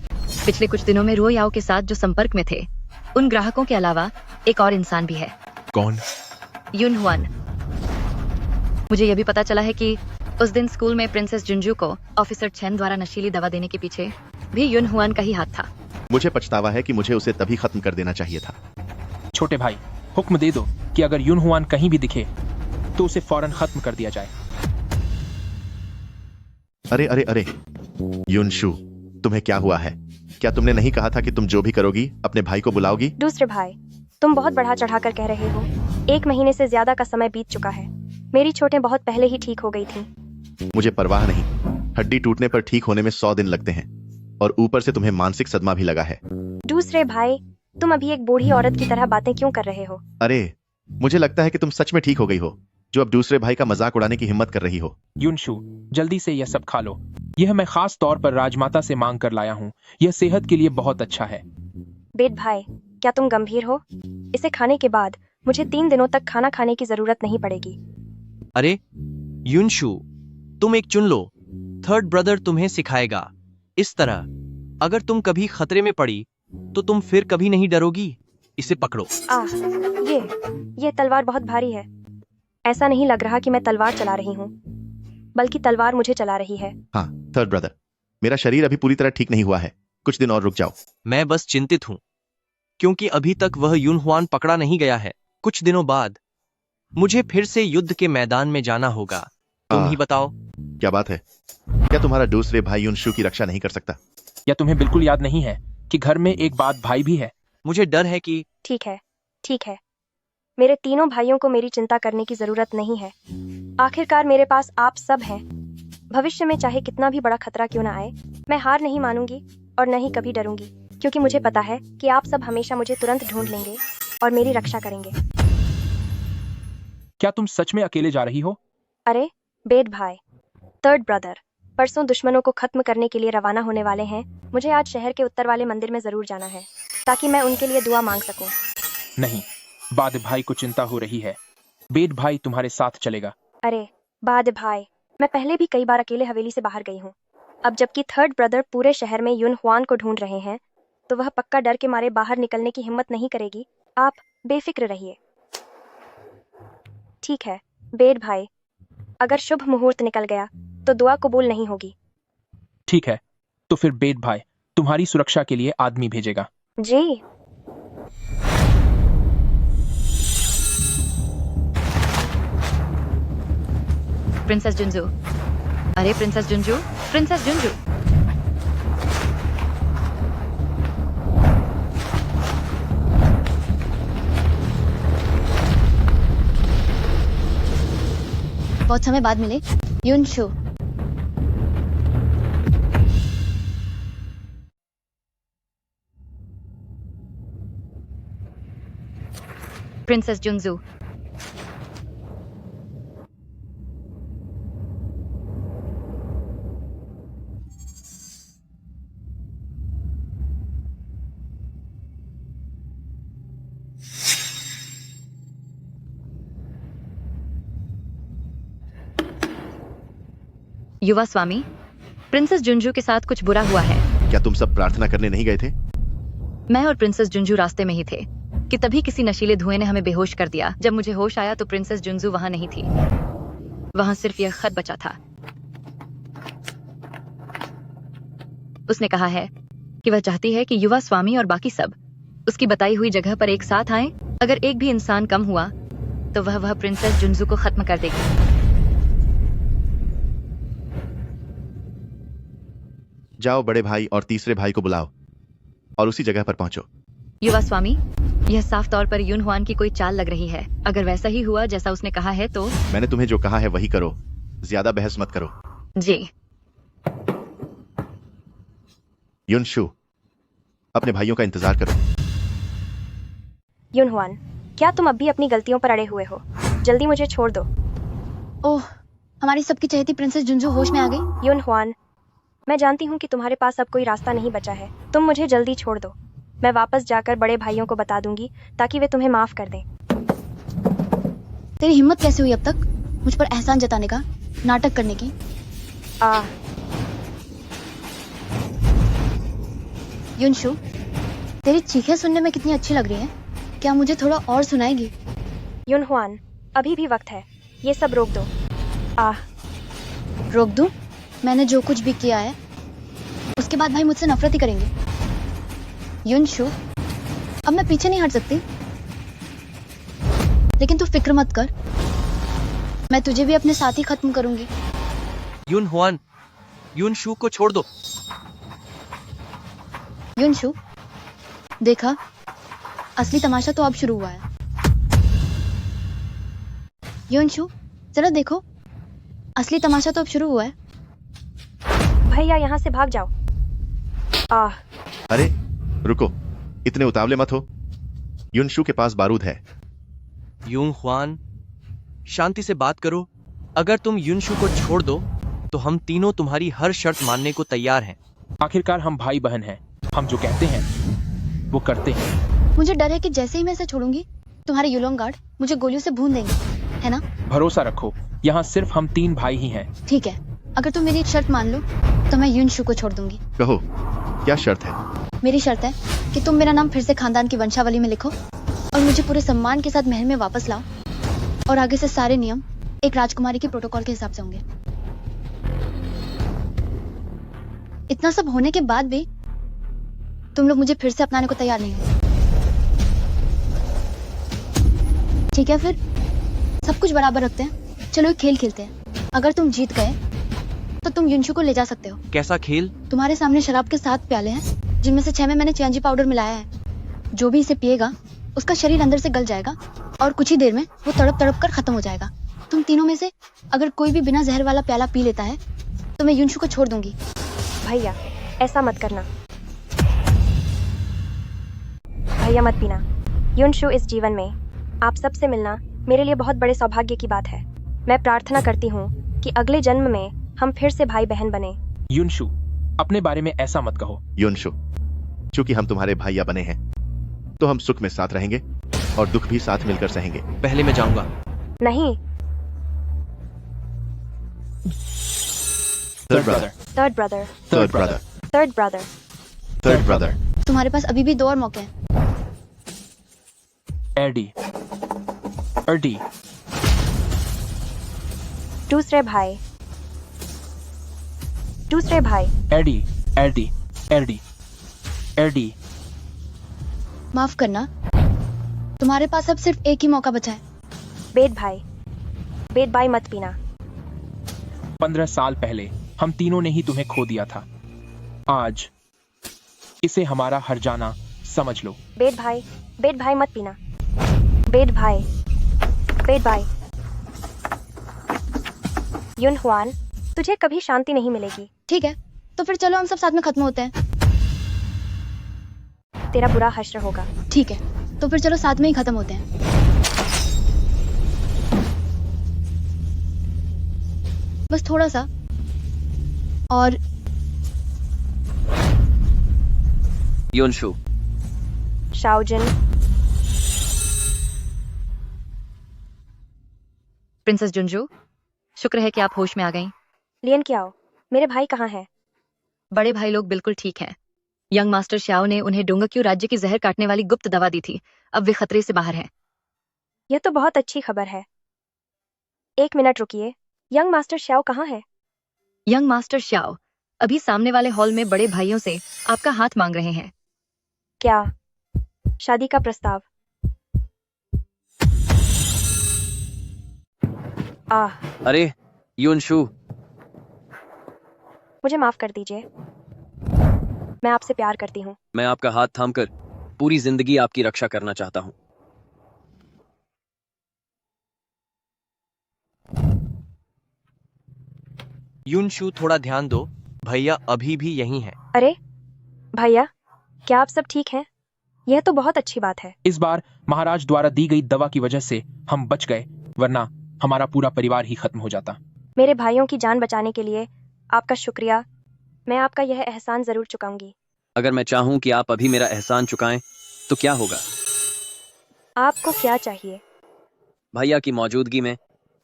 P: पिछले कुछ दिनों में रो याओ के साथ जो संपर्क में थे, उन ग्राहकों के अलावा एक और इंसान भी है।
I: कौन?
P: युन हुआन। मुझे यह भी पता चला है कि उस दिन स्कूल में प्रिंसेस जुनजू को ऑफिसर छेन द्वारा नशीली दवा देने के पीछे भी युन हुआन का ही हाथ था।
D: मुझे पछतावा है कि मुझे उसे तभी खत्म कर देना चाहिए था।
E: छोटे भाई, हुक्म दे दो कि अगर युन हुआन कहीं भी दिखे तो उसे फौरन खत्म कर दिया जाए।
D: अरे अरे अरे, युन शू, तुम्हें क्या हुआ है? क्या तुमने नहीं कहा था कि तुम जो भी करोगी अपने भाई को बुलाओगी?
A: दूसरे भाई, तुम बहुत बढ़ा चढ़ा कर कह रहे हो। 1 महीने से ज्यादा का समय बीत चुका है। मेरी चोटें बहुत पहले ही ठीक हो गई थी।
D: मुझे परवाह नहीं। हड्डी टूटने पर ठीक होने में 100 दिन लगते हैं और ऊपर से तुम्हें मानसिक सदमा भी लगा है।
A: दूसरे भाई, तुम अभी एक बूढ़ी औरत की तरह बातें क्यों कर रहे हो?
D: अरे, मुझे लगता है कि तुम सच में ठीक हो गई हो, जो अब दूसरे भाई का मजाक उड़ाने की हिम्मत कर रही हो।
E: युन शू, जल्दी से यह सब खा लो। यह मैं खास तौर पर राजमाता से मांग कर लाया हूँ। यह सेहत के लिए बहुत अच्छा है।
A: बेट भाई, क्या तुम गंभीर हो? इसे खाने के बाद मुझे 3 दिनों तक खाना खाने की जरूरत नहीं पड़ेगी।
F: अरे युन शू, तुम एक चुन लो। थर्ड ब्रदर तुम्हें सिखाएगा। इस तरह अगर तुम कभी खतरे में पड़ी तो तुम फिर कभी नहीं डरोगी। इसे पकड़ो।
A: ये तलवार बहुत भारी है। ऐसा नहीं लग रहा कि मैं तलवार चला रही हूँ, बल्कि तलवार मुझे चला रही है।
D: हाँ, थर्ड ब्रदर, मेरा शरीर अभी पूरी तरह ठीक नहीं हुआ है। कुछ दिन और रुक जाओ।
F: मैं बस चिंतित हूँ क्योंकि अभी तक वह युन हुआन पकड़ा नहीं गया है। कुछ दिनों बाद मुझे फिर से युद्ध के मैदान में जाना होगा। तुम ही बताओ।
D: क्या बात है? क्या तुम्हारा दूसरे भाई युन शू की रक्षा नहीं कर सकता?
E: या तुम्हें बिल्कुल याद नहीं है कि घर में एक बात भाई भी है?
F: मुझे डर है कि
A: ठीक है। मेरे तीनों भाइयों को मेरी चिंता करने की जरूरत नहीं है। आखिरकार मेरे पास आप सब हैं। भविष्य में चाहे कितना भी बड़ा खतरा क्यों ना आए, मैं हार नहीं मानूंगी और न ही कभी डरूंगी, क्योंकि मुझे पता है कि आप सब हमेशा मुझे तुरंत ढूंढ लेंगे और मेरी रक्षा करेंगे।
E: क्या तुम सच में अकेले जा रही हो?
A: अरे बेट भाई, थर्ड ब्रदर परसों दुश्मनों को खत्म करने के लिए रवाना होने वाले हैं। मुझे आज शहर के उत्तर वाले मंदिर में जरूर जाना है ताकि मैं उनके लिए दुआ मांग सकूं।
E: नहीं, बाद भाई को चिंता हो रही है। बेट भाई तुम्हारे साथ चलेगा।
A: अरे बाद भाई, मैं पहले भी कई बार अकेले हवेली से बाहर गई हूँ। अब जबकि थर्ड ब्रदर पूरे शहर में युन हुआन को ढूंढ रहे हैं, तो वह पक्का डर के मारे बाहर निकलने की हिम्मत नहीं करेगी। आप बेफिक्र रहिए। ठीक है बेट भाई, अगर शुभ मुहूर्त निकल गया तो दुआ कबूल नहीं होगी।
E: ठीक है, तो फिर बेट भाई तुम्हारी सुरक्षा के लिए आदमी भेजेगा।
A: जी।
P: प्रिंसेस जुनजू, अरे प्रिंसेस जुनजू, प्रिंसेस जुनजू।
H: बहुत समय बाद मिले युन शू।
P: प्रिंसेस जुनजू, युवा स्वामी, प्रिंसेस जुनजू के साथ कुछ बुरा हुआ है।
D: क्या तुम सब प्रार्थना करने नहीं गए थे?
P: मैं और प्रिंसेस जुंजू रास्ते में ही थे कि तभी किसी नशीले धुएं ने हमें बेहोश कर दिया। जब मुझे होश आया तो प्रिंसेस जुंजू वहां नहीं थी। वहां सिर्फ यह खत बचा था। उसने कहा है कि वह चाहती है कि युवा स्वामी और बाकी सब उसकी बताई हुई जगह पर एक साथ आएं। अगर एक भी इंसान कम हुआ तो वह प्रिंसेस जुंजू को खत्म कर देगी।
D: जाओ बड़े भाई और तीसरे भाई को बुलाओ और उसी जगह पर पहुंचो।
P: युवा स्वामी, यह साफ तौर पर युन हुआन की कोई चाल लग रही है। अगर वैसा ही हुआ जैसा उसने कहा है तो
D: मैंने तुम्हें जो कहा है वही करो, ज्यादा बहस मत करो।
P: जी।
D: युनशु, अपने भाइयों का इंतजार करो।
A: युन हुआन, क्या तुम अब भी अपनी गलतियों पर अड़े हुए हो? जल्दी मुझे छोड़ दो।
H: ओह, हमारी सबकी चहेती प्रिंसेस जुंजू होश में आ गई।
A: युन हुआन, मैं जानती हूँ कि तुम्हारे पास अब कोई रास्ता नहीं बचा है। तुम मुझे जल्दी छोड़ दो। मैं वापस जाकर बड़े भाइयों को बता दूंगी ताकि वे तुम्हें माफ कर दें।
H: तेरी हिम्मत कैसे हुई अब तक मुझ पर एहसान जताने का, नाटक करने की? युनशु, तेरी चीखें सुनने में कितनी अच्छी लग रही हैं। क्या मुझे थोड़ा और सुनाएगी?
A: युन हुआन, अभी भी वक्त है। ये सब रोक दो।
H: रोक दूं? मैंने जो कुछ भी किया है उसके बाद भाई मुझसे नफरत ही करेंगे। युनशु, अब मैं पीछे नहीं हट सकती। लेकिन तू फिक्र मत कर, मैं तुझे भी अपने साथ ही खत्म करूंगी।
F: युन हुआन, युनशु को छोड़ दो।
H: युनशु, देखा, असली तमाशा तो अब शुरू हुआ है। युनशु, जरा देखो, असली तमाशा तो अब शुरू हुआ है।
A: भैया, यहाँ से भाग जाओ।
D: अरे रुको, इतने उतावले मत हो। युनशु के पास बारूद है।
F: युन हुआन, शांति से बात करो। अगर तुम युनशु को छोड़ दो तो हम तीनों तुम्हारी हर शर्त मानने को तैयार हैं।
E: आखिरकार हम भाई बहन हैं। हम जो कहते हैं वो करते हैं।
H: मुझे डर है कि जैसे ही मैं इसे छोड़ूंगी तुम्हारे युलोंग गार्ड मुझे गोलियों से भून देंगे, है ना?
E: भरोसा रखो, यहाँ सिर्फ हम 3 भाई ही हैं।
H: ठीक है, अगर तुम मेरी एक शर्त मान लो तो मैं युनशु को छोड़ दूंगी।
D: कहो, क्या शर्त है?
H: मेरी शर्त है कि तुम मेरा नाम फिर से खानदान की वंशावली में लिखो और मुझे पूरे सम्मान के साथ महल में वापस लाओ, और आगे से सारे नियम एक राजकुमारी के प्रोटोकॉल के हिसाब से होंगे। इतना सब होने के बाद भी तुम लोग मुझे फिर से अपनाने को तैयार नहीं हो। ठीक है, फिर सब कुछ बराबर रखते हैं। चलो एक खेल खेलते हैं। अगर तुम जीत गए तो तुम युनशु को ले जा सकते हो।
F: कैसा खेल?
H: तुम्हारे सामने शराब के 7 प्याले हैं, जिनमें से 6 में मैंने चियांजी पाउडर मिलाया है। जो भी इसे पिएगा उसका शरीर अंदर से गल जाएगा और कुछ ही देर में वो तड़प तड़प कर खत्म हो जाएगा। तुम तीनों में से अगर कोई भी बिना जहर वाला प्याला पी लेता है तो मैं युनशु को छोड़ दूंगी।
A: भैया, ऐसा मत करना। भैया, मत पीना। युनशु, इस जीवन में आप सबसे मिलना मेरे लिए बहुत बड़े सौभाग्य की बात है। मैं प्रार्थना करती हूँ कि अगले जन्म में हम फिर से भाई बहन बने।
E: युनशु, अपने बारे में ऐसा मत कहो।
D: युनशु, चूंकि हम तुम्हारे भाइया बने हैं तो हम सुख में साथ रहेंगे और दुख भी साथ मिलकर सहेंगे।
F: पहले मैं जाऊंगा।
A: नहीं।
D: Third brother,
A: third brother,
D: third brother,
A: third brother,
D: third brother.
H: तुम्हारे पास अभी भी 2 और मौके हैं।
E: एडी, अर्डी,
A: दूसरे भाई, दूसरे भाई।
E: एडी, एडी, एडी, एडी।
H: माफ करना, तुम्हारे पास अब सिर्फ एक ही मौका बचा है।
A: बेद भाई, बेद भाई, मत पीना।
E: 15 साल पहले हम तीनों ने ही तुम्हें खो दिया था। आज इसे हमारा हर्जाना समझ लो।
A: बेद भाई, बेद भाई, मत पीना। बेद भाई, बेद भाई। युन हुआन, तुझे कभी शांति नहीं मिलेगी।
H: ठीक है, तो फिर चलो हम सब साथ में खत्म होते हैं।
A: तेरा बुरा हश्र होगा।
H: ठीक है, तो फिर चलो साथ में ही खत्म होते हैं। बस थोड़ा सा और।
L: युनशु,
A: शाओजिन,
P: प्रिंसेस जुंजू, शुक्र है कि आप होश में आ गईं।
A: लियन, क्या हो? मेरे भाई कहाँ हैं?
P: बड़े भाई लोग बिल्कुल ठीक हैं। यंग मास्टर श्याओ ने उन्हें डोंगक्यू राज्य की जहर काटने वाली गुप्त दवा दी थी। अब वे खतरे से बाहर हैं।
A: यह तो बहुत अच्छी खबर है। एक मिनट रुकिए, यंग मास्टर श्याओ कहाँ है?
P: यंग मास्टर श्याओ अभी सामने वाले हॉल में बड़े भाइयों से आपका हाथ मांग रहे हैं।
A: क्या शादी का प्रस्ताव?
L: अरे युनशु,
A: मुझे माफ कर दीजिए, मैं आपसे प्यार करती हूँ।
L: मैं आपका हाथ थामकर पूरी जिंदगी आपकी रक्षा करना चाहता हूँ।
F: युनशु, थोड़ा ध्यान दो, भैया अभी भी यहीं हैं।
A: अरे भैया, क्या आप सब ठीक हैं? यह तो बहुत अच्छी बात है।
E: इस बार महाराज द्वारा दी गई दवा की वजह से हम बच गए, वरना हमारा पूरा परिवार ही खत्म हो जाता।
A: मेरे भाइयों की जान बचाने के लिए आपका शुक्रिया। मैं आपका यह एहसान जरूर चुकाऊंगी।
L: अगर मैं चाहूं कि आप अभी मेरा एहसान चुकाएं तो क्या होगा?
A: आपको क्या चाहिए?
L: भैया की मौजूदगी में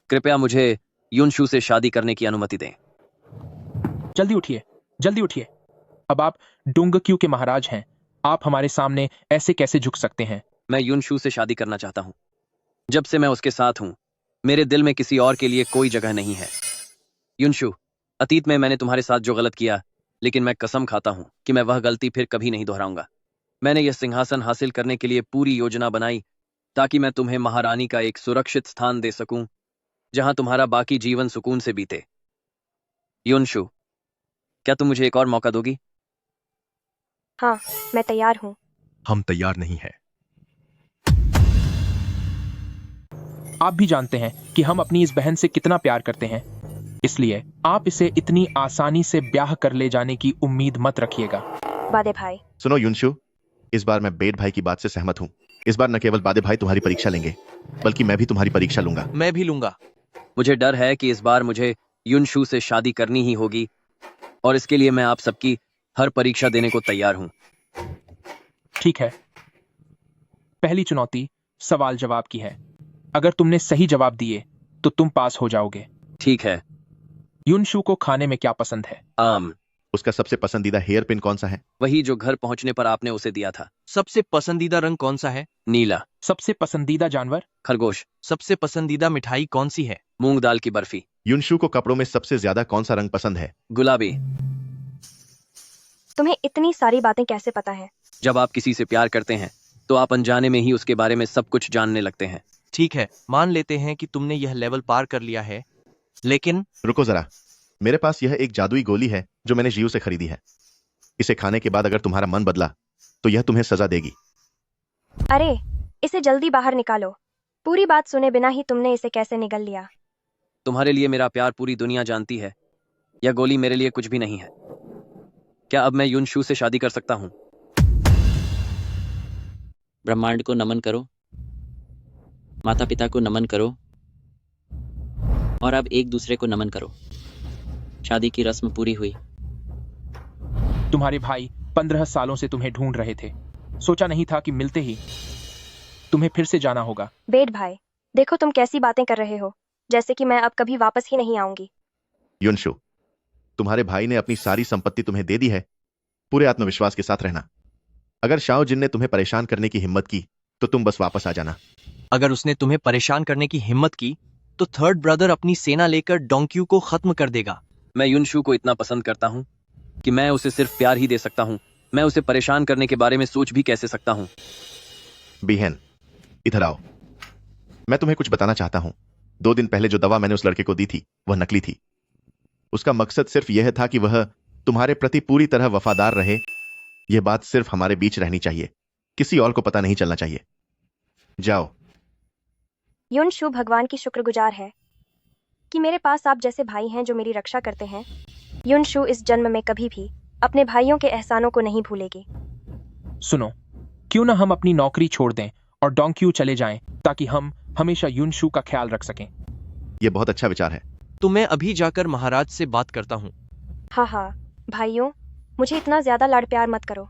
L: कृपया मुझे युनशु से शादी करने की अनुमति दें।
E: जल्दी उठिए, जल्दी उठिए। अब आप डोंगक्यू के महाराज हैं, आप हमारे सामने ऐसे कैसे झुक सकते हैं?
L: मैं युनशु से शादी करना चाहता हूं। जब से मैं उसके साथ हूं, मेरे दिल में किसी और के लिए कोई जगह नहीं है। युनशु, अतीत में मैंने तुम्हारे साथ जो गलत किया, लेकिन मैं कसम खाता हूं कि मैं वह गलती फिर कभी नहीं दोहराऊंगा। मैंने यह सिंहासन हासिल करने के लिए पूरी योजना बनाई ताकि मैं तुम्हें महारानी का एक सुरक्षित स्थान दे सकूं, जहां तुम्हारा बाकी जीवन सुकून से बीते। युनशु, क्या तुम मुझे एक और मौका दोगी?
A: हाँ, मैं तैयार हूँ।
I: हम तैयार नहीं हैं।
E: आप भी जानते हैं कि हम अपनी इस बहन से कितना प्यार करते हैं, इसलिए आप इसे इतनी आसानी से ब्याह कर ले जाने की उम्मीद मत रखिएगा।
A: बादे भाई,
D: सुनो युनशु, इस बार मैं बेड भाई की बात से सहमत हूँ। इस बार न केवल बादे भाई तुम्हारी परीक्षा लेंगे, बल्कि मैं भी तुम्हारी परीक्षा लूंगा।
F: मैं भी लूंगा।
L: मुझे डर है कि इस बार मुझे युनशु से शादी करनी ही होगी, और इसके लिए मैं आप सबकी हर परीक्षा देने को तैयार हूं।
E: ठीक है, पहली चुनौती सवाल जवाब की है। अगर तुमने सही जवाब दिए तो तुम पास हो जाओगे।
L: ठीक है।
E: युनशु को खाने में क्या पसंद है?
L: आम।
D: उसका सबसे पसंदीदा हेयर पिन कौन सा है?
L: वही जो घर पहुंचने पर आपने उसे दिया था।
F: सबसे पसंदीदा रंग कौन सा है?
L: नीला।
E: सबसे पसंदीदा जानवर?
L: खरगोश।
F: सबसे पसंदीदा मिठाई कौन सी है?
L: मूंग दाल की बर्फी।
D: युनशु को कपड़ों में सबसे ज्यादा कौन सा रंग पसंद है?
L: गुलाबी।
A: तुम्हें इतनी सारी बातें कैसे पता है?
L: जब आप किसी से प्यार करते हैं तो आप अनजाने में ही उसके बारे में सब कुछ जानने लगते हैं।
F: ठीक है, मान लेते हैं कि तुमने यह लेवल पार कर लिया है, लेकिन
D: रुको जरा, मेरे पास यह एक जादुई गोली है जो मैंने जियो से खरीदी है। इसे खाने के बाद अगर तुम्हारा मन बदला तो यह तुम्हें सजा देगी।
A: अरे, इसे जल्दी बाहर निकालो। पूरी बात सुने बिना ही तुमने इसे कैसे निगल लिया?
L: तुम्हारे लिए मेरा प्यार पूरी दुनिया जानती है। यह गोली मेरे लिए कुछ भी नहीं है। क्या अब मैं युनशु से शादी कर सकता हूँ?
Q: ब्रह्मांड को नमन करो, माता पिता को नमन करो, और अब एक दूसरे को नमन करो। शादी की रस्म पूरी हुई।
E: तुम्हारे भाई 15 सालों से तुम्हें ढूंढ रहे थे। सोचा नहीं था कि मिलते ही तुम्हें फिर से जाना होगा।
A: बेड भाई, देखो तुम कैसी बातें कर रहे हो, जैसे कि मैं अब कभी वापस ही नहीं आऊंगी।
D: युनशु, तुम्हारे भाई ने अपनी सारी संपत्ति तुम्हें दे दी है। पूरे आत्मविश्वास के साथ रहना। अगर शाओ जिन ने तुम्हें परेशान करने की हिम्मत की तो तुम बस वापस आ जाना।
F: अगर उसने तुम्हें परेशान करने की हिम्मत की तो थर्ड ब्रदर अपनी सेना लेकर डोंक्यू को खत्म कर देगा।
L: मैं युनशु को इतना पसंद करता हूँ कि मैं उसे सिर्फ प्यार ही दे सकता हूँ। मैं उसे परेशान करने के बारे में सोच भी कैसे सकता हूँ?
D: बीहन, इधर आओ। मैं तुम्हें कुछ बताना चाहता हूं। 2 दिन पहले जो दवा मैंने उस लड़के को दी थी वह नकली थी। उसका मकसद सिर्फ यह था कि वह तुम्हारे प्रति पूरी तरह वफादार रहे। यह बात सिर्फ हमारे बीच रहनी चाहिए, किसी और को पता नहीं चलना चाहिए। जाओ।
A: युनशु भगवान की शुक्रगुजार है कि मेरे पास आप जैसे भाई हैं जो मेरी रक्षा करते हैं। युनशु इस जन्म में कभी भी अपने भाइयों के एहसानों को नहीं भूलेगी।
E: सुनो, क्यों ना हम अपनी नौकरी छोड़ दें और डोंक्यू चले जाएं, ताकि हम हमेशा युनशु का ख्याल रख सकें।
D: यह बहुत अच्छा विचार है।
F: तो मैं अभी जाकर महाराज से बात करता हूँ।
A: हाँ हाँ भाइयों, मुझे इतना ज्यादा लाड़ प्यार मत करो।